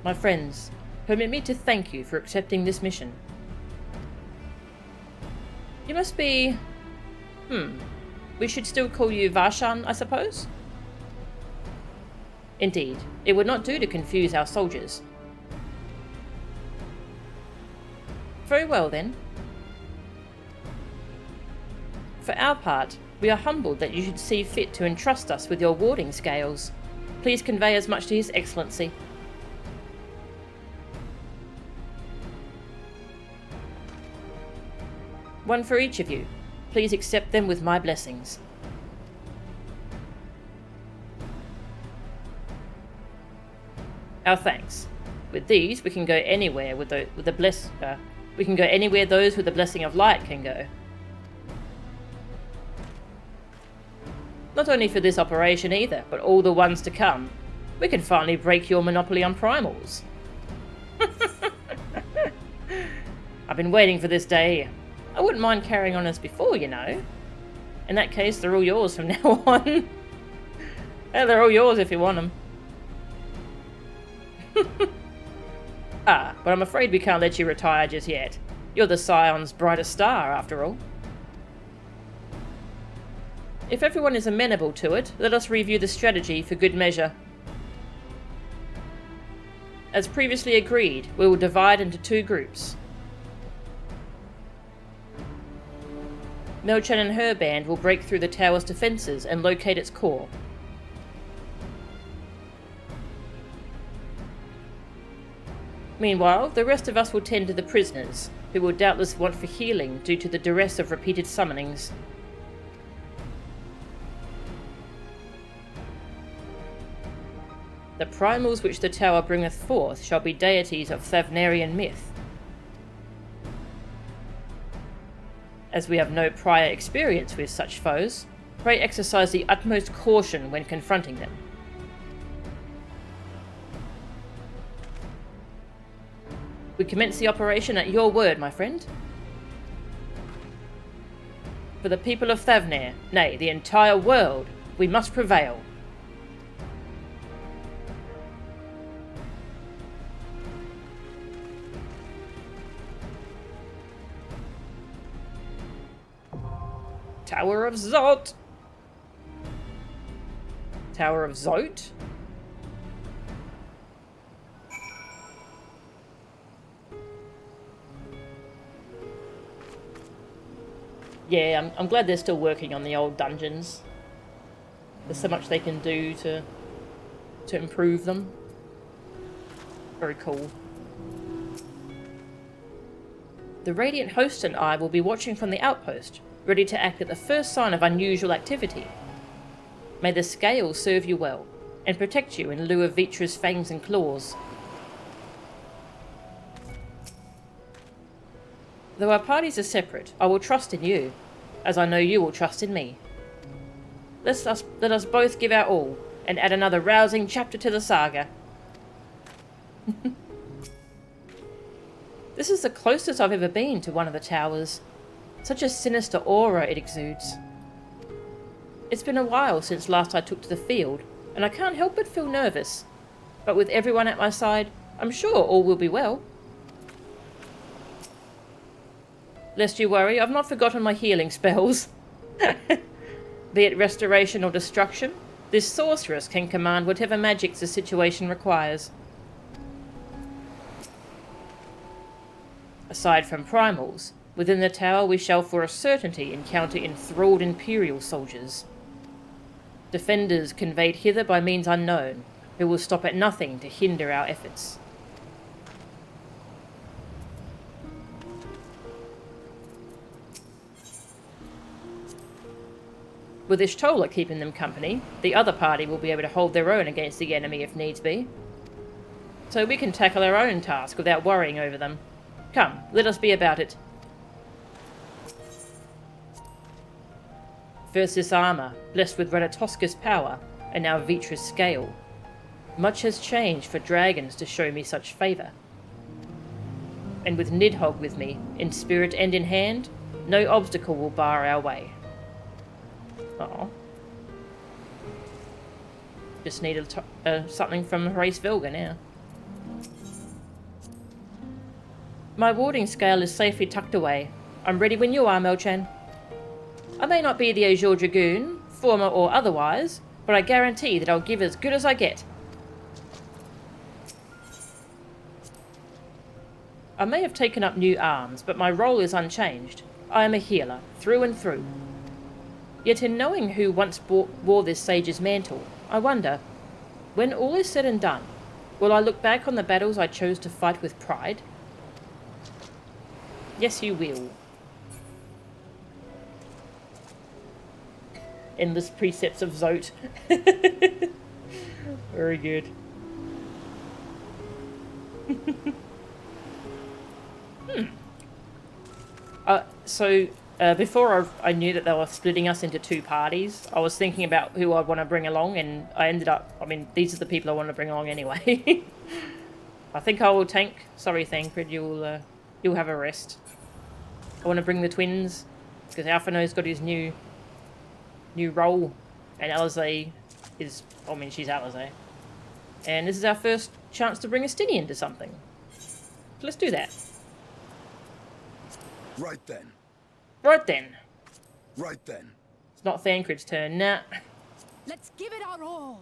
My friends, permit me to thank you for accepting this mission. You must be... we should still call you Varshan, I suppose? Indeed, it would not do to confuse our soldiers. Very well then. For our part, we are humbled that you should see fit to entrust us with your warding scales. Please convey as much to His Excellency. One for each of you. Please accept them with my blessings. Our thanks. With these, we can go anywhere we can go anywhere those with the blessing of light can go. Not only for this operation either, but all the ones to come. We can finally break your monopoly on primals. I've been waiting for this day. I wouldn't mind carrying on as before, you know. In that case, they're all yours from now on. Yeah, they're all yours if you want them. But I'm afraid we can't let you retire just yet. You're the Scion's brightest star, after all. If everyone is amenable to it, let us review the strategy for good measure. As previously agreed, we will divide into 2 groups. Melchan and her band will break through the tower's defences and locate its core. Meanwhile, the rest of us will tend to the prisoners, who will doubtless want for healing due to the duress of repeated summonings. The primals which the tower bringeth forth shall be deities of Thavnairian myth. As we have no prior experience with such foes, pray exercise the utmost caution when confronting them. We commence the operation at your word, my friend. For the people of Thavnair, nay, the entire world, we must prevail. Tower of Zot! Tower of Zot? Yeah, I'm glad they're still working on the old dungeons. There's so much they can do to improve them. Very cool. The Radiant Host and I will be watching from the outpost, ready to act at the first sign of unusual activity. May the scales serve you well, and protect you in lieu of Vitra's fangs and claws. Though our parties are separate, I will trust in you, as I know you will trust in me. Let us both give our all, and add another rousing chapter to the saga. This is the closest I've ever been to one of the towers. Such a sinister aura it exudes. It's been a while since last I took to the field, and I can't help but feel nervous. But with everyone at my side, I'm sure all will be well. Lest you worry, I've not forgotten my healing spells. Be it restoration or destruction, this sorceress can command whatever magics the situation requires. Aside from primals, within the tower we shall for a certainty encounter enthralled Imperial soldiers. Defenders conveyed hither by means unknown, who will stop at nothing to hinder our efforts. With Ishtola keeping them company, the other party will be able to hold their own against the enemy if needs be. So we can tackle our own task without worrying over them. Come, let us be about it. First this armour, blessed with Radz-at-Han's power, and now Vitra's scale. Much has changed for dragons to show me such favour. And with Nidhogg with me, in spirit and in hand, no obstacle will bar our way. Oh. Just need something from Race Vilga now. My warding scale is safely tucked away. I'm ready when you are, Melchan. I may not be the Azure Dragoon, former or otherwise, but I guarantee that I'll give as good as I get. I may have taken up new arms, but my role is unchanged. I am a healer, through and through. Yet in knowing who once wore this sage's mantle, I wonder, when all is said and done, will I look back on the battles I chose to fight with pride? Yes, you will. Endless precepts of Zote. Very good. Before I knew that they were splitting us into two parties, I was thinking about who I'd want to bring along, and I ended up, I mean, these are the people I want to bring along anyway. I think I will tank. Sorry, Thancred, you'll have a rest. I want to bring the twins, because Alphino's got his new role, and Alisaie is, I mean, she's Alisaie. And this is our first chance to bring a Stinian to something. So let's do that. Right then. Right then. Right then. It's not Thancred's turn, nah. Let's give it our all.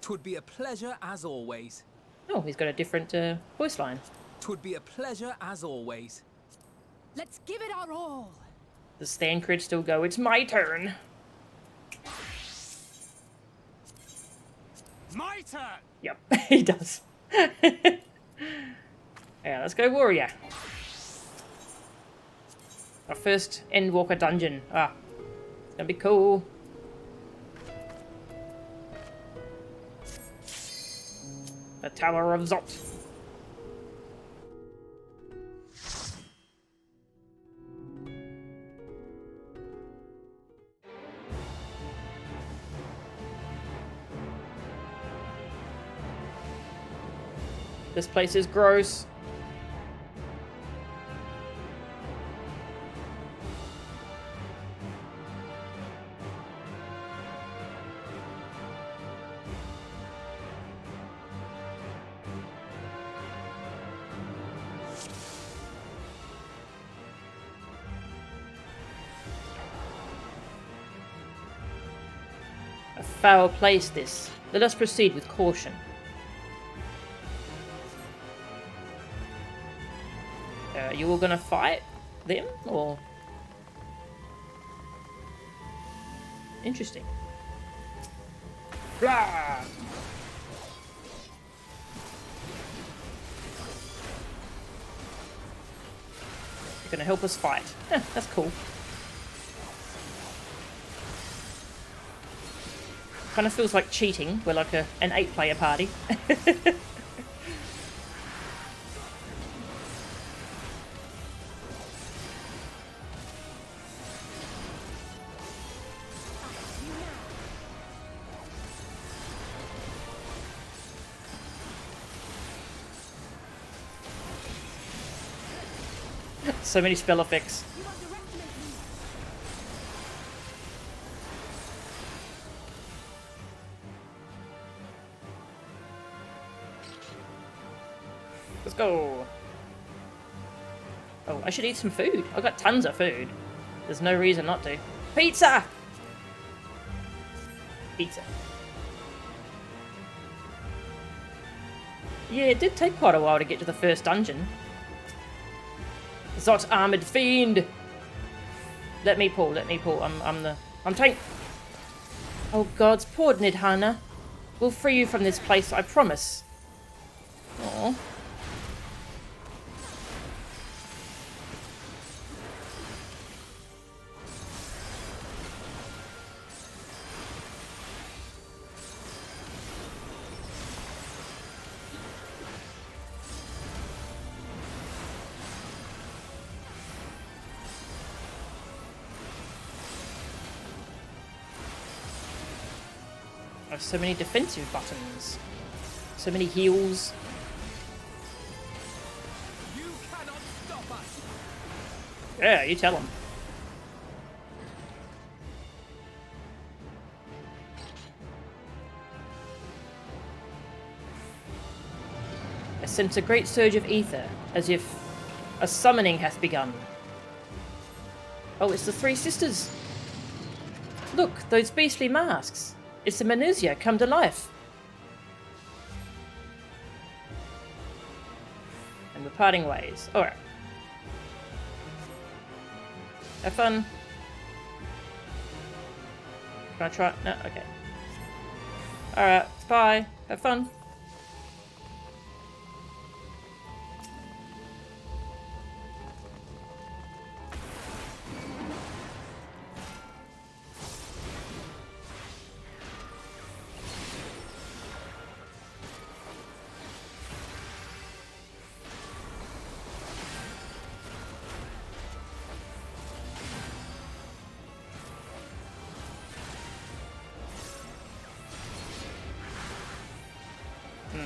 'Twould be a pleasure as always. Oh, he's got a different voice line. 'Twould be a pleasure as always. Let's give it our all. Does Thancred still go, it's my turn? My turn! Yep, he does. Yeah, let's go warrior. Our first Endwalker dungeon. Ah, it's gonna be cool. The Tower of Zot. This place is gross. A foul place this. Let us proceed with caution. Are you all gonna fight them, or? Interesting. Blah! You're gonna help us fight. Eh, that's cool. Kind of feels like cheating. We're like an 8-player party. So many spell effects. Let's go. Oh, I should eat some food. I've got tons of food. There's no reason not to. Pizza! Pizza. Yeah, it did take quite a while to get to the first dungeon. Zot armored fiend! Let me pull, I'm tank! Oh gods, poor Nidhana. We'll free you from this place, I promise. Aww. There's so many defensive buttons. So many heals. You cannot stop us. Yeah, you tell them. I sense a great surge of ether, as if a summoning hath begun. Oh, it's the three sisters. Look, those beastly masks. It's the Menusia come to life. And we're parting ways. Alright. Have fun. Can I try? No? Okay. Alright, bye. Have fun.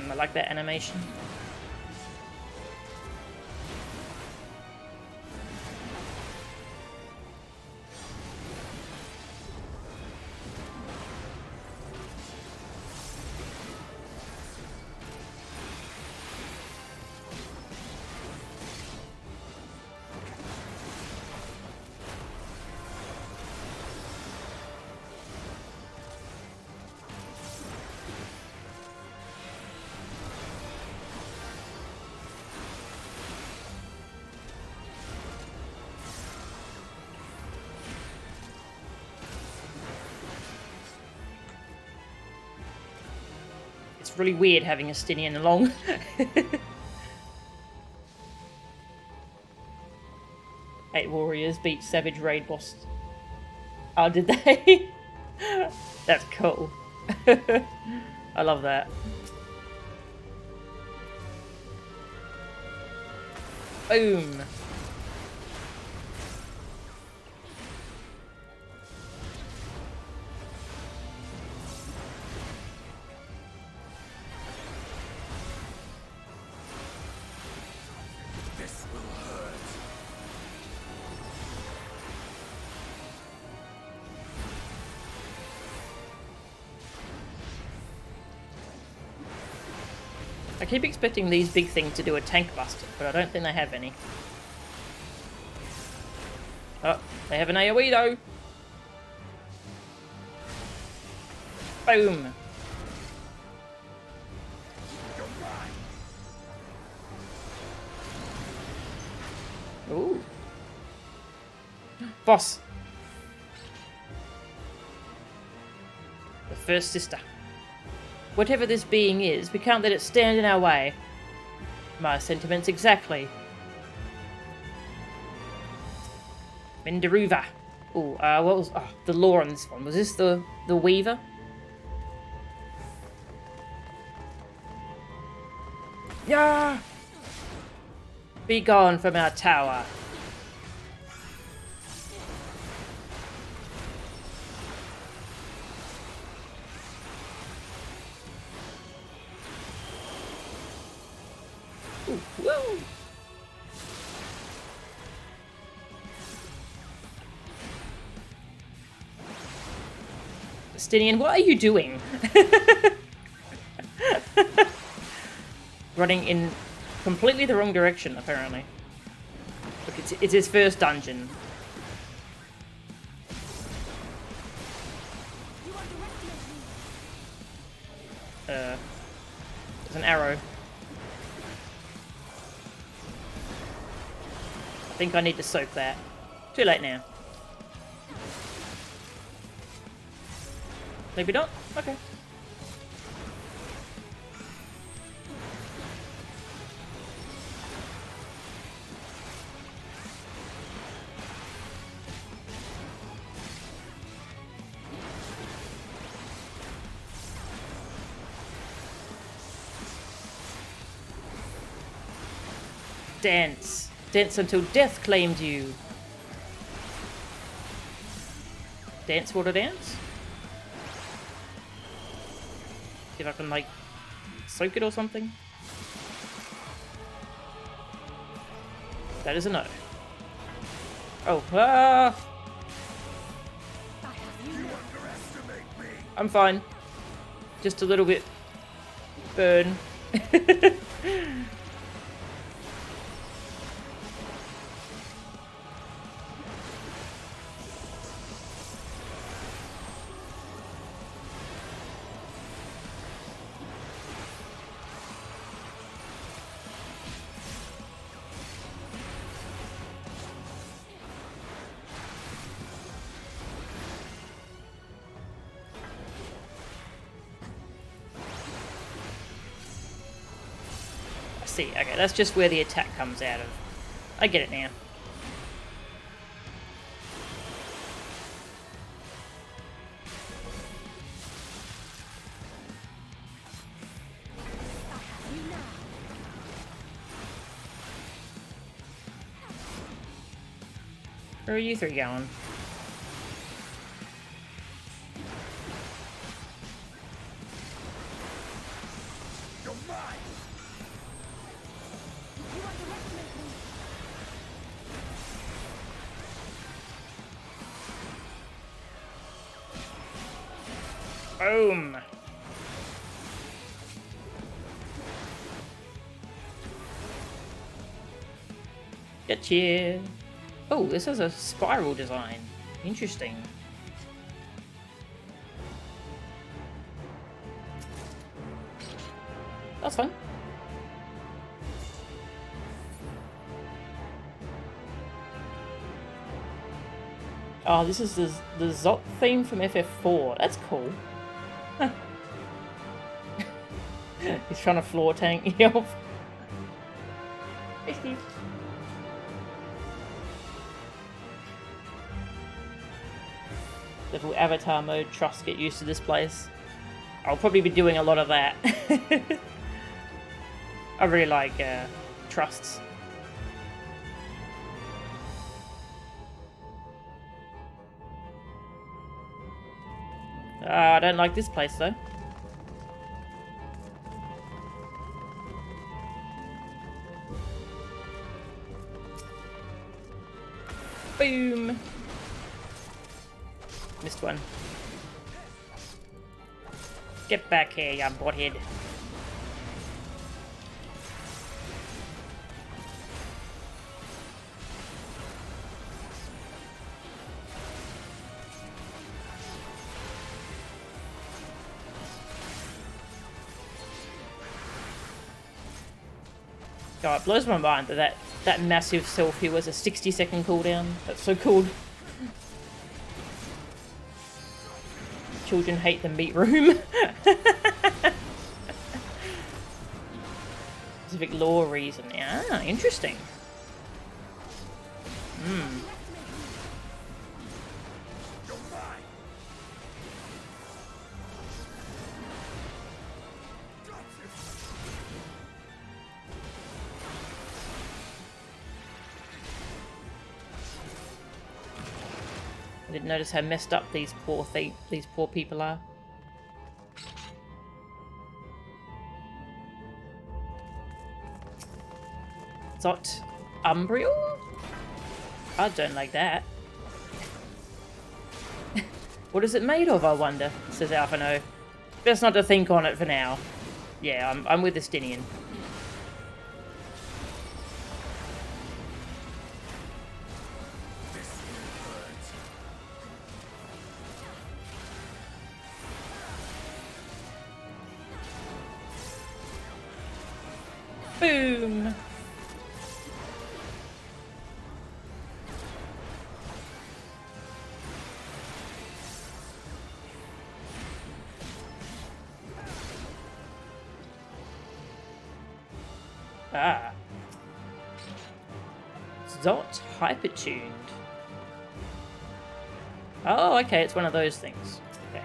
I like that animation. It's really weird having a Justinian along. 8 warriors beat Savage Raid boss. Oh, did they? That's cool. I love that. Boom. This will hurt. I keep expecting these big things to do a tank buster, but I don't think they have any. Oh, they have an AoE though. Boom. Ooh. Boss. The first sister. Whatever this being is, we can't let it stand in our way. My sentiments exactly. Menderuva. Ooh, what was the lore on this one? Was this the Weaver? Yeah. Be gone from our tower. Ooh, woo. Justinian, what are you doing? Running in completely the wrong direction, apparently. Look, it's his first dungeon. There's an arrow. I think I need to soak that. Too late now. Maybe not? Okay. Dance. Dance until death claimed you. Dance, water dance? See if I can, like, soak it or something. That is a no. Oh, ah! I'm fine. Just a little bit burn. See, okay, that's just where the attack comes out of. I get it now. Where are you three going? Boom! Gotcha! Oh, this has a spiral design. Interesting. That's fun. Oh, this is the Zot theme from FF4. That's cool. He's trying to floor tank you off. Little avatar mode trust, get used to this place. I'll probably be doing a lot of that. I really like trusts. I don't like this place though. Boom! Missed one. Get back here, you butthead. God, it blows my mind that that massive self here was a 60-second cooldown. That's so cool. Children hate the meat room. Specific lore reason. Ah, interesting. Hmm. I didn't notice how messed up these poor people are. Zot Umbriel? I don't like that. What is it made of, I wonder? Says Alphino. Best not to think on it for now. Yeah, I'm with the Stinian. Boom! Ah. Zot hypertuned. Oh, okay, it's one of those things. Okay.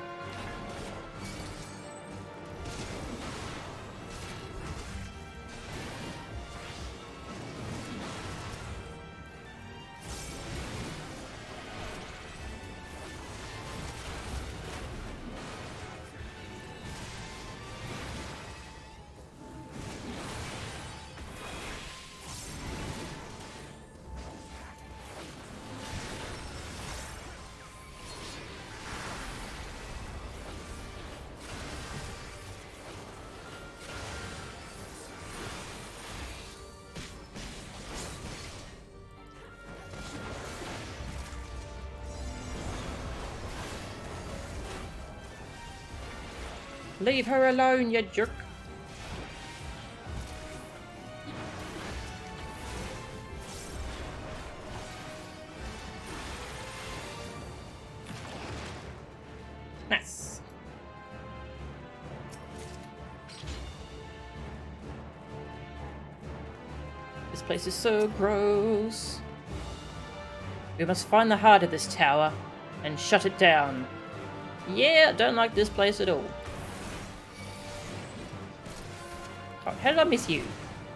Leave her alone, you jerk. Nice. This place is so gross. We must find the heart of this tower and shut it down. Yeah, don't like this place at all. Oh, how did I miss you?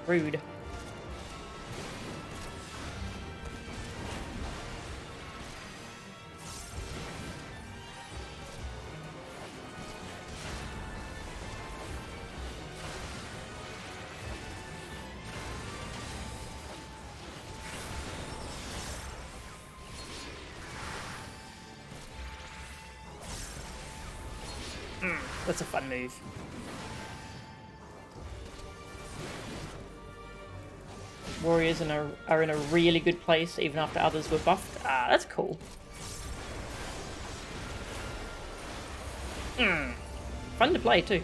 Rude. That's a fun move. Warriors are in a really good place even after others were buffed. Ah, that's cool. Fun to play too.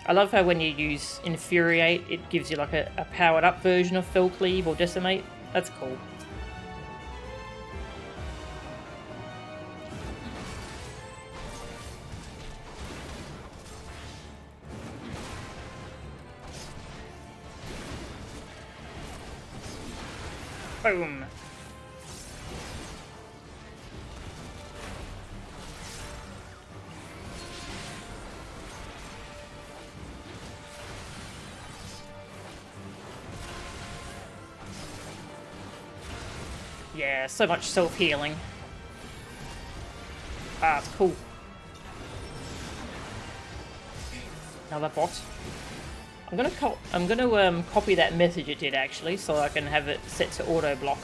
I love how when you use Infuriate, it gives you like a powered up version of Fell Cleave or Decimate. That's cool. Boom. Yeah, so much self-healing. Ah, it's cool. Another bot. I'm gonna copy that message it did actually, so I can have it set to auto block.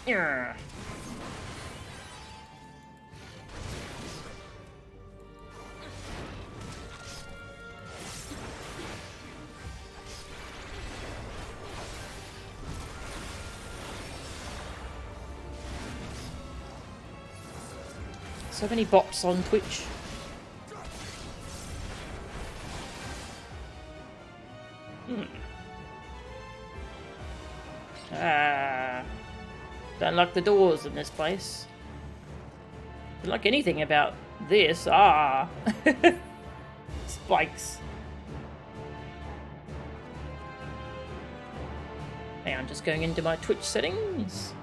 Yeah. So many bots on Twitch. Don't like the doors in this place. Don't like anything about this. Ah. Spikes. Hey, I'm just going into my Twitch settings.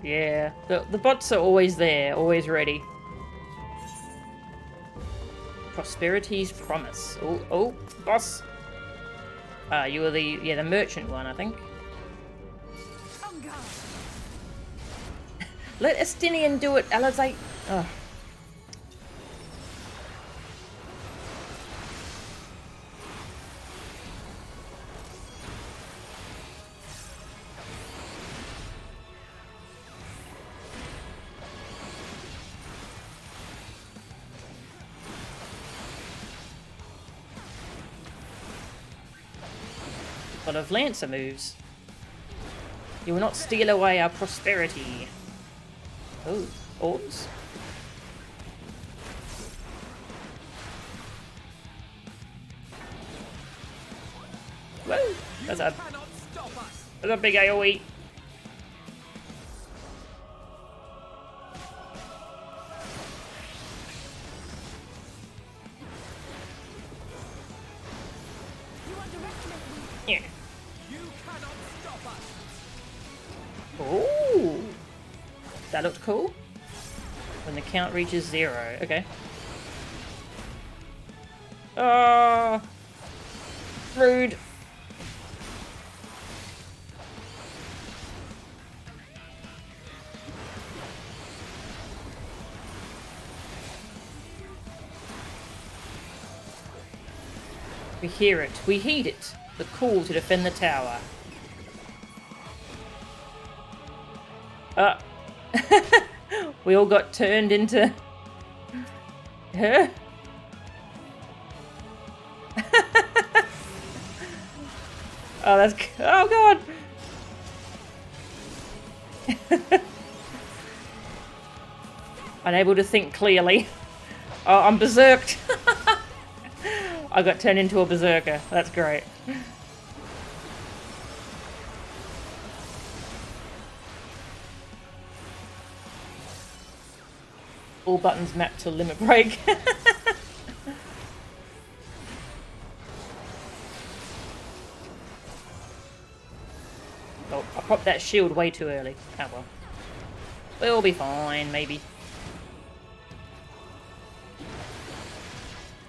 Yeah, the bots are always there, always ready. Prosperity's promise. Oh, boss. You were the merchant one, I think. Let Estinian do it, Alizate. Oh. A lot of Lancer moves. You will not steal away our prosperity. Oh, orbs. Whoa! That's a big AoE. Yeah. Ooh, that looked cool. When the count reaches 0, okay. Rude. We hear it. We heed it. The call to defend the tower. We all got turned into her. Oh, that's... Oh, God. Unable to think clearly. Oh, I'm berserked. I got turned into a berserker. That's great. All buttons mapped to limit break. Oh, I popped that shield way too early. Oh well. We'll be fine, maybe.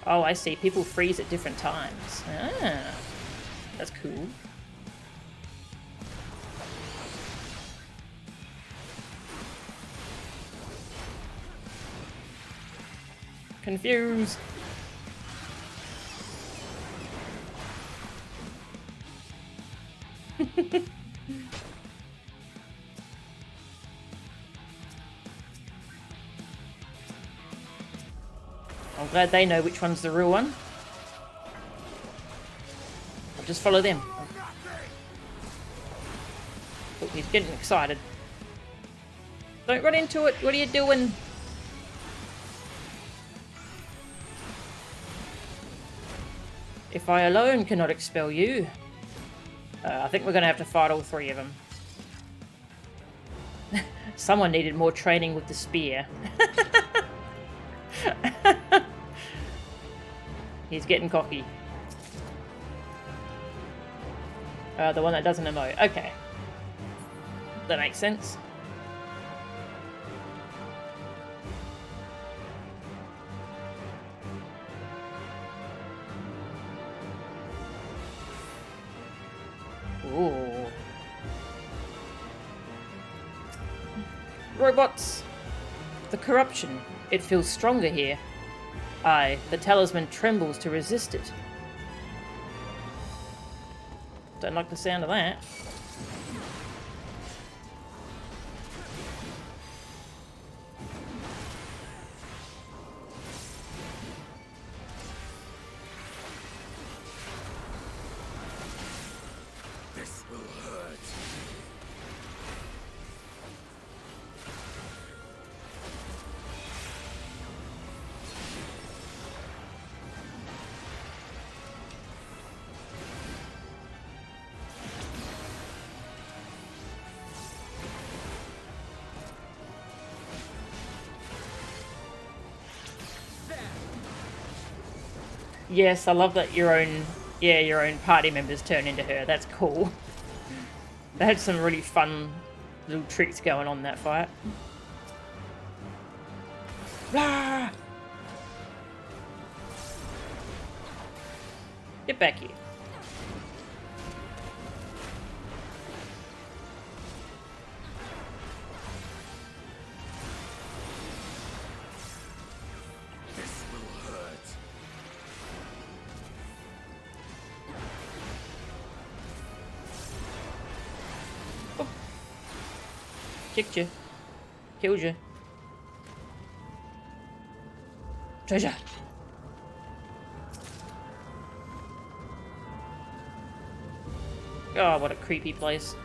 Oh, I see. People freeze at different times. Ah, that's cool. Confused. I'm glad they know which one's the real one. I'll just follow them. Oh, he's getting excited. Don't run into it. What are you doing? If I alone cannot expel you, I think we're going to have to fight all three of them. Someone needed more training with the spear. He's getting cocky. The one that doesn't emote. Okay. That makes sense. Ooh. Robots! The corruption. It feels stronger here. Aye, the talisman trembles to resist it. Don't like the sound of that. This will hurt. Yes, I love that your own party members turn into her. That's cool. They had some really fun little tricks going on in that fight. Rah! Get back here. This will hurt. Kicked you. Killed you. Treasure. Oh, what a creepy place.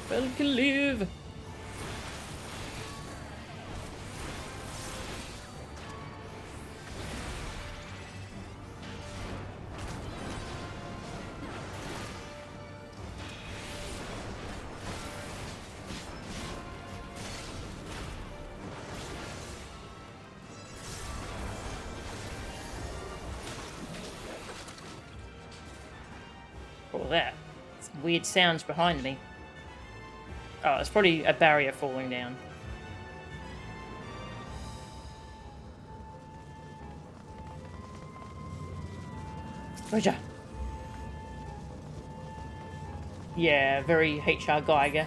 Well, can live. What was that? Some weird sounds behind me. Oh, it's probably a barrier falling down. Roger. Yeah, very HR Geiger.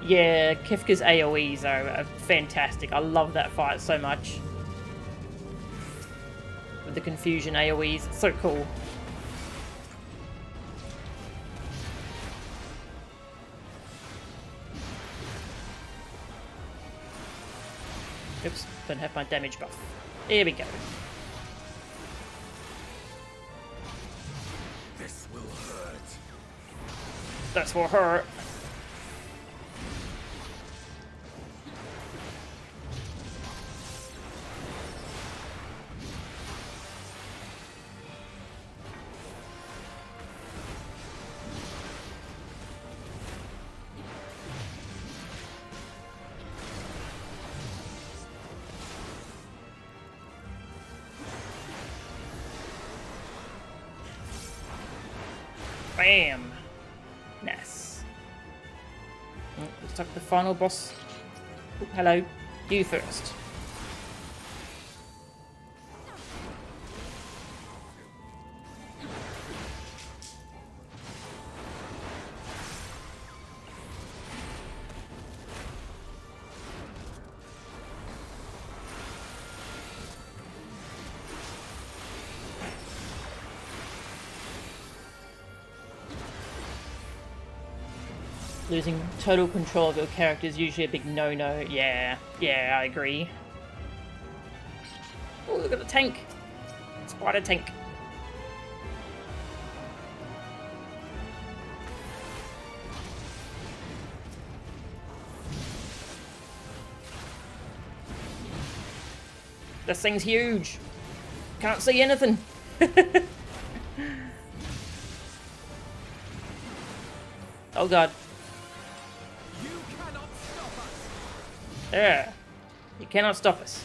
Yeah, Kefka's AoEs are fantastic. I love that fight so much. With the confusion AoEs, it's so cool. Oops, don't have my damage buff. There we go. This will hurt. This will hurt. Bam! Nice. Looks like the final boss. Oh, hello. You first. Losing total control of your character is usually a big no-no. Yeah, I agree. Oh, look at the tank. Spider tank. This thing's huge. Can't see anything. Oh god. There. You cannot stop us.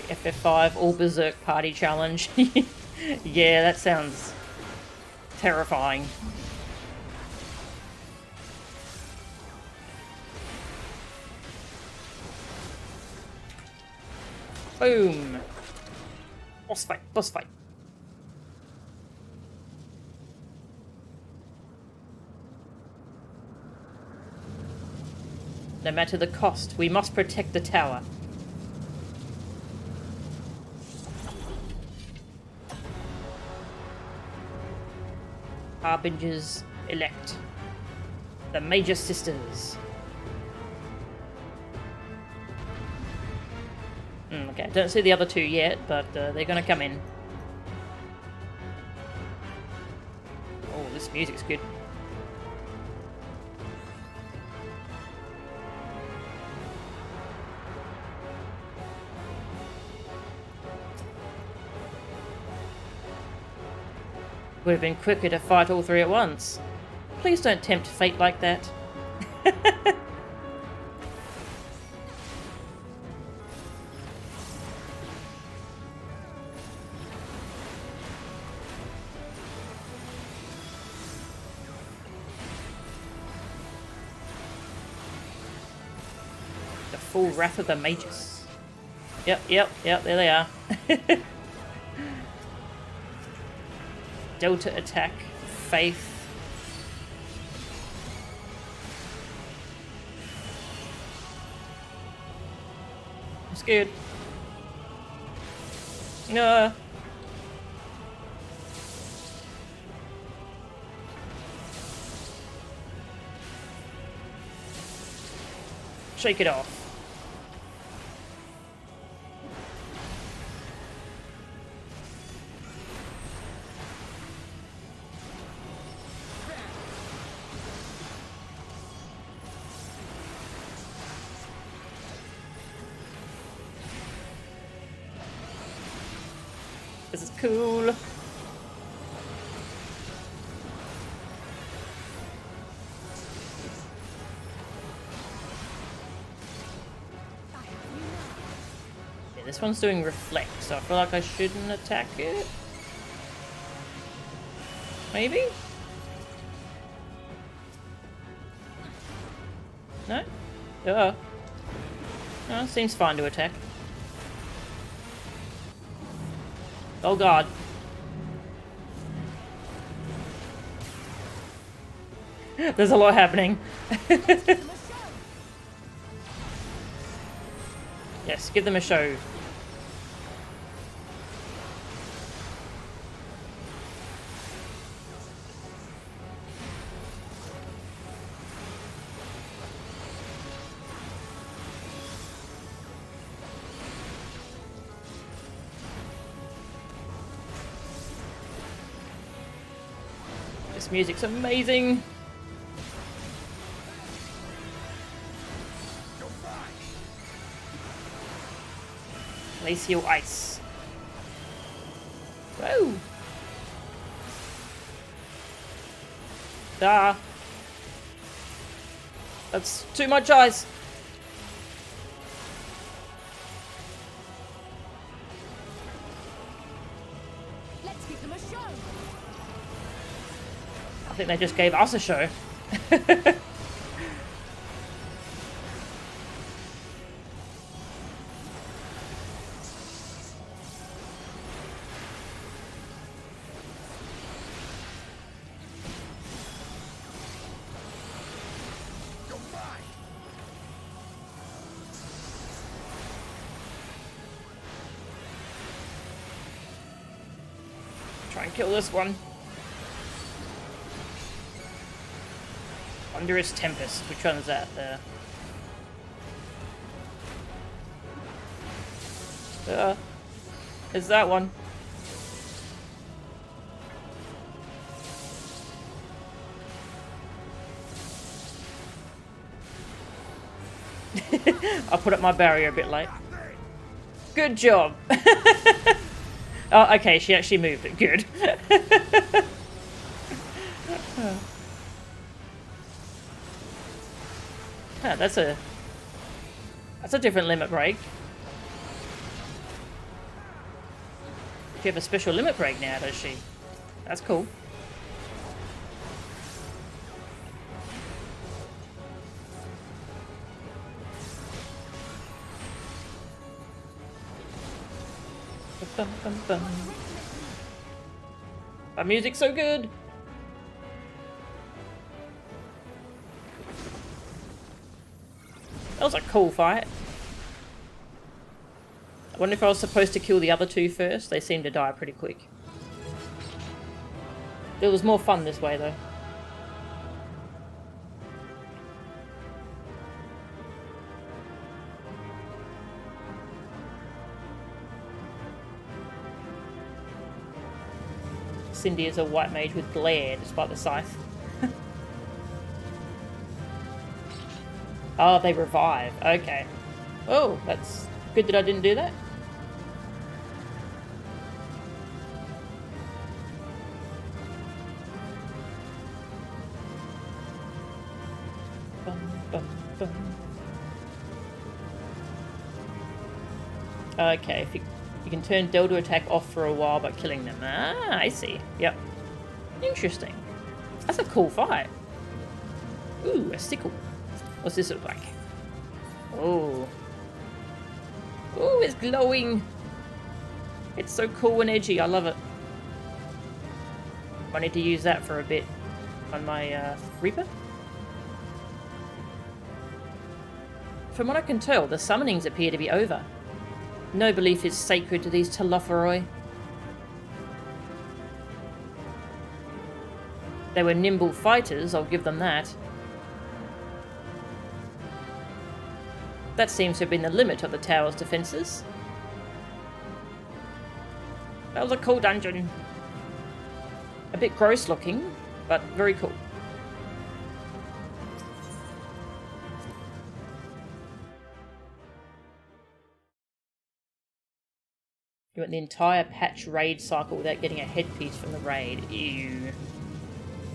FF5 All Berserk Party Challenge. Yeah, that sounds terrifying. Boom! Boss fight, boss fight. No matter the cost, we must protect the tower. Harbingers elect. The Major Sisters. Okay, I don't see the other two yet, but they're gonna come in. Oh, this music's good. Would have been quicker to fight all three at once. Please don't tempt fate like that. The full wrath of the mages. Yep, there they are. Delta attack, faith. I'm scared. No. Shake it off. This is cool. Yeah, this one's doing reflect, so I feel like I shouldn't attack it. Maybe? No? No, seems fine to attack. Oh god. There's a lot happening. Yes, give them a show. This music's amazing. Glacial ice. Whoa. Ah. That's too much ice. Let's give them a show. I think they just gave us a show. Try and kill this one. Wondrous Tempest. Which one's that there? It's that one. I put up my barrier a bit late. Good job. Oh, okay, she actually moved it. Good. Oh, that's a different limit break. She have a special limit break now, does she? That's cool. Bum, bum, bum. Our music's so good. That was a cool fight. I wonder if I was supposed to kill the other two first. They seem to die pretty quick. It was more fun this way though. Cindy is a white mage with glare despite the scythe. Oh, they revive. Okay. Oh, that's good that I didn't do that. Bum, bum, bum. Okay, if you can turn Delta attack off for a while by killing them. Ah, I see. Yep. Interesting. That's a cool fight. Ooh, a sickle. What's this look like? Oh. Oh, it's glowing. It's so cool and edgy. I love it. I need to use that for a bit on my Reaper. From what I can tell, the summonings appear to be over. No belief is sacred to these Telophoroi. They were nimble fighters, I'll give them that. That seems to have been the limit of the tower's defences. That was a cool dungeon. A bit gross looking, but very cool. You went the entire patch raid cycle without getting a headpiece from the raid. Ew.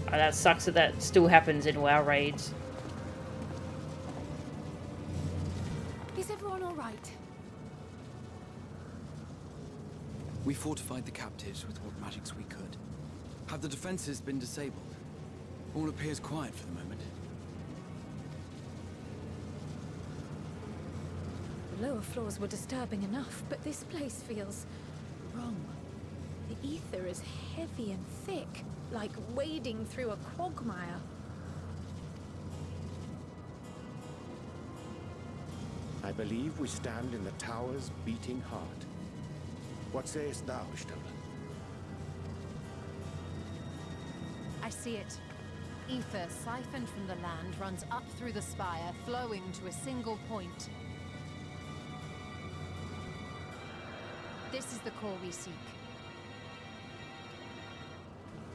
Oh, that sucks that that still happens in WoW raids. Is everyone all right? We fortified the captives with what magics we could. Have the defenses been disabled? All appears quiet for the moment. The lower floors were disturbing enough, but this place feels wrong. The ether is heavy and thick, like wading through a quagmire. I believe we stand in the tower's beating heart. What sayest thou, Stolen? I see it. Ether siphoned from the land runs up through the spire, flowing to a single point. This is the core we seek.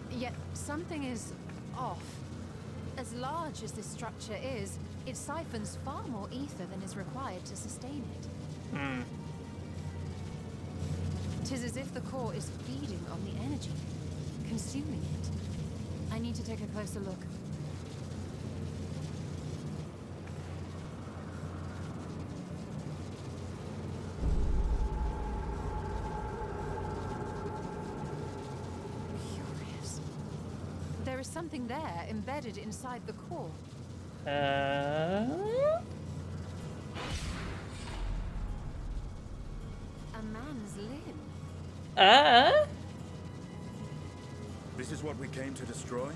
Yet something is off. As large as this structure is, it siphons far more ether than is required to sustain it. Tis as if the core is feeding on the energy, consuming it. I need to take a closer look. Curious. There is something there embedded inside the core. A man's limb. This is what we came to destroy?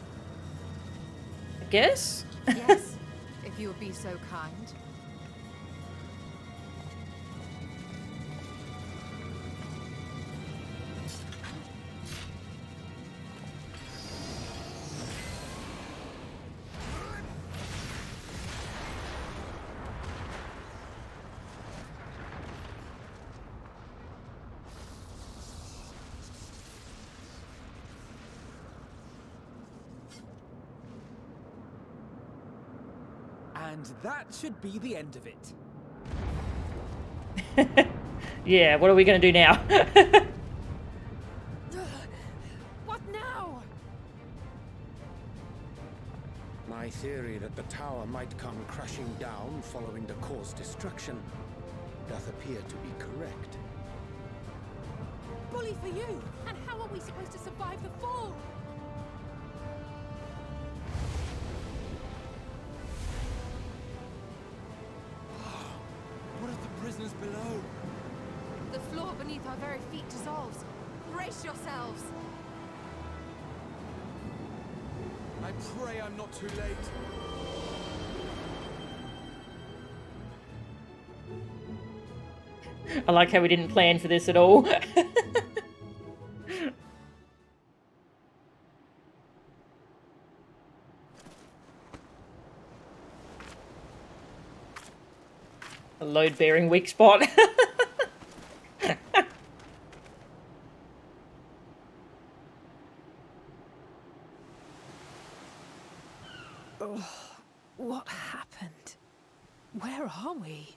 I guess? Yes, if you would be so kind. And that should be the end of it. Yeah, what are we going to do now? What now? My theory that the tower might come crashing down following the core's destruction doth appear to be correct. Bully for you! And how are we supposed to survive the fall? What of the prisoners below? The floor beneath our very feet dissolves. Brace yourselves! I pray I'm not too late. I like how we didn't plan for this at all. A load-bearing weak spot. Oh, what happened? Where are we?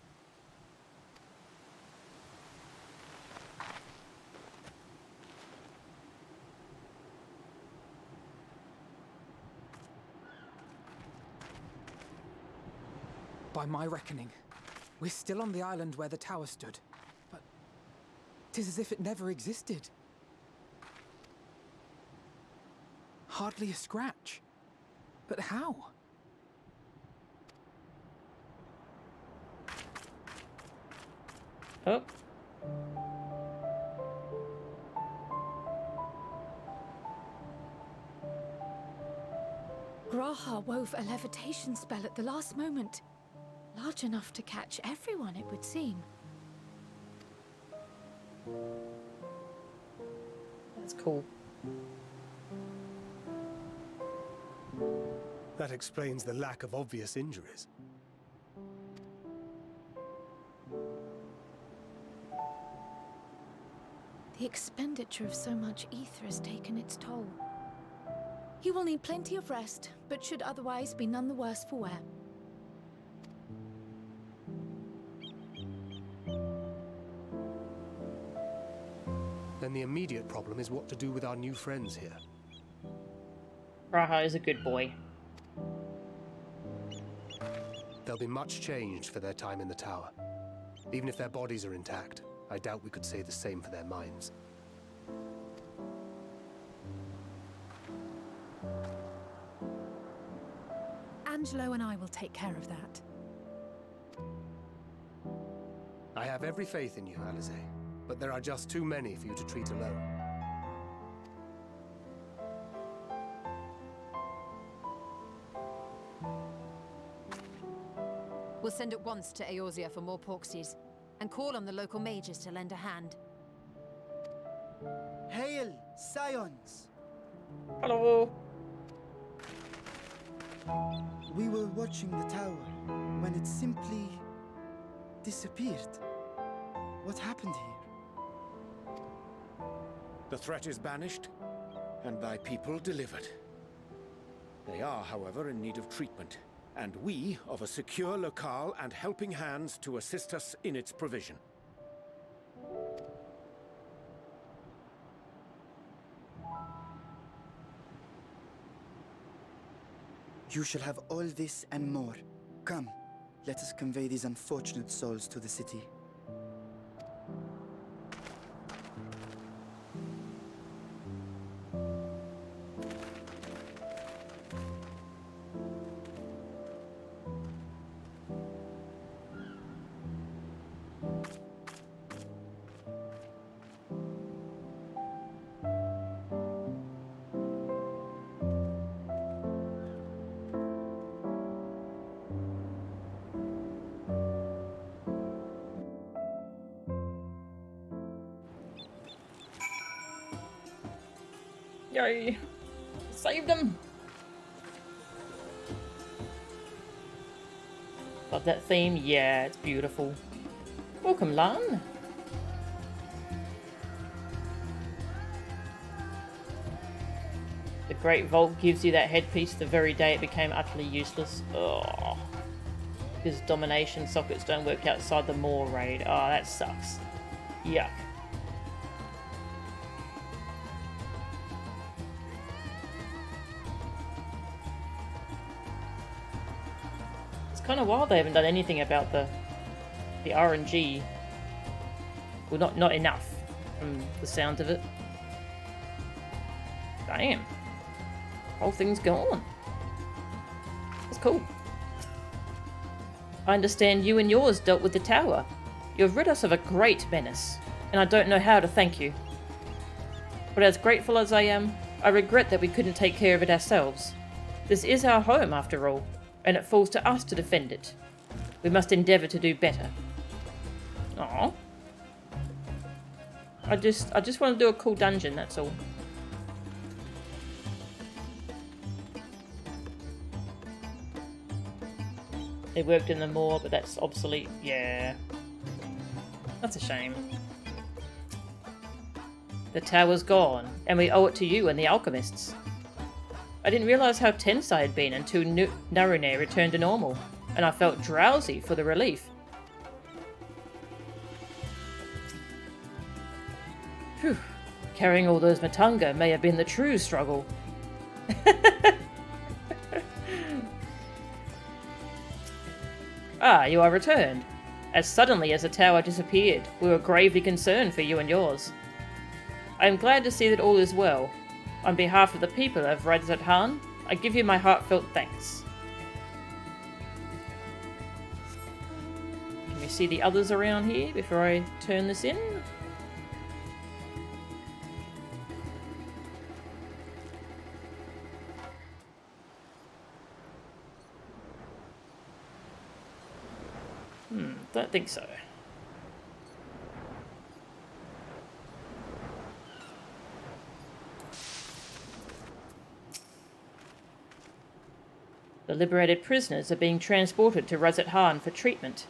By my reckoning, we're still on the island where the tower stood, but 'tis as if it never existed. Hardly a scratch. But how? Oh. Graha wove a levitation spell at the last moment. Large enough to catch everyone, it would seem. That's cool. That explains the lack of obvious injuries. The expenditure of so much ether has taken its toll. He will need plenty of rest, but should otherwise be none the worse for wear. the immediate problem is what to do with our new friends here. Raha is a good boy. They'll be much changed for their time in the tower. Even if their bodies are intact, I doubt we could say the same for their minds. Angelo and I will take care of that. I have every faith in you, Alize, but there are just too many for you to treat alone. We'll send at once to Eorzea for more Porksies, and call on the local mages to lend a hand. Hail, Scions! Hello! We were watching the tower when it simply disappeared. What happened here? The threat is banished, and thy people delivered. They are, however, in need of treatment, and we of a secure locale and helping hands to assist us in its provision. You shall have all this and more. Come, let us convey these unfortunate souls to the city. Yay! Saved them! Love that theme. Yeah, it's beautiful. Welcome, Lan. The Great Vault gives you that headpiece the very day it became utterly useless. Oh, because domination sockets don't work outside the Maw raid. Oh, that sucks. Yuck. Kind of wild they haven't done anything about the RNG. Well, not enough from the sound of it. Damn. Whole thing's gone. That's cool. I understand you and yours dealt with the tower. You've rid us of a great menace, and I don't know how to thank you. But as grateful as I am, I regret that we couldn't take care of it ourselves. This is our home, after all, and it falls to us to defend it. We must endeavour to do better. Aww. I just want to do a cool dungeon, that's all. It worked in the Maw, but that's obsolete. Yeah. That's a shame. The tower's gone, and we owe it to you and the alchemists. I didn't realise how tense I had been until Narune returned to normal, and I felt drowsy for the relief. Phew. Carrying all those Matanga may have been the true struggle. Ah, you are returned. As suddenly as the tower disappeared, we were gravely concerned for you and yours. I am glad to see that all is well. On behalf of the people of Radz-at-Han, I give you my heartfelt thanks. Can we see the others around here before I turn this in? Don't think so. The liberated prisoners are being transported to Radz-at-Han for treatment.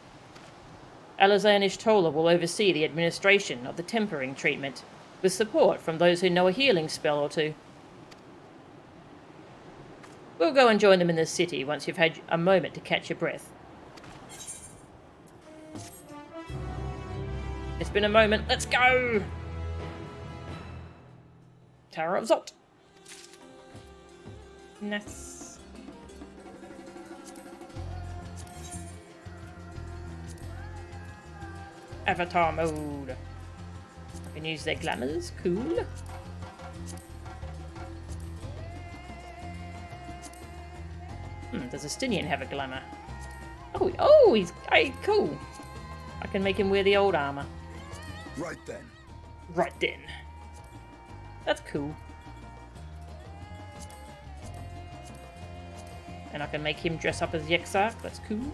Alize and Ishtola will oversee the administration of the tempering treatment, with support from those who know a healing spell or two. We'll go and join them in the city once you've had a moment to catch your breath. It's been a moment. Let's go! Tower of Zot. Nice. Avatar mode. I can use their glamours. Cool. Does Estinian have a glamour? Oh, he's cool. I can make him wear the old armor. Right then. Right then. That's cool. And I can make him dress up as the Exarch. That's cool.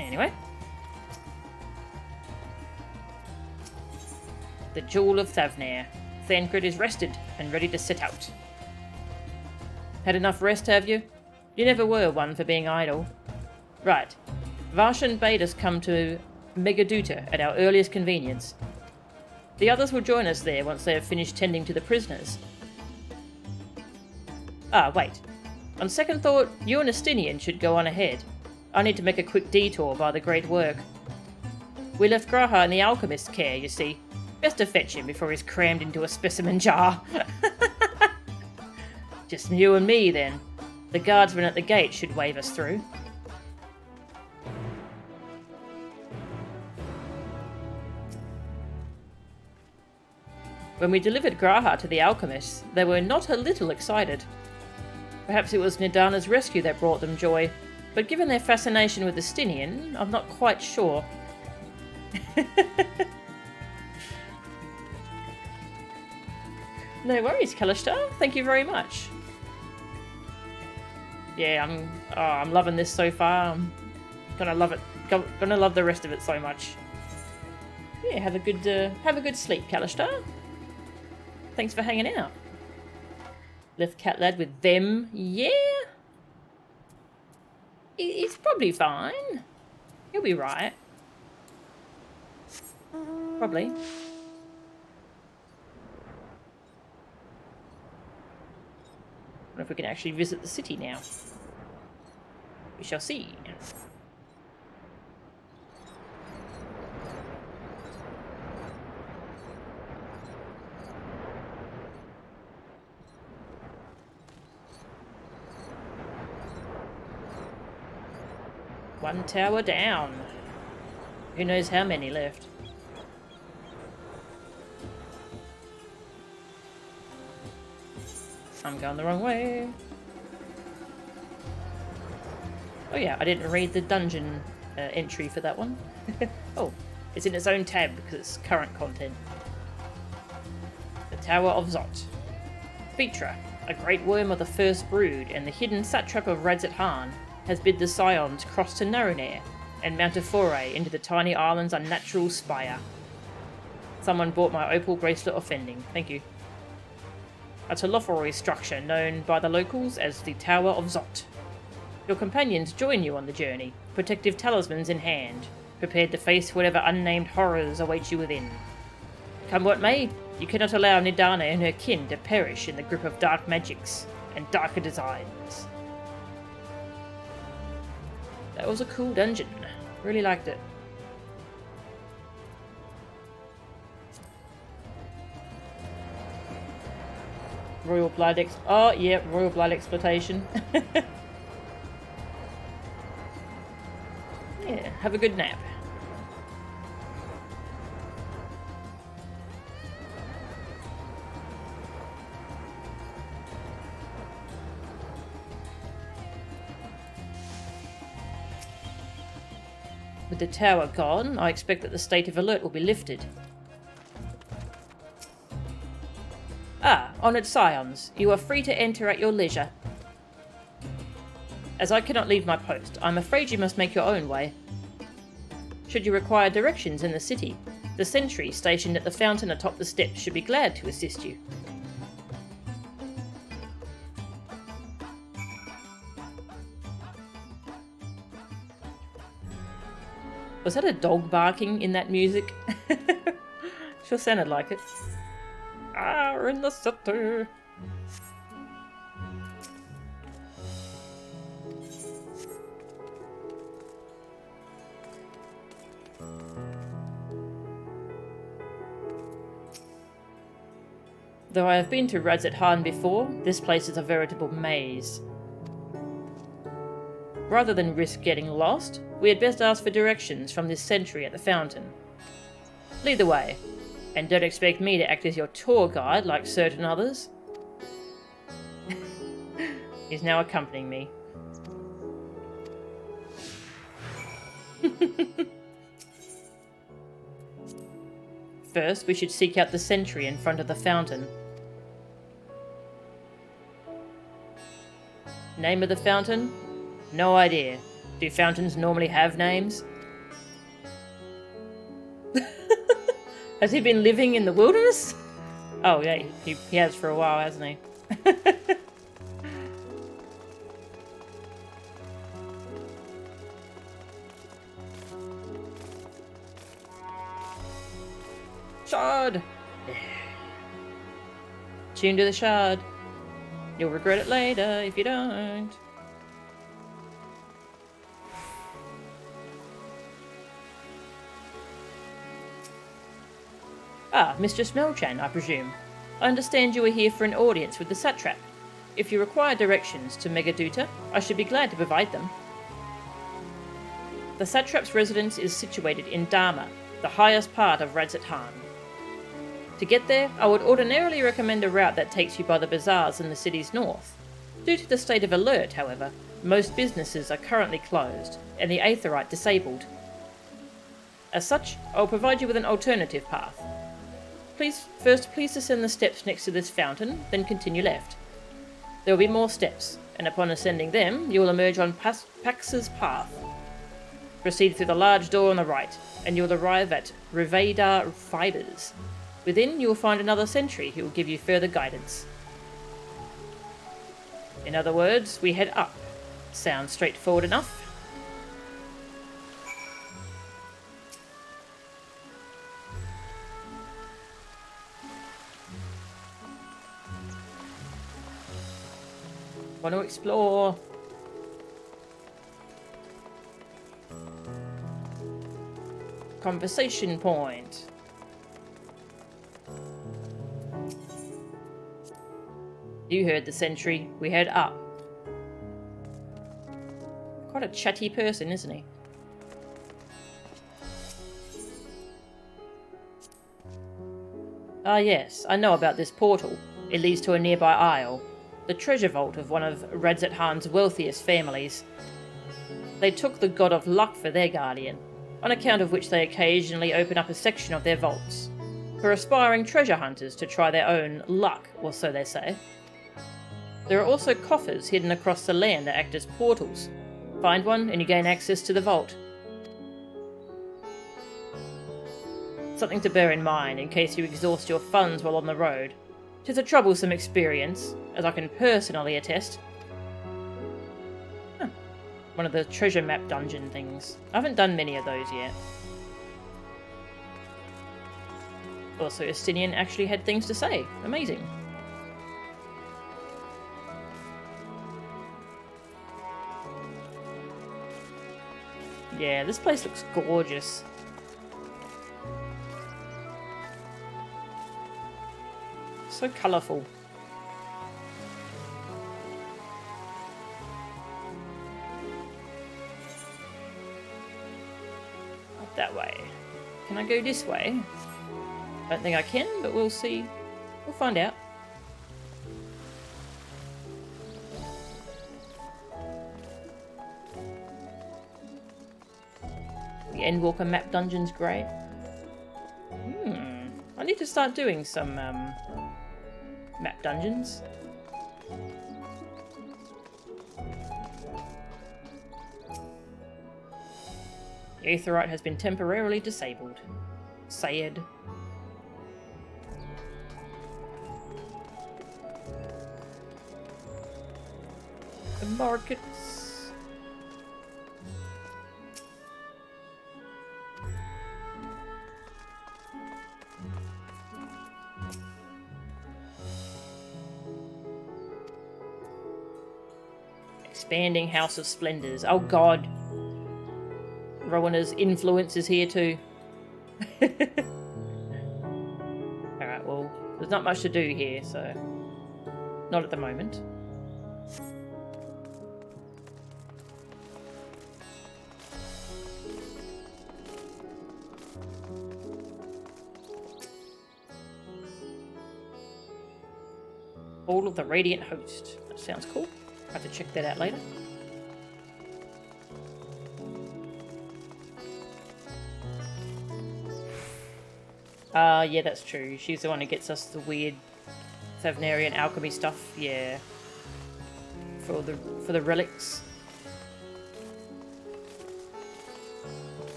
Anyway. The Jewel of Thavnair. Thancred is rested and ready to set out. Had enough rest, have you? You never were one for being idle. Right. Varshan bade us come to Megaduta at our earliest convenience. The others will join us there once they have finished tending to the prisoners. Ah, wait. On second thought, you and Estinian should go on ahead. I need to make a quick detour by the great work. We left Graha in the alchemist's care, you see. Best to fetch him before he's crammed into a specimen jar. Just you and me, then. The guardsman at the gate should wave us through. When we delivered Graha to the alchemists, they were not a little excited. Perhaps it was Nidana's rescue that brought them joy, but given their fascination with Estinian, I'm not quite sure. No worries, Kalishtar. Thank you very much. Yeah, I'm loving this so far. I'm gonna love it. Gonna love the rest of it so much. Yeah, have a good sleep, Kalishtar. Thanks for hanging out. Left cat lad with them. Yeah. He's probably fine. He'll be right. Probably. I wonder if we can actually visit the city now. We shall see. One tower down. Who knows how many left? I'm going the wrong way. Oh yeah, I didn't read the dungeon entry for that one. Oh, it's in its own tab because it's current content. The Tower of Zot. Featra, a great worm of the First Brood and the hidden satrap of Radz-at-Han, has bid the Scions cross to Narinair and mount a foray into the tiny island's unnatural spire. Someone bought my opal bracelet offending. Thank you. A telophoroi structure known by the locals as the Tower of Zot. Your companions join you on the journey, protective talismans in hand, prepared to face whatever unnamed horrors await you within. Come what may, you cannot allow Nidana and her kin to perish in the grip of dark magics and darker designs. That was a cool dungeon. Really liked it. Royal blood oh yeah, royal blood exploitation. Yeah, have a good nap. With the tower gone, I expect that the state of alert will be lifted. Ah, honoured scions, you are free to enter at your leisure. As I cannot leave my post, I'm afraid you must make your own way. Should you require directions in the city, the sentry stationed at the fountain atop the steps should be glad to assist you. Was that a dog barking in that music? Sure sounded like it. Ah, we're in the city. Though I have been to Radz-at-Han before, this place is a veritable maze. Rather than risk getting lost, we had best ask for directions from this sentry at the fountain. Lead the way, and don't expect me to act as your tour guide like certain others. He's now accompanying me. First, we should seek out the sentry in front of the fountain. Name of the fountain? No idea. Do fountains normally have names? Has he been living in the wilderness? Oh yeah, he has for a while, hasn't he? Shard! Tune to the shard. You'll regret it later if you don't. Ah, Mistress Melchan, I presume. I understand you are here for an audience with the satrap. If you require directions to Megaduta, I should be glad to provide them. The satrap's residence is situated in Dharma, the highest part of Radz-at-Han. To get there, I would ordinarily recommend a route that takes you by the bazaars in the city's north. Due to the state of alert, however, most businesses are currently closed, and the Aetherite disabled. As such, I will provide you with an alternative path. Please ascend the steps next to this fountain, then continue left. There will be more steps, and upon ascending them, you will emerge on Pax's path. Proceed through the large door on the right, and you will arrive at Rivadar Fibers. Within, you will find another sentry who will give you further guidance. In other words, we head up. Sounds straightforward enough. Want to explore. Conversation point. You heard the sentry. We head up. Quite a chatty person, isn't he? Ah yes, I know about this portal. It leads to a nearby isle. The treasure vault of one of Radz-at-Han's wealthiest families. They took the god of luck for their guardian, on account of which they occasionally open up a section of their vaults, for aspiring treasure hunters to try their own luck, or so they say. There are also coffers hidden across the land that act as portals. Find one and you gain access to the vault. Something to bear in mind in case you exhaust your funds while on the road. 'Tis a troublesome experience, as I can personally attest. Huh. One of the treasure map dungeon things. I haven't done many of those yet. Also, Estinian actually had things to say. Amazing. Yeah, this place looks gorgeous. So colourful. Up that way. Can I go this way? Don't think I can, but we'll see. We'll find out. The Endwalker map dungeon's great. I need to start doing some map dungeons. The Aetherite has been temporarily disabled. Sayed. The markets. Expanding House of Splendors. Oh god. Rowena's influence is here too. Alright, well, There's not much to do here, so... Not at the moment. All of the Radiant Host. That sounds cool. I have to check that out later. Yeah, that's true. She's the one who gets us the weird Thavnairian alchemy stuff. Yeah. For the relics.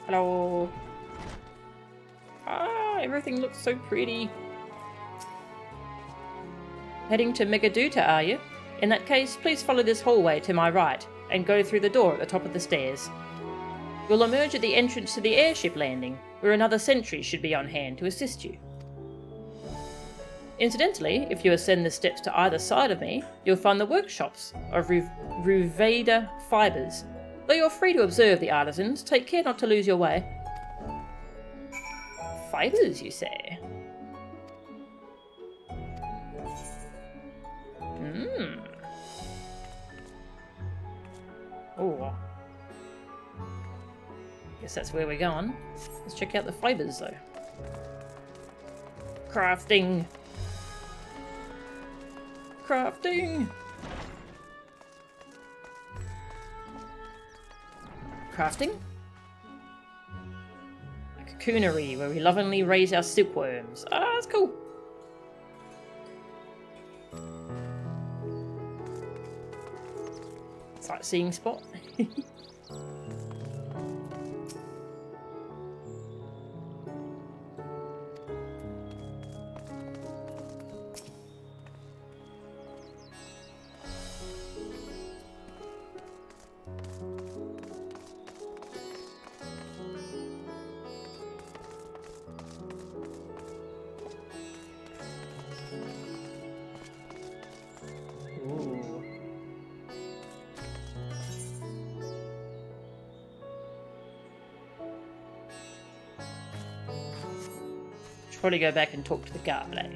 Hello. Ah, everything looks so pretty. Heading to Megaduta, are you? In that case, please follow this hallway to my right and go through the door at the top of the stairs. You'll emerge at the entrance to the airship landing, where another sentry should be on hand to assist you. Incidentally, if you ascend the steps to either side of me, you'll find the workshops of Ruveda fibers. Though you're free to observe the artisans, take care not to lose your way. Fibers, you say? Oh. Guess that's where we're going. Let's check out the fibers, though. Crafting! Crafting! Crafting? A cocoonery where we lovingly raise our silkworms. Ah, that's cool. Sightseeing spot. Should probably go back and talk to the guard, eh?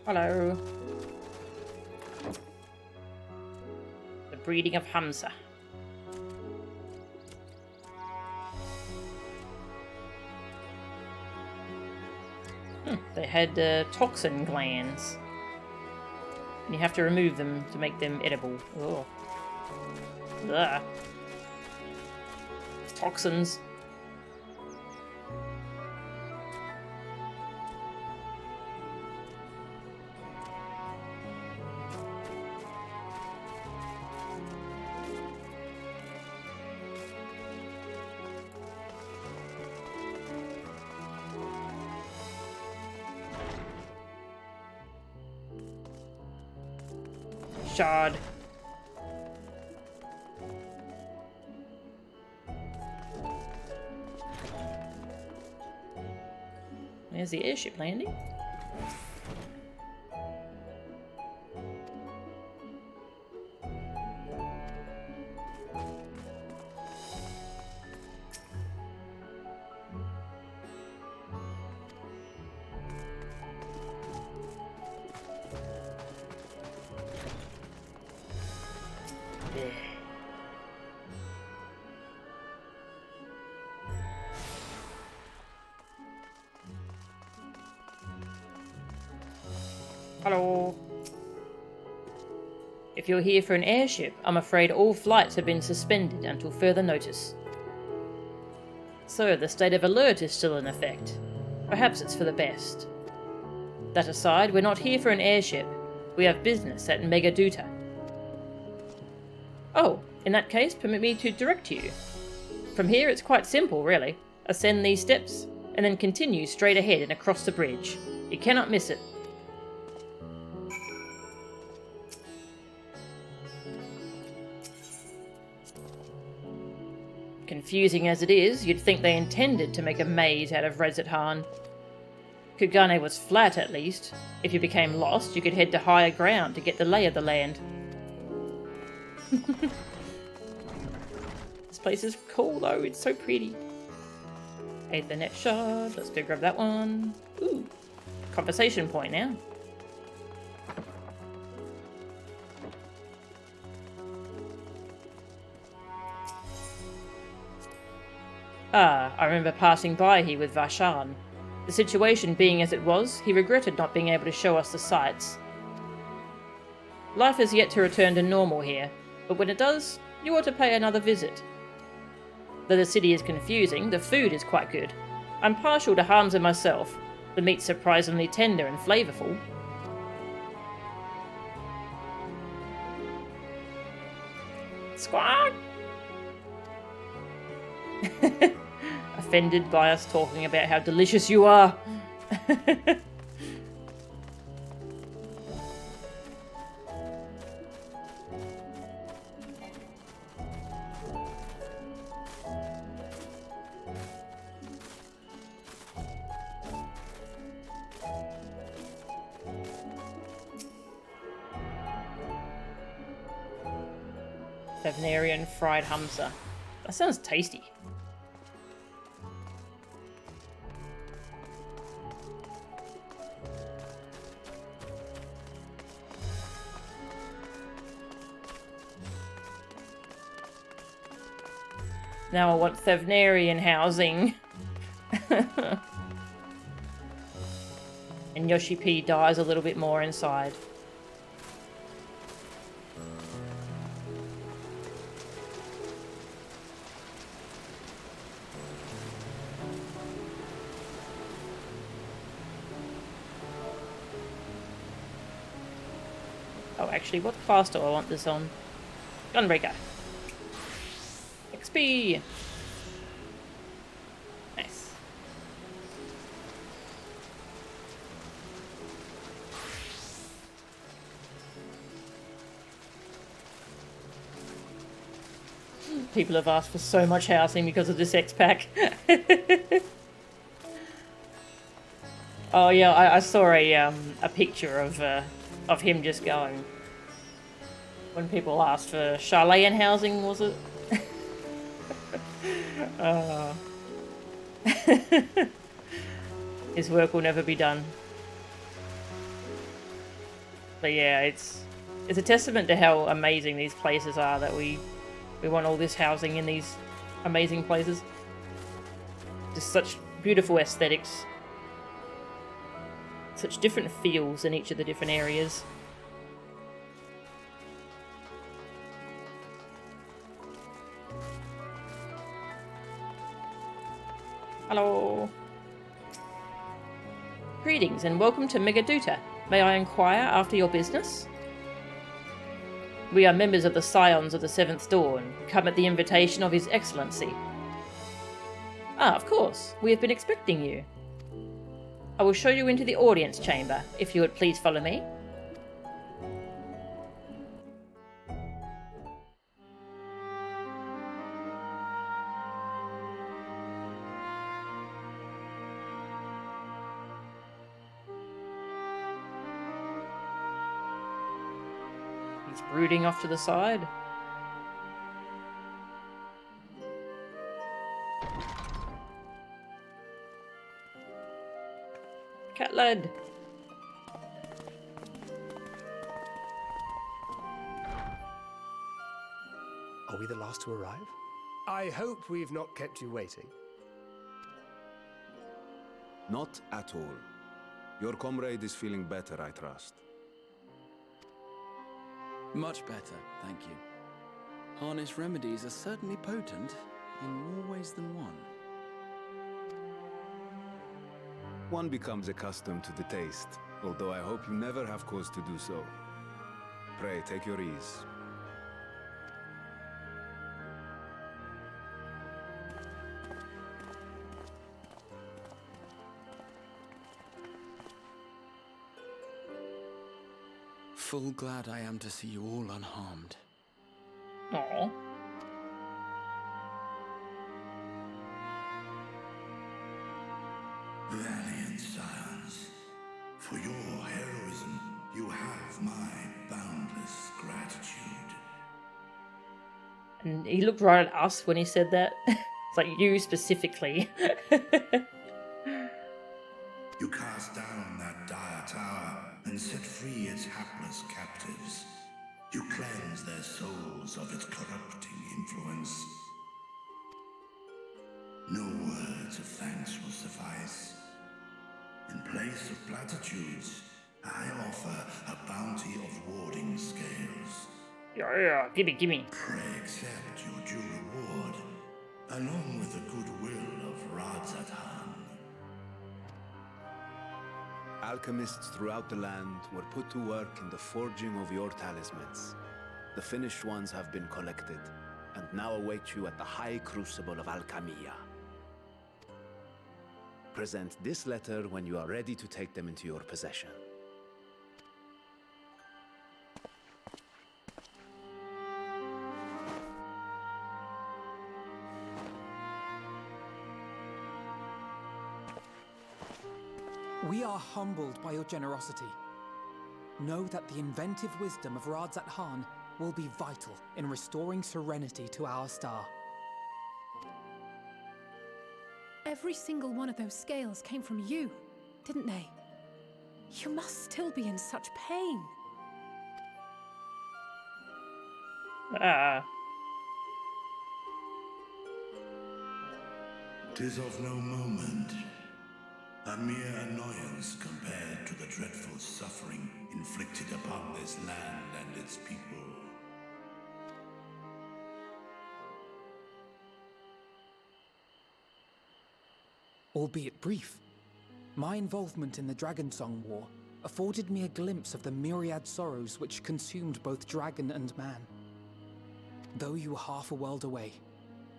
Hello. The breeding of Hamza. They had toxin glands. And you have to remove them to make them edible. Ugh. Ugh. Toxins. Shard. There's the airship landing. Hello. If you're here for an airship, I'm afraid all flights have been suspended until further notice. So, the state of alert is still in effect. Perhaps it's for the best. That aside, we're not here for an airship, We have business at Megaduta. Oh, in that case, permit me to direct you. From here, it's quite simple, really. Ascend these steps, and then continue straight ahead and across the bridge. You cannot miss it. Confusing as it is, you'd think they intended to make a maze out of Radz-at-Han. Kajaya was flat, at least. If you became lost, you could head to higher ground to get the lay of the land. This place is cool, though. It's so pretty. Ethernet shard. Let's go grab that one. Ooh. Conversation point now. Ah, I remember passing by here with Varshan. The situation being as it was, he regretted not being able to show us the sights. Life has yet to return to normal here, but when it does, you ought to pay another visit. Though the city is confusing, the food is quite good. I'm partial to Hamza myself. The meat's surprisingly tender and flavourful. Squawk! Offended by us talking about how delicious you are. Thavnair fried Hamza. That sounds tasty. Now I want Thavnair housing. And Yoshi P dies a little bit more inside. Oh, actually, what class do I want this on? Gunbreaker. XP! Nice. People have asked for so much housing because of this X-Pack. Oh yeah, I saw a picture of him just going. When people asked for Charlayan housing, was it? His work will never be done. But yeah, it's a testament to how amazing these places are that we want all this housing in these amazing places. Just such beautiful aesthetics. Such different feels in each of the different areas. Hello. Greetings and welcome to Megaduta. May I inquire after your business? We are members of the Scions of the Seventh Dawn, come at the invitation of His Excellency. Ah, of course. We have been expecting you. I will show you into the audience chamber, if you would please follow me. He's brooding off to the side. Cat lad. Are we the last to arrive? I hope we've not kept you waiting. Not at all. Your comrade is feeling better, I trust. Much better, thank you. Harness remedies are certainly potent, in more ways than one. One becomes accustomed to the taste, although I hope you never have cause to do so. Pray, take your ease. Full glad I am to see you all unharmed. Aww. Valiant scions, for your heroism, you have my boundless gratitude. And he looked right at us when he said that. It's like, you specifically. You cast down that dire tower and set free its hapless captives. You cleanse their souls of its corrupting influence. No words of thanks will suffice. In place of platitudes, I offer a bounty of warding scales. Yeah, gimme. Pray accept your due reward, along with the goodwill of Radz-at-Han. Alchemists throughout the land were put to work in the forging of your talismans. The finished ones have been collected, and now await you at the High Crucible of Alchemia. Present this letter when you are ready to take them into your possession. We are humbled by your generosity. Know that the inventive wisdom of Radz-at-Han will be vital in restoring serenity to our star. Every single one of those scales came from you, didn't they? You must still be in such pain. Tis of no moment. A mere annoyance compared to the dreadful suffering inflicted upon this land and its people. Albeit brief, my involvement in the Dragonsong War afforded me a glimpse of the myriad sorrows which consumed both dragon and man. Though you were half a world away,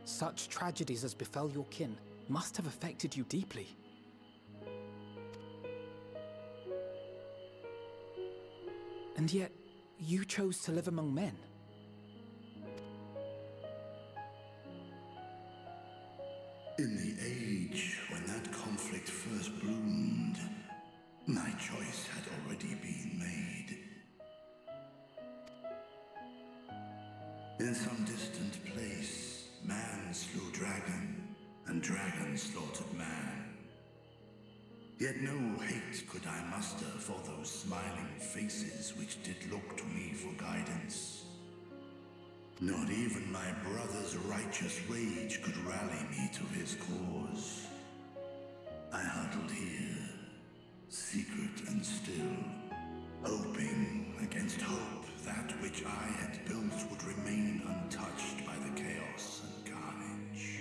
such tragedies as befell your kin must have affected you deeply. And yet, you chose to live among men. In the age when that conflict first bloomed, my choice had already been made. In some distant place, man slew dragon, and dragon slaughtered man. Yet no hate could I muster for those smiling faces which did look to me for guidance. Not even my brother's righteous rage could rally me to his cause. I huddled here, secret and still, hoping against hope that which I had built would remain untouched by the chaos and carnage.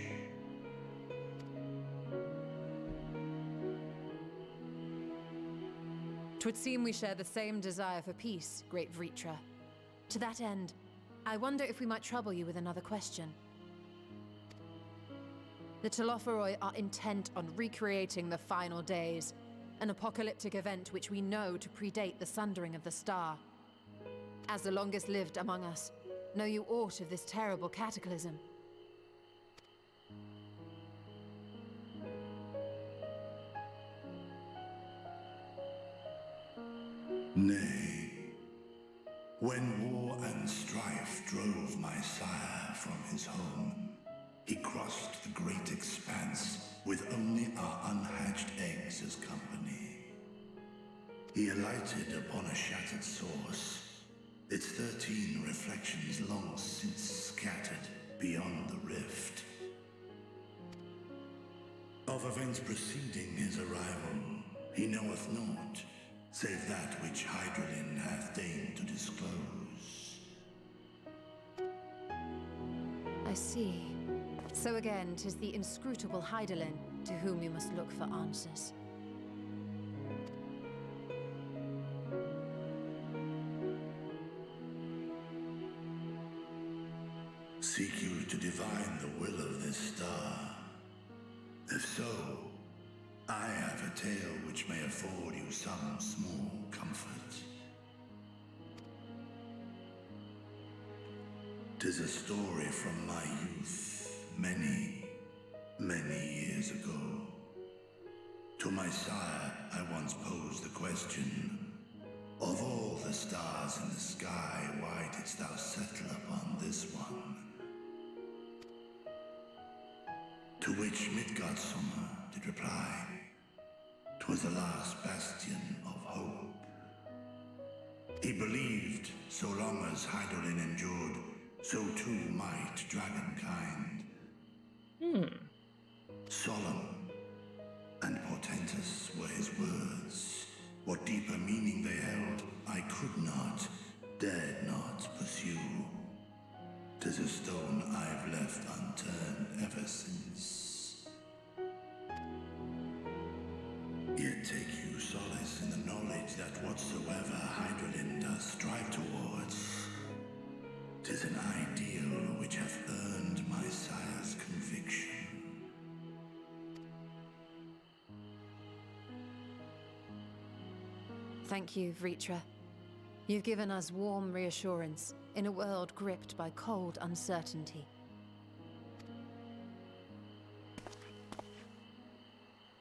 Twould seem we share the same desire for peace, great Vritra. To that end, I wonder if we might trouble you with another question. The Telophoroi are intent on recreating the final days, an apocalyptic event which we know to predate the sundering of the star. As the longest lived among us, know you aught of this terrible cataclysm? Nay, when war and strife drove my sire from his home, he crossed the great expanse with only our unhatched eggs as company. He alighted upon a shattered source, its 13 reflections long since scattered beyond the rift. Of events preceding his arrival, he knoweth naught, save that which Hydralin hath deigned to disclose. I see. So again, 'tis the inscrutable Hydralin to whom you must look for answers. Seek you to divine the will of this star? If so, I have a tale which may afford you some small comfort. 'Tis a story from my youth, many, many years ago. To my sire, I once posed the question, of all the stars in the sky, why didst thou settle upon this one? To which Midgardsormr did reply, 'twas the last bastion of hope. He believed so long as Hydaelyn endured, so too might dragonkind. Solemn and portentous were his words. What deeper meaning they held, I could not, dared not pursue. 'Tis a stone I've left unturned ever since. Yet take you solace in the knowledge that whatsoever Hydaelyn does strive towards, 'tis an ideal which hath earned my sire's conviction. Thank you, Vritra. You've given us warm reassurance in a world gripped by cold uncertainty.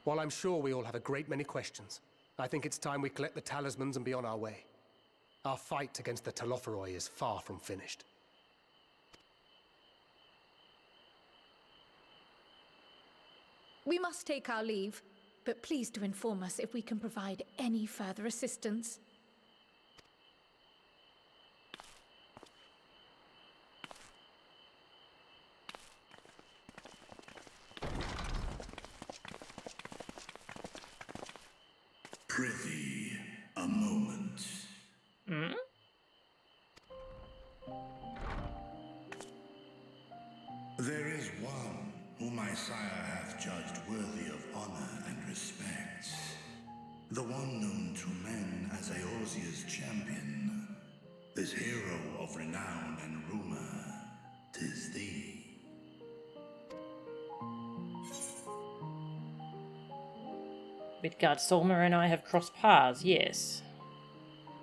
While I'm sure we all have a great many questions, I think it's time we collect the talismans and be on our way. Our fight against the Telophoroi is far from finished. We must take our leave, but please do inform us if we can provide any further assistance. Prithee, a moment. There is one whom my sire hath judged worthy of honor and respect. The one known to men as Eorzea's champion. This hero of renown and rumor, 'tis thee. Midgardsormr and I have crossed paths, yes.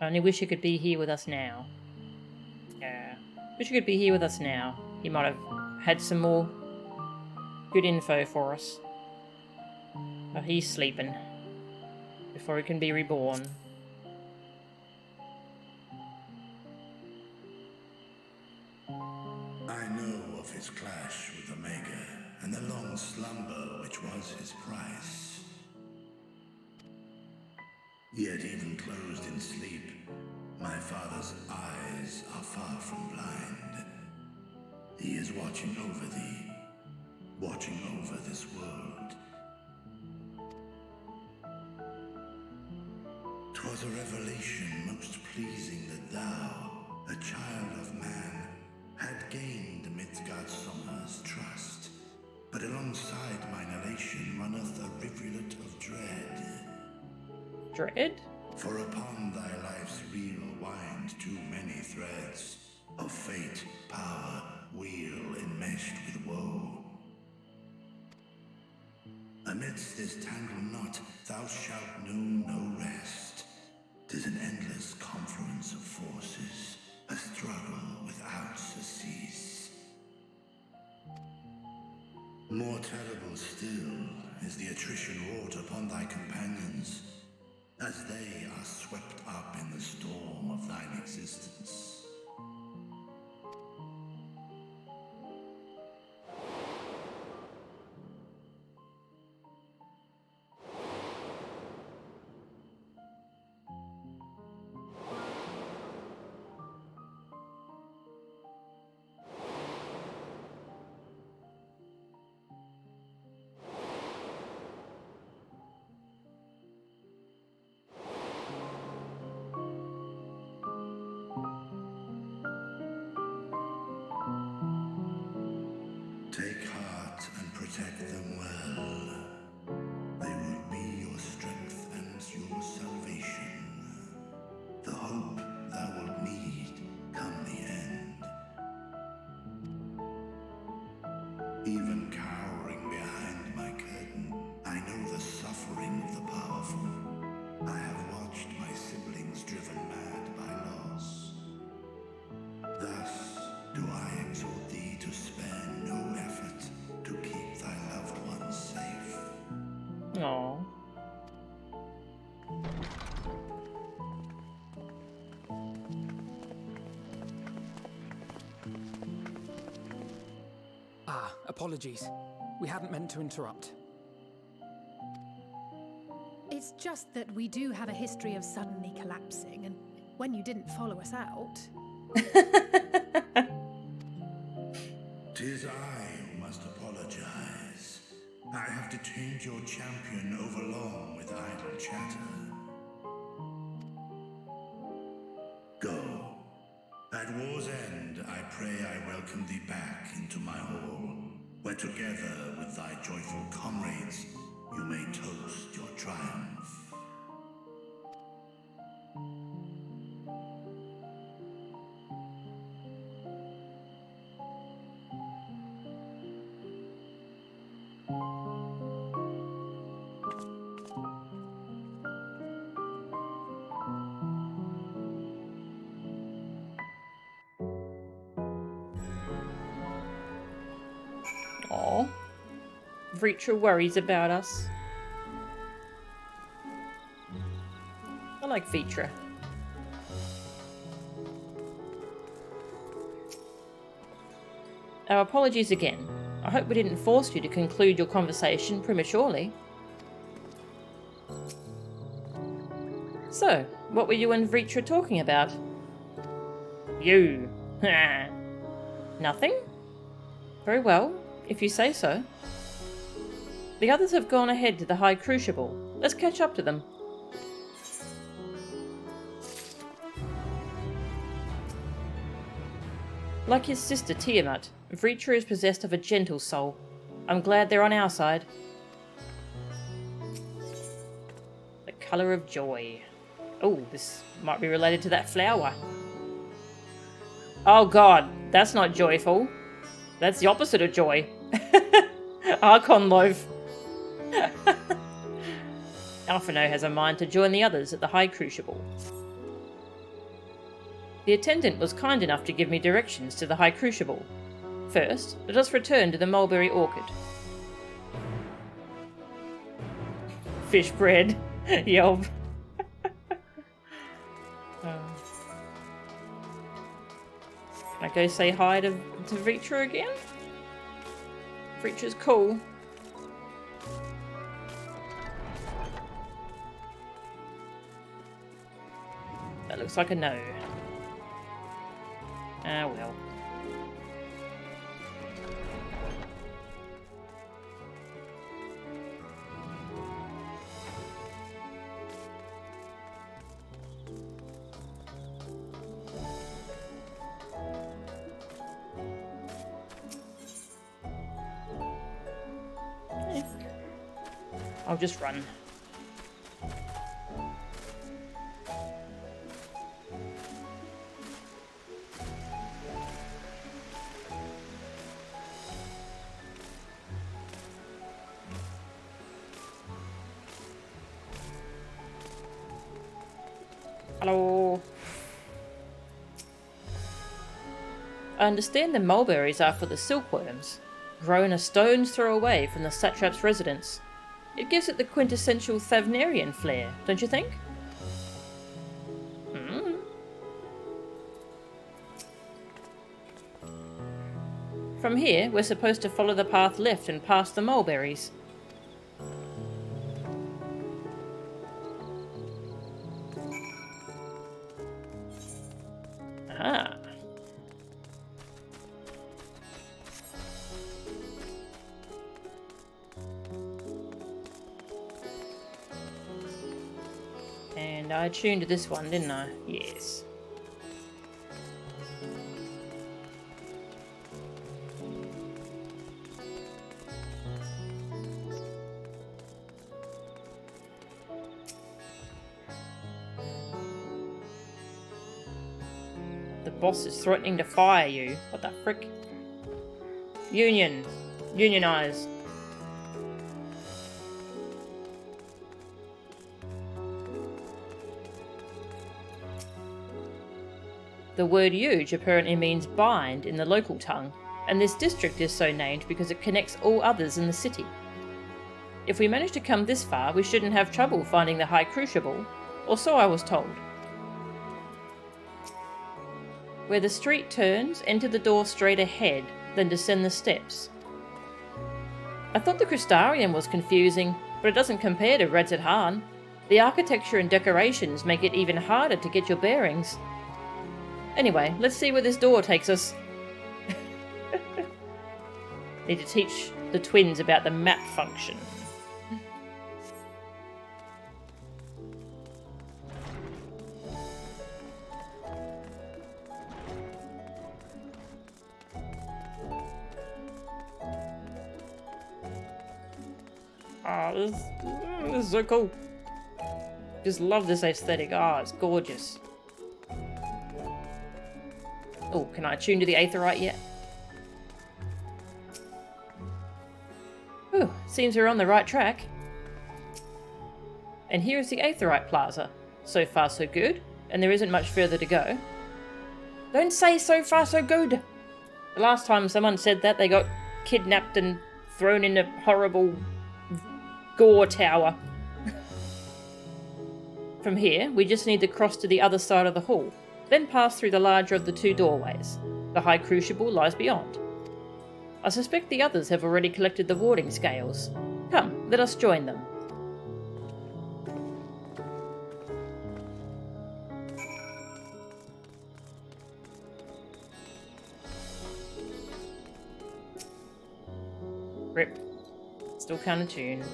I only wish he could be here with us now. Yeah. Wish he could be here with us now. He might have had some more good info for us. But he's sleeping. Before he can be reborn. I know of his clash with Omega, and the long slumber which was his price. Yet even closed in sleep, my father's eyes are far from blind. He is watching over thee, watching over this world. 'Twas a revelation most pleasing that thou, a child of man, had gained Midgardsormr's trust. But alongside mine elation runneth a rivulet of dread. Dread? For upon thy life's reel wind too many threads of fate, power, weal enmeshed with woe. Amidst this tangled knot thou shalt know no rest. 'Tis an endless confluence of forces, a struggle without surcease. More terrible still is the attrition wrought upon thy companions, as they are swept up in the storm of thine existence. Apologies. We hadn't meant to interrupt. It's just that we do have a history of suddenly collapsing, and when you didn't follow us out... Tis I who must apologize. I have detained your champion overlong with idle chatter. Go. At war's end, I pray I welcome thee back into my hall, where together with thy joyful comrades, you may toast your triumph. Aw. Vritra worries about us. I like Vritra. Our apologies again. I hope we didn't force you to conclude your conversation prematurely. So, what were you and Vritra talking about? You. Nothing? Very well, if you say so. The others have gone ahead to the High Crucible. Let's catch up to them. Like his sister Tiamat, Vritra is possessed of a gentle soul. I'm glad they're on our side. The colour of joy. Oh, this might be related to that flower. Oh god, that's not joyful. That's the opposite of joy. Archon loaf. Alphino has a mind to join the others at the High Crucible. The attendant was kind enough to give me directions to the High Crucible. First, let us return to the mulberry orchard. Fish bread. Yelp. Can I go say hi to Vritra again? Vritra's cool. That looks like a no. Ah well. I'll just run. Hello. I understand the mulberries are for the silkworms, grown a stone's throw away from the satrap's residence. It gives it the quintessential Thavnairian flair, don't you think? From here, we're supposed to follow the path left and past the mulberries. Ah. And I tuned to this one, didn't I? Yes. The boss is threatening to fire you. What the frick? Union. Unionize. The word huge apparently means bind in the local tongue, and this district is so named because it connects all others in the city. If we manage to come this far, we shouldn't have trouble finding the High Crucible, or so I was told. Where the street turns, enter the door straight ahead, then descend the steps. I thought the Crystarium was confusing, but it doesn't compare to Radz-at-Han. The architecture and decorations make it even harder to get your bearings. Anyway, let's see where this door takes us. Need to teach the twins about the map function. Oh, this is so cool. Just love this aesthetic. Oh, it's gorgeous. Oh, can I tune to the Aetheryte yet? Whew, seems we're on the right track. And here is the Aetheryte Plaza. So far so good, and there isn't much further to go. Don't say so far so good! The last time someone said that, they got kidnapped and thrown in a horrible gore tower. From here, we just need to cross to the other side of the hall, then pass through the larger of the two doorways. The High Crucible lies beyond. I suspect the others have already collected the warding scales. Come, let us join them. Rip. Still kind of tuned.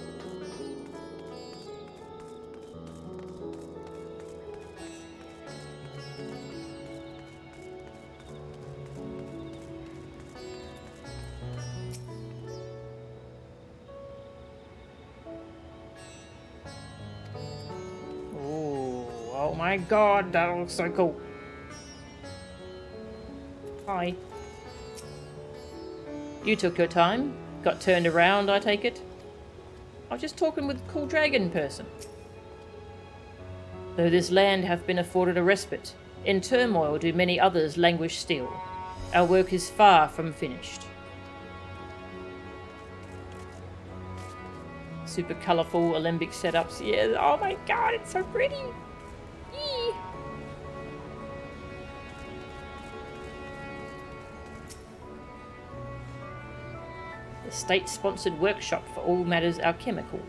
Oh my god, that looks so cool. Hi. You took your time. Got turned around, I take it? I was just talking with a cool dragon person. Though this land hath been afforded a respite, in turmoil do many others languish still. Our work is far from finished. Super colourful Alembic setups. Yeah, oh my god, it's so pretty! Yee. The state-sponsored workshop for all matters alchemical.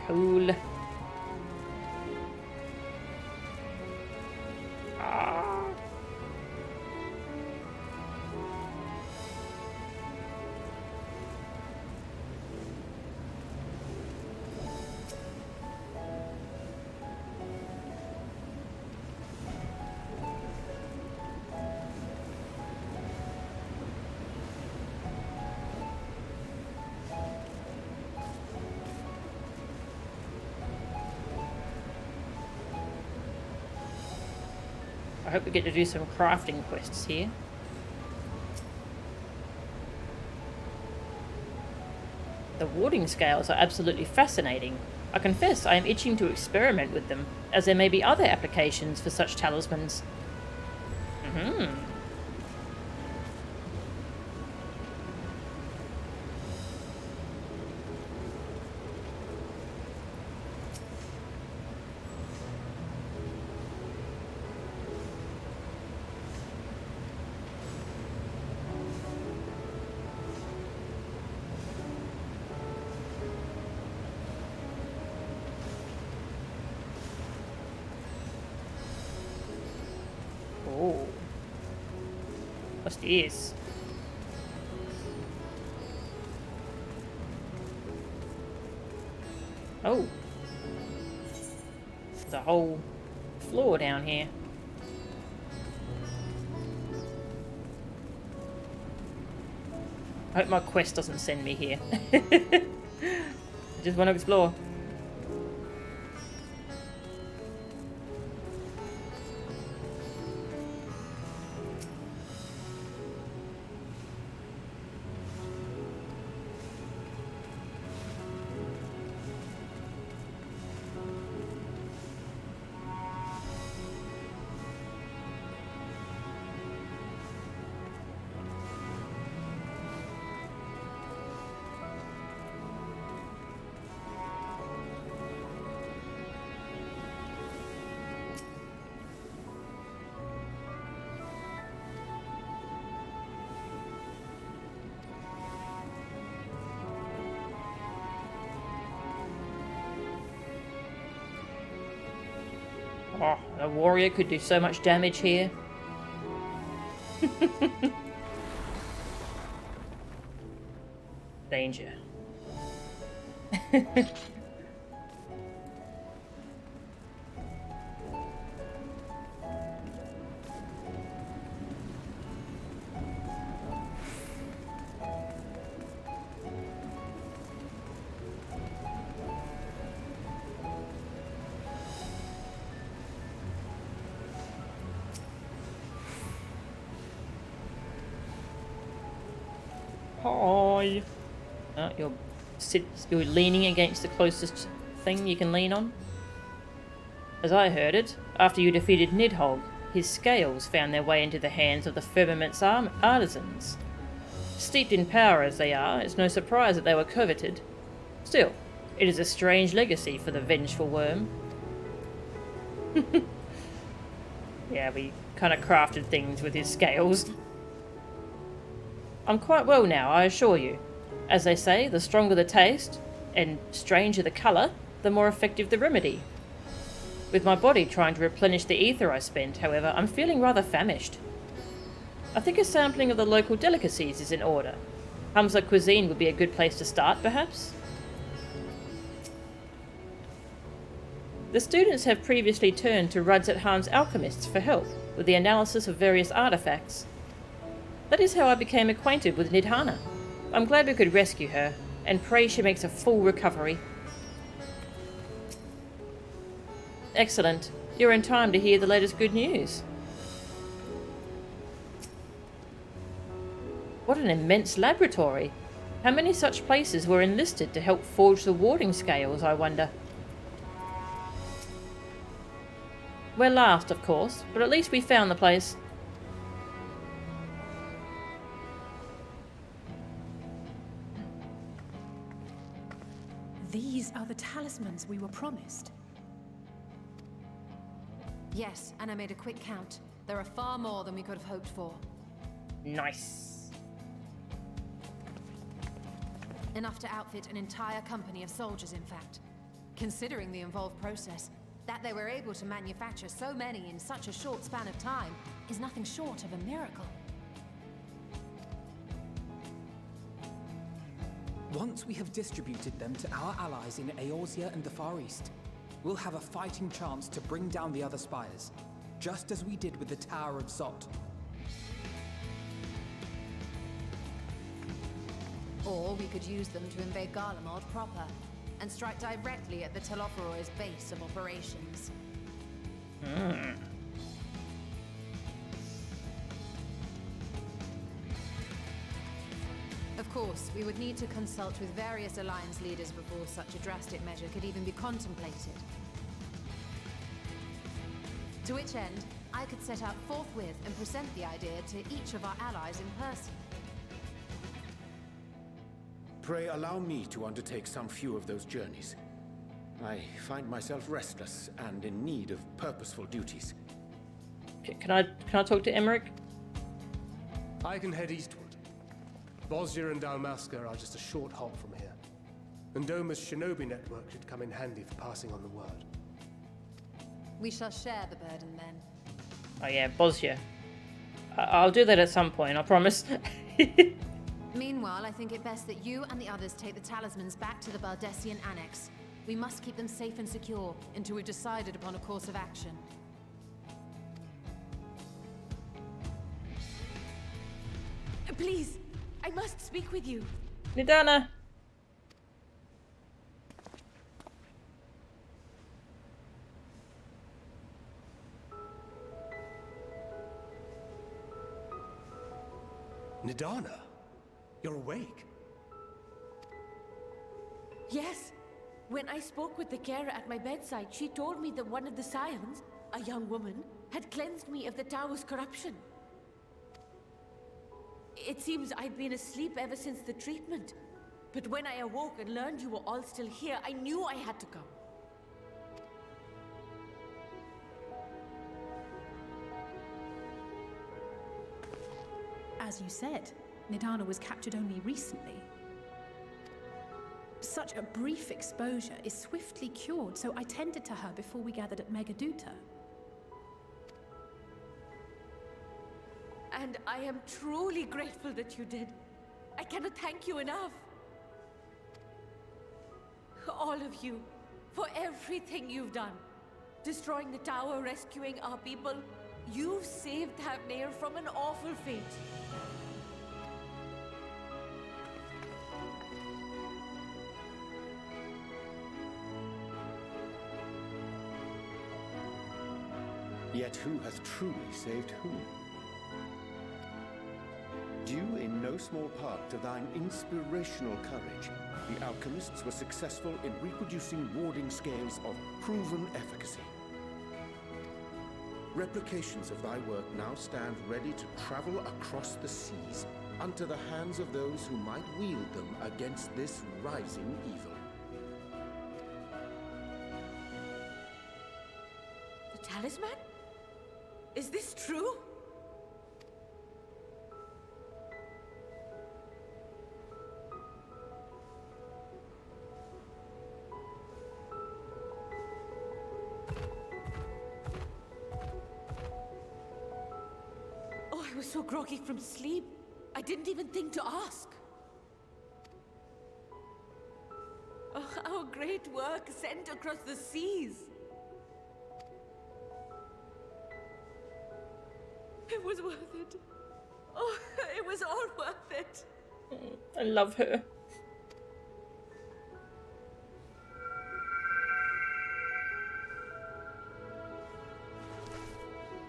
Cool. I hope we get to do some crafting quests here. The warding scales are absolutely fascinating. I confess I am itching to experiment with them, as there may be other applications for such talismans. Oh. What's this? Oh. There's a whole floor down here. I hope my quest doesn't send me here. I just want to explore. A warrior could do so much damage here. Danger. Hi. Oh, you're leaning against the closest thing you can lean on. As I heard it, after you defeated Nidhogg, his scales found their way into the hands of the firmament's artisans. Steeped in power as they are, it's no surprise that they were coveted. Still, it is a strange legacy for the vengeful worm. Yeah, we kind of crafted things with his scales. I'm quite well now, I assure you. As they say, the stronger the taste, and stranger the colour, the more effective the remedy. With my body trying to replenish the ether I spent, however, I'm feeling rather famished. I think a sampling of the local delicacies is in order. Hamza cuisine would be a good place to start, perhaps? The students have previously turned to Radz-at-Han's alchemists for help with the analysis of various artifacts. That is how I became acquainted with Nidhana. I'm glad we could rescue her, and pray she makes a full recovery. Excellent. You're in time to hear the latest good news. What an immense laboratory. How many such places were enlisted to help forge the warding scales, I wonder? We're last, of course, but at least we found the place. These are the talismans we were promised. Yes, and I made a quick count. There are far more than we could have hoped for. Nice. Enough to outfit an entire company of soldiers, in fact. Considering the involved process, that they were able to manufacture so many in such a short span of time is nothing short of a miracle. Once we have distributed them to our allies in Eorzea and the Far East, we'll have a fighting chance to bring down the other spires, just as we did with the Tower of Zot. Or we could use them to invade Garlemald proper, and strike directly at the Telophoroid's base of operations. Of course, we would need to consult with various Alliance leaders before such a drastic measure could even be contemplated. To which end, I could set out forthwith and present the idea to each of our allies in person. Pray allow me to undertake some few of those journeys. I find myself restless and in need of purposeful duties. Can I talk to Emmerich? I can head eastward. Bosnia and Dalmasca are just a short hop from here. And Doma's shinobi network should come in handy for passing on the word. We shall share the burden then. Oh yeah, Bosnia. I'll do that at some point, I promise. Meanwhile, I think it best that you and the others take the talismans back to the Baldessian Annex. We must keep them safe and secure until we've decided upon a course of action. Please, I must speak with you. Nidana. Nidana, you're awake. Yes. When I spoke with the carer at my bedside, she told me that one of the scions, a young woman, had cleansed me of the tower's corruption. It seems I'd been asleep ever since the treatment. But when I awoke and learned you were all still here, I knew I had to come. As you said, Nidana was captured only recently. Such a brief exposure is swiftly cured, so I tended to her before we gathered at Megaduta. And I am truly grateful that you did. I cannot thank you enough. All of you, for everything you've done. Destroying the tower, rescuing our people. You've saved Thavnair from an awful fate. Yet who hath truly saved whom? Due in no small part to thine inspirational courage, the alchemists were successful in reproducing warding scales of proven efficacy. Replications of thy work now stand ready to travel across the seas unto the hands of those who might wield them against this rising evil. The talisman? Is this true? Oh, I was so groggy from sleep. I didn't even think to ask. Oh, our great work sent across the seas. It was worth it. Oh, it was all worth it. I love her.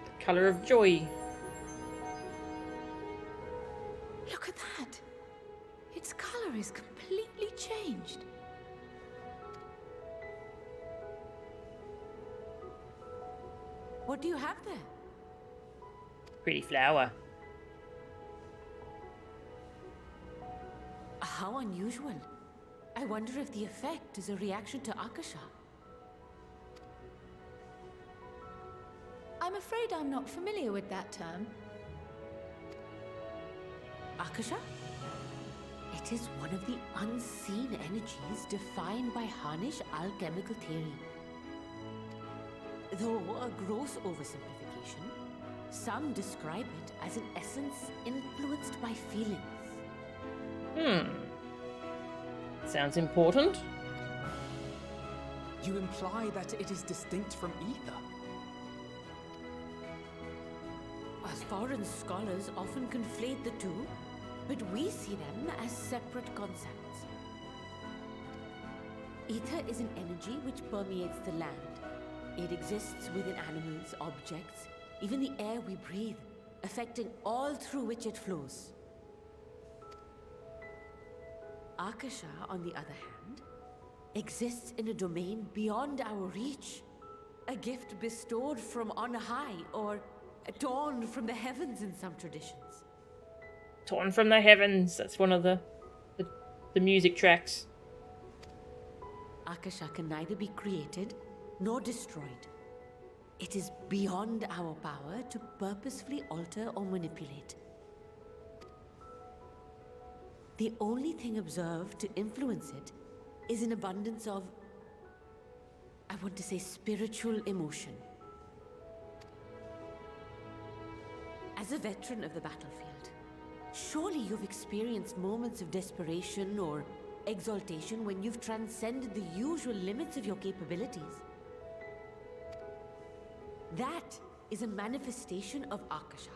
The colour of joy. Look at that. Its colour is completely changed. What do you have there? Pretty flower. How unusual. I wonder if the effect is a reaction to Akasha. I'm afraid I'm not familiar with that term. Akasha? It is one of the unseen energies defined by Harnish alchemical theory. Though a gross oversimplification, some describe it as an essence influenced by feelings. Sounds important. You imply that it is distinct from ether. As foreign scholars often conflate the two, but we see them as separate concepts. Ether is an energy which permeates the land. It exists within animals, objects, even the air we breathe, affecting all through which it flows. Akasha, on the other hand, exists in a domain beyond our reach. A gift bestowed from on high, or torn from the heavens in some traditions. Torn from the heavens. That's one of the music tracks. Akasha can neither be created nor destroyed. It is beyond our power to purposefully alter or manipulate. The only thing observed to influence it is an abundance of, I want to say, spiritual emotion. As a veteran of the battlefield, surely you've experienced moments of desperation or exaltation when you've transcended the usual limits of your capabilities. That is a manifestation of Akasha,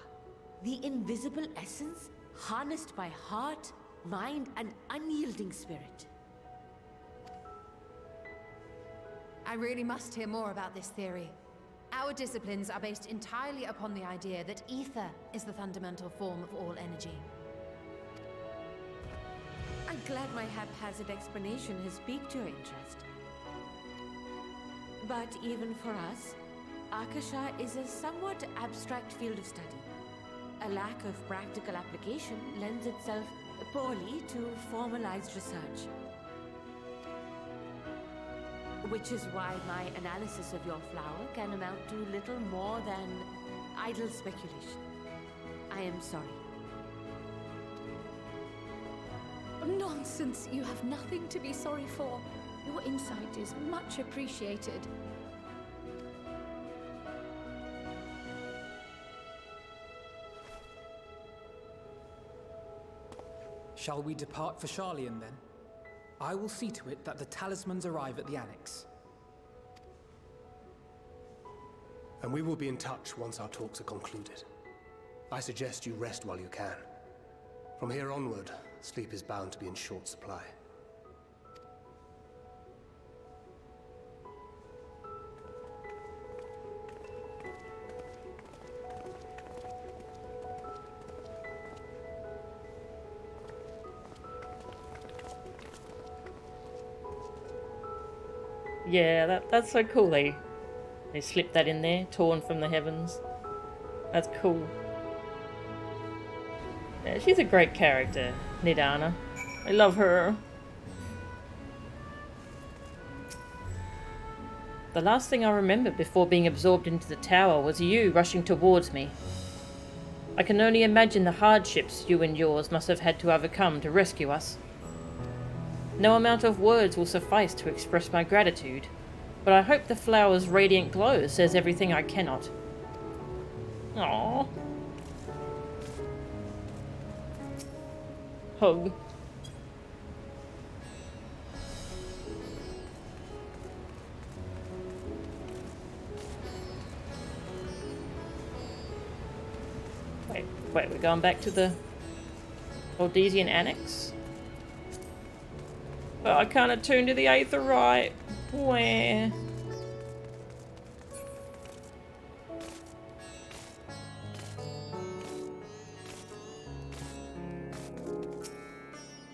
the invisible essence harnessed by heart, mind, and unyielding spirit. I really must hear more about this theory. Our disciplines are based entirely upon the idea that ether is the fundamental form of all energy. I'm glad my haphazard explanation has piqued your interest. But even for us, Akasha is a somewhat abstract field of study. A lack of practical application lends itself poorly to formalized research. Which is why my analysis of your flower can amount to little more than idle speculation. I am sorry. Nonsense! You have nothing to be sorry for. Your insight is much appreciated. Shall we depart for Sharlayan then? I will see to it that the talismans arrive at the Annex. And we will be in touch once our talks are concluded. I suggest you rest while you can. From here onward, sleep is bound to be in short supply. Yeah, that's so cool. They slipped that in there, torn from the heavens. That's cool. Yeah, she's a great character, Nidana. I love her. The last thing I remember before being absorbed into the tower was you rushing towards me. I can only imagine the hardships you and yours must have had to overcome to rescue us. No amount of words will suffice to express my gratitude, but I hope the flower's radiant glow says everything I cannot. Aww. Hug. Wait, we're going back to the Aldesian Annex? But I can't attune to the Aether right. Where?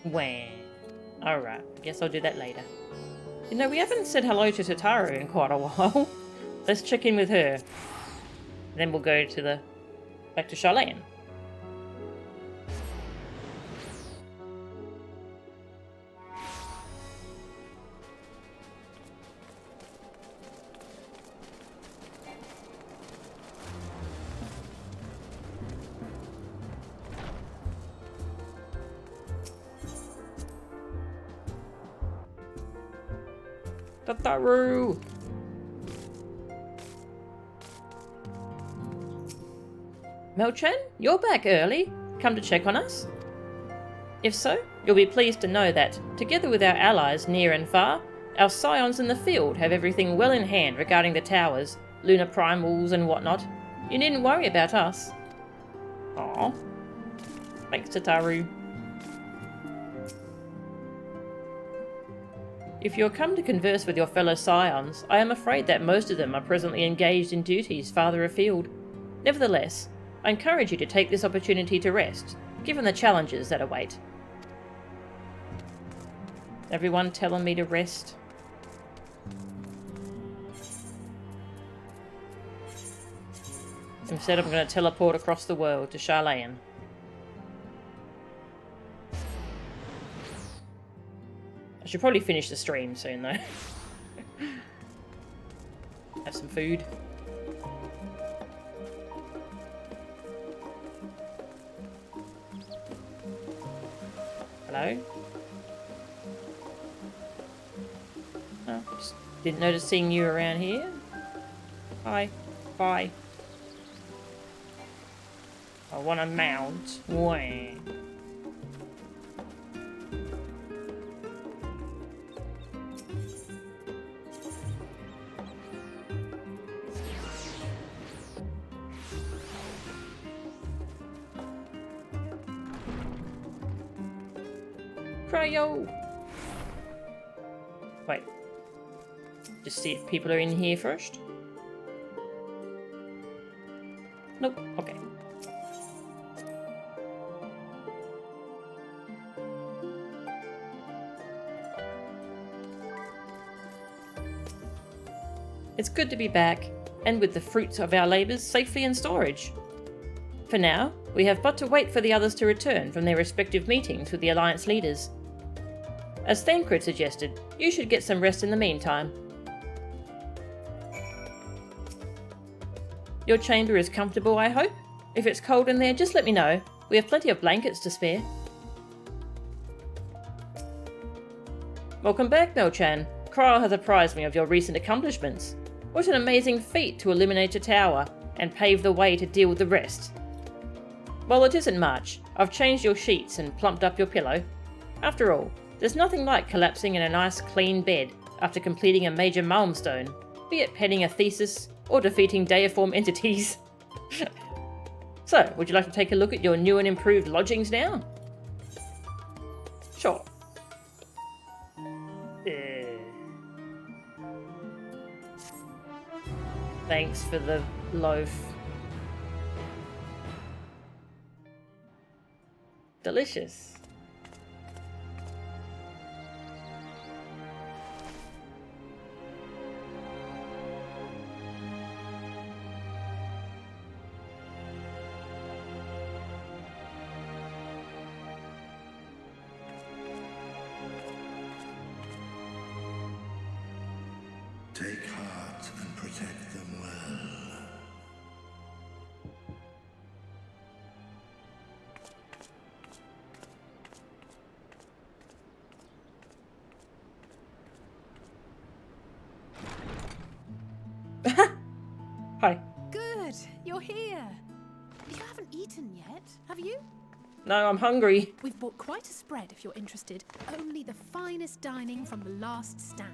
Where? Alright, I guess I'll do that later. You know, we haven't said hello to Tataru in quite a while. Let's check in with her. Then we'll go to back to Sharlayan. Tataru! Melchan, you're back early. Come to check on us? If so, you'll be pleased to know that, together with our allies near and far, our scions in the field have everything well in hand regarding the towers, lunar primals and whatnot. You needn't worry about us. Aww. Thanks, Tataru. If you're come to converse with your fellow scions, I am afraid that most of them are presently engaged in duties farther afield. Nevertheless, I encourage you to take this opportunity to rest, given the challenges that await. Everyone telling me to rest? Instead, I'm going to teleport across the world to Sharlayan. I should probably finish the stream soon, though. Have some food. Hello? Oh, just didn't notice seeing you around here. Hi. Bye. I want to mount. Wah. Cryo! Wait. Just see if people are in here first. Nope. Okay. It's good to be back, and with the fruits of our labours safely in storage. For now, we have but to wait for the others to return from their respective meetings with the Alliance leaders. As Thancred suggested, you should get some rest in the meantime. Your chamber is comfortable, I hope? If it's cold in there, just let me know. We have plenty of blankets to spare. Welcome back, Melchan. Kryle has apprised me of your recent accomplishments. What an amazing feat to eliminate a tower and pave the way to deal with the rest. Well, it isn't much. I've changed your sheets and plumped up your pillow. After all, there's nothing like collapsing in a nice clean bed after completing a major milestone, be it penning a thesis or defeating deiform entities. So, would you like to take a look at your new and improved lodgings now? Sure. Thanks for the loaf. Delicious. Take heart and protect them well. Hi. Good, you're here. You haven't eaten yet, have you? No, I'm hungry. We've bought quite a spread if you're interested. Only the finest dining from the last stand.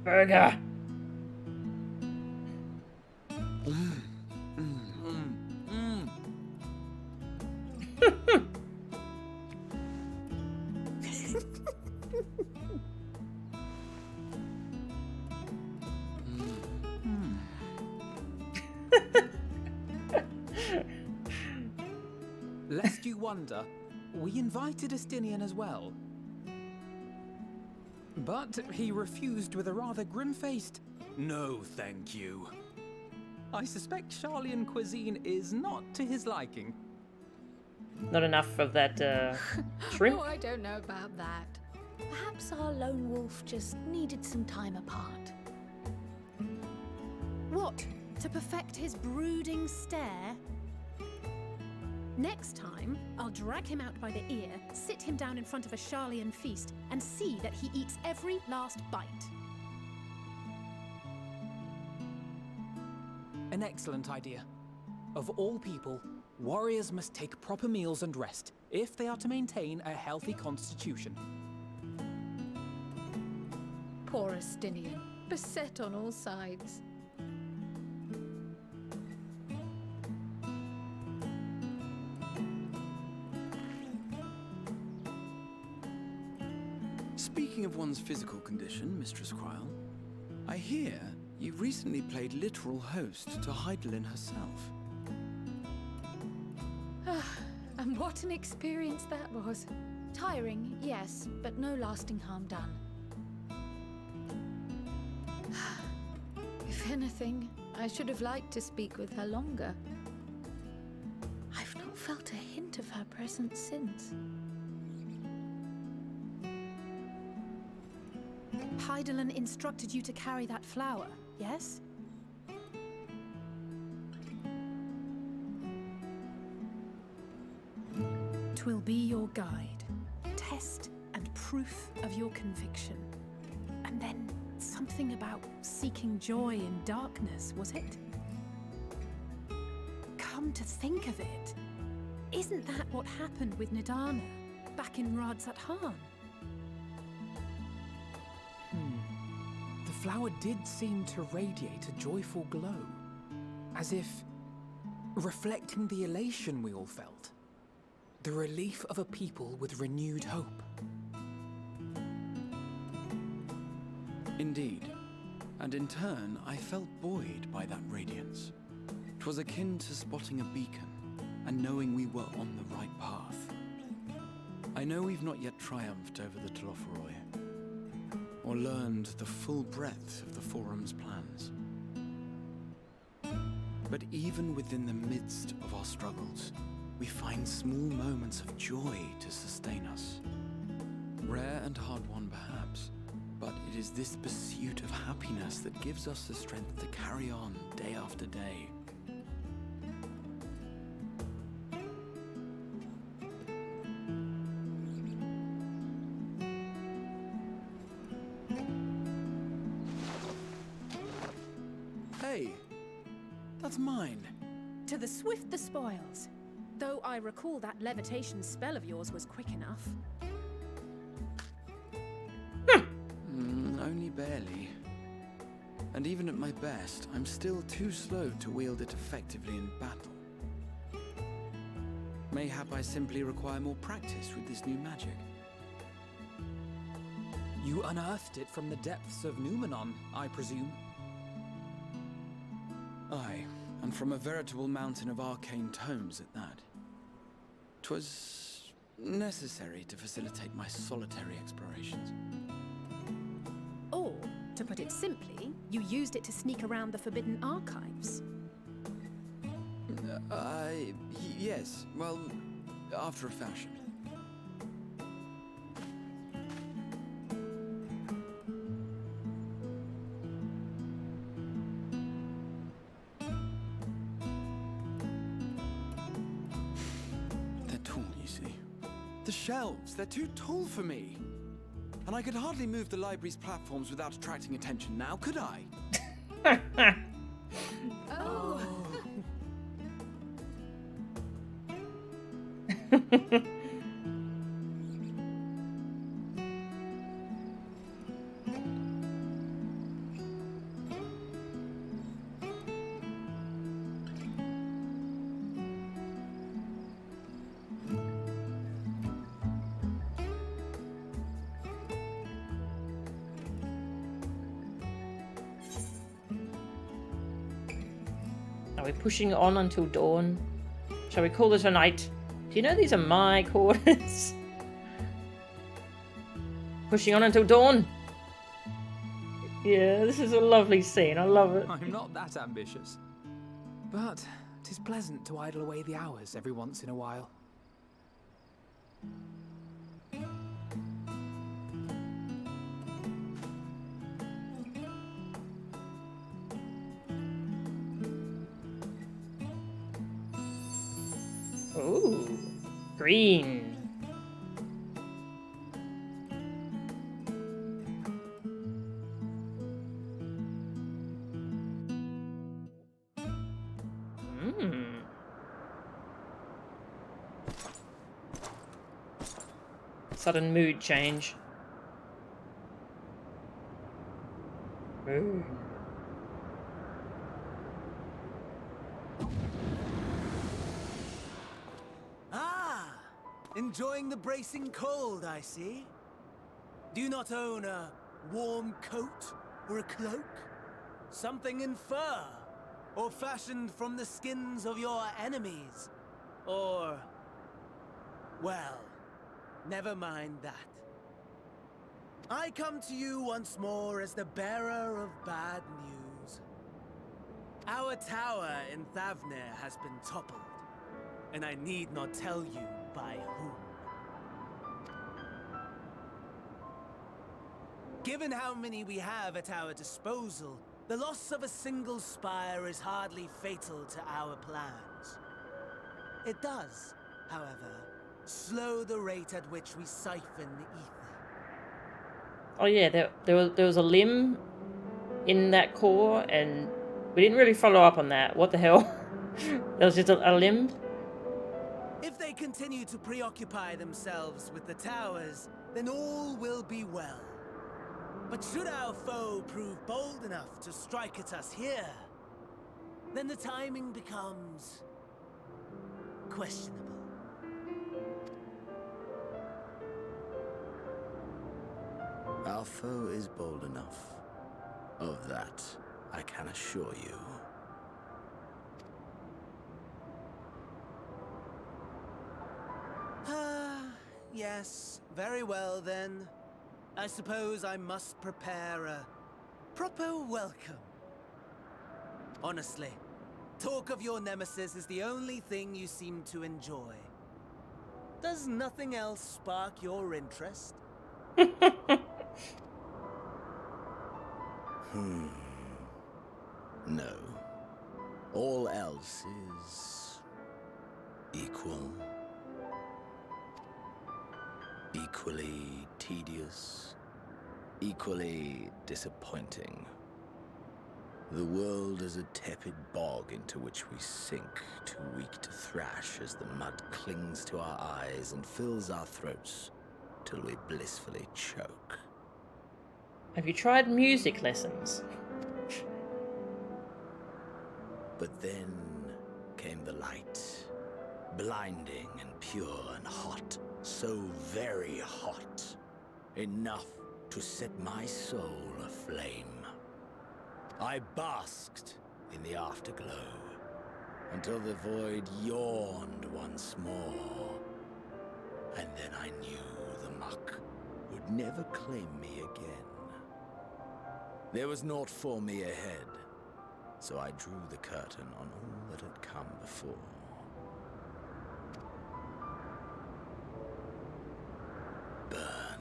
Burger. Lest you wonder, we invited Estinian as well. But he refused with a rather grim-faced, "No, thank you." I suspect Charlian cuisine is not to his liking. Not enough of that shrimp? Oh, I don't know about that. Perhaps our lone wolf just needed some time apart. What? To perfect his brooding stare? Next time, I'll drag him out by the ear, sit him down in front of a Charlian feast, and see that he eats every last bite. An excellent idea. Of all people, warriors must take proper meals and rest if they are to maintain a healthy constitution. Poor Estinian, beset on all sides. Speaking of one's physical condition, Mistress Kryl, I hear you recently played literal host to Heidelin herself. And what an experience that was. Tiring, yes, but no lasting harm done. If anything, I should have liked to speak with her longer. I've not felt a hint of her presence since. Heidelin instructed you to carry that flower, yes? Twill be your guide, test and proof of your conviction. And then something about seeking joy in darkness, was it? Come to think of it, isn't that what happened with Nidana back in Radz-at-Han? The flower did seem to radiate a joyful glow, as if reflecting the elation we all felt, the relief of a people with renewed hope. Indeed, and in turn, I felt buoyed by that radiance. 'Twas akin to spotting a beacon and knowing we were on the right path. I know we've not yet triumphed over the Telophoroi, or learned the full breadth of the Forum's plans. But even within the midst of our struggles, we find small moments of joy to sustain us. Rare and hard-won perhaps, but it is this pursuit of happiness that gives us the strength to carry on day after day. Hey, that's mine. To the swift the spoils. Though I recall that levitation spell of yours was quick enough. Only barely. And even at my best, I'm still too slow to wield it effectively in battle. Mayhap I simply require more practice with this new magic. You unearthed it from the depths of Numenon, I presume? Aye, and from a veritable mountain of arcane tomes at that. 'Twas necessary to facilitate my solitary explorations. Or, to put it simply, you used it to sneak around the Forbidden Archives. Yes, well, after a fashion. They're tall, you see. The shelves, they're too tall for me. And I could hardly move the library's platforms without attracting attention now, could I? Oh. Are we pushing on until dawn? Shall we call it a night? Do you know these are my quarters? Pushing on until dawn. Yeah, this is a lovely scene. I love it. I'm not that ambitious. But 'tis pleasant to idle away the hours every once in a while. Ooh, green. Sudden mood change. Ooh. Enjoying the bracing cold, I see. Do you not own a warm coat or a cloak? Something in fur? Or fashioned from the skins of your enemies? Or... well, never mind that. I come to you once more as the bearer of bad news. Our tower in Thavnair has been toppled, and I need not tell you by whom. Given how many we have at our disposal, the loss of a single spire is hardly fatal to our plans. It does, however, slow the rate at which we siphon the ether. Oh yeah, there was a limb in that core, and we didn't really follow up on that. What the hell? There was just a limb? If they continue to preoccupy themselves with the towers, then all will be well. But should our foe prove bold enough to strike at us here, then the timing becomes questionable. Our foe is bold enough. Of that, I can assure you. Yes, very well then. I suppose I must prepare a proper welcome. Honestly, talk of your nemesis is the only thing you seem to enjoy. Does nothing else spark your interest? No. All else is... equal. Equally tedious. Equally disappointing. The world is a tepid bog into which we sink, too weak to thrash as the mud clings to our eyes and fills our throats till we blissfully choke. Have you tried music lessons? But then came the light, blinding and pure and hot, so very hot, enough to set my soul aflame. I basked in the afterglow until the void yawned once more, and then I knew the muck would never claim me again. There was naught for me ahead, so I drew the curtain on all that had come before. Burn,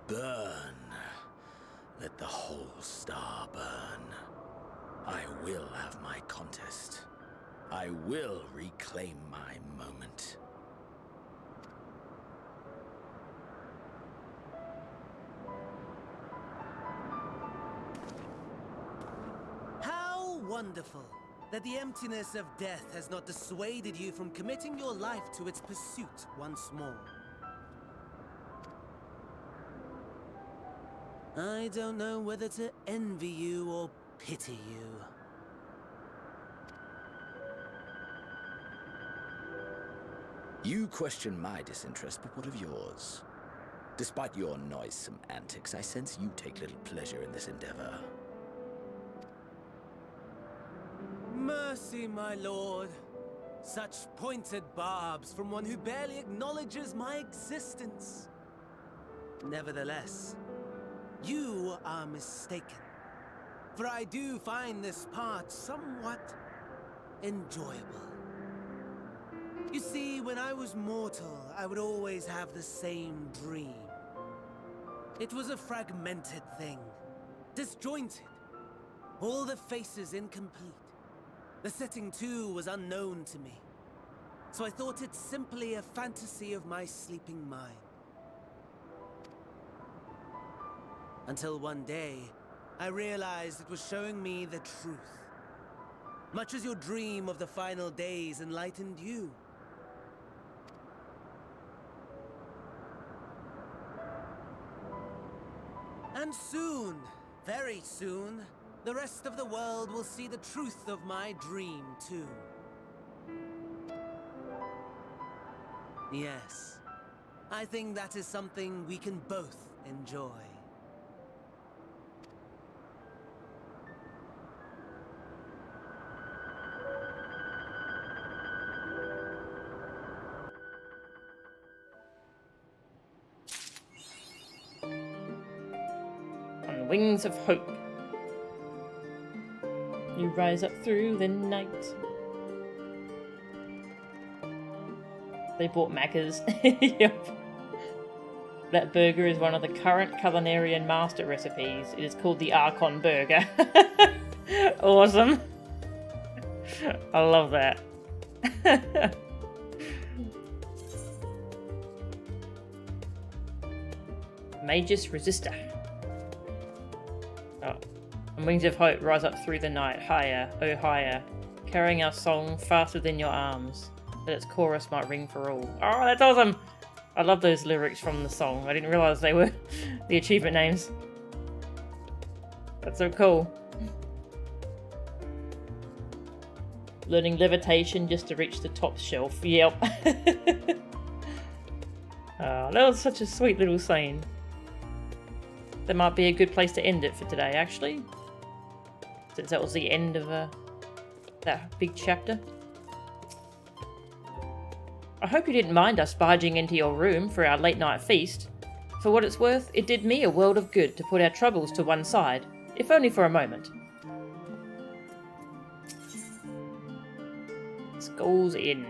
burn, let the whole star burn. I will have my contest. I will reclaim my moment. Wonderful that the emptiness of death has not dissuaded you from committing your life to its pursuit once more. I don't know whether to envy you or pity you. You question my disinterest, but what of yours? Despite your noisome antics, I sense you take little pleasure in this endeavor. Mercy, my lord. Such pointed barbs from one who barely acknowledges my existence. Nevertheless, you are mistaken. For I do find this part somewhat enjoyable. You see, when I was mortal, I would always have the same dream. It was a fragmented thing, disjointed, all the faces incomplete. The setting, too, was unknown to me, so I thought it simply a fantasy of my sleeping mind. Until one day, I realized it was showing me the truth, much as your dream of the final days enlightened you. And soon, very soon, the rest of the world will see the truth of my dream, too. Yes, I think that is something we can both enjoy. On the wings of hope, you rise up through the night. They bought Macca's. Yep. That burger is one of the current culinarian master recipes. It is called the Archon Burger. Awesome. I love that. Magus Resistor. Oh. And wings of hope rise up through the night, higher, oh higher, carrying our song fast within your arms, that its chorus might ring for all. Oh, that's awesome! I love those lyrics from the song. I didn't realise they were the achievement names. That's so cool. Learning levitation just to reach the top shelf. Yep. Oh, that was such a sweet little scene. That might be a good place to end it for today, actually. Since that was the end of that big chapter. I hope you didn't mind us barging into your room for our late night feast. For what it's worth, it did me a world of good to put our troubles to one side, if only for a moment. Skulls in.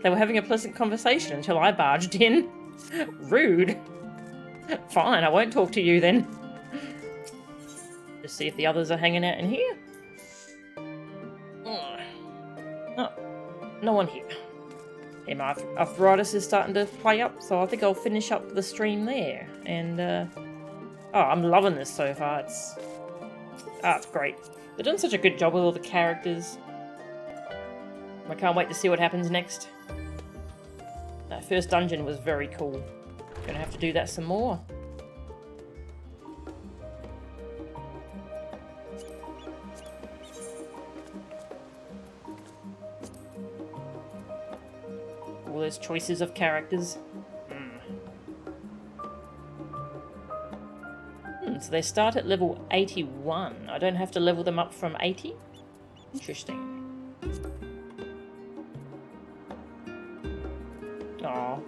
They were having a pleasant conversation until I barged in. Rude. Fine, I won't talk to you then. Just see if the others are hanging out in here. Oh, no one here. Yeah, my arthritis is starting to play up, so I think I'll finish up the stream there. And, oh, I'm loving this so far. It's Ah, it's great. They've done such a good job with all the characters. I can't wait to see what happens next. That first dungeon was very cool. Gonna have to do that some more. All those choices of characters. So they start at level 81. I don't have to level them up from 80? Interesting. Aw.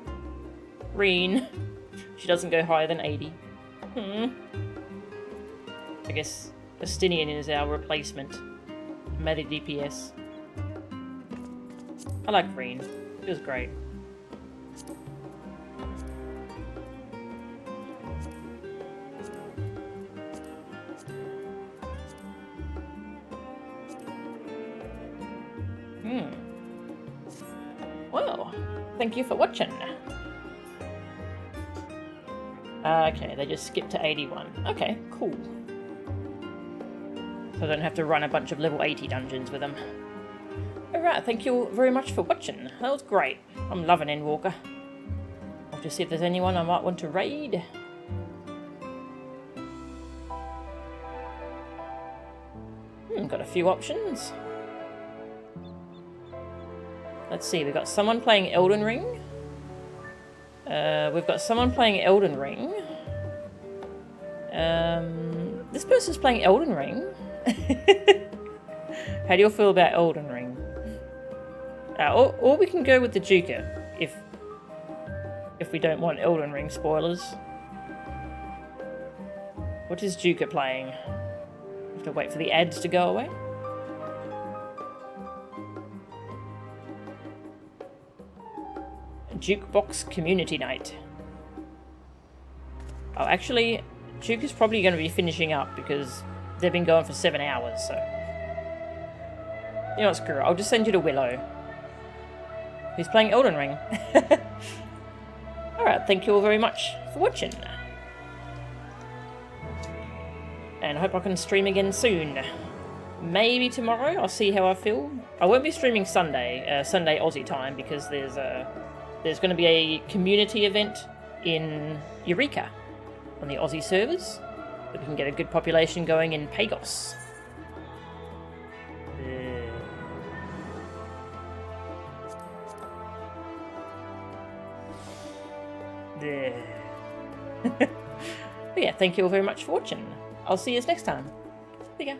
Reen. She doesn't go higher than 80. I guess Estinian is our replacement. Melee DPS. I like Reen. It was great. Well, thank you for watching. Okay, they just skipped to 81. Okay, cool. So I don't have to run a bunch of level 80 dungeons with them. Alright, thank you very much for watching. That was great. I'm loving Endwalker. I'll just see if there's anyone I might want to raid. Got a few options. Let's see, we've got someone playing Elden Ring. We've got someone playing Elden Ring. This person's playing Elden Ring. How do you feel about Elden Ring? Or we can go with the Juka, if we don't want Elden Ring spoilers. What is Juka playing? Have to wait for the ads to go away. Jukebox Community Night. Oh, actually, Juke is probably going to be finishing up because they've been going for 7 hours, so... You know what, screw it. I'll just send you to Willow, who's playing Elden Ring. Alright, thank you all very much for watching. And I hope I can stream again soon. Maybe tomorrow, I'll see how I feel. I won't be streaming Sunday, Sunday Aussie time, because there's going to be a community event in Eureka on the Aussie servers. So we can get a good population going in Pagos. But yeah, thank you all very much for watching. I'll see you next time. See ya.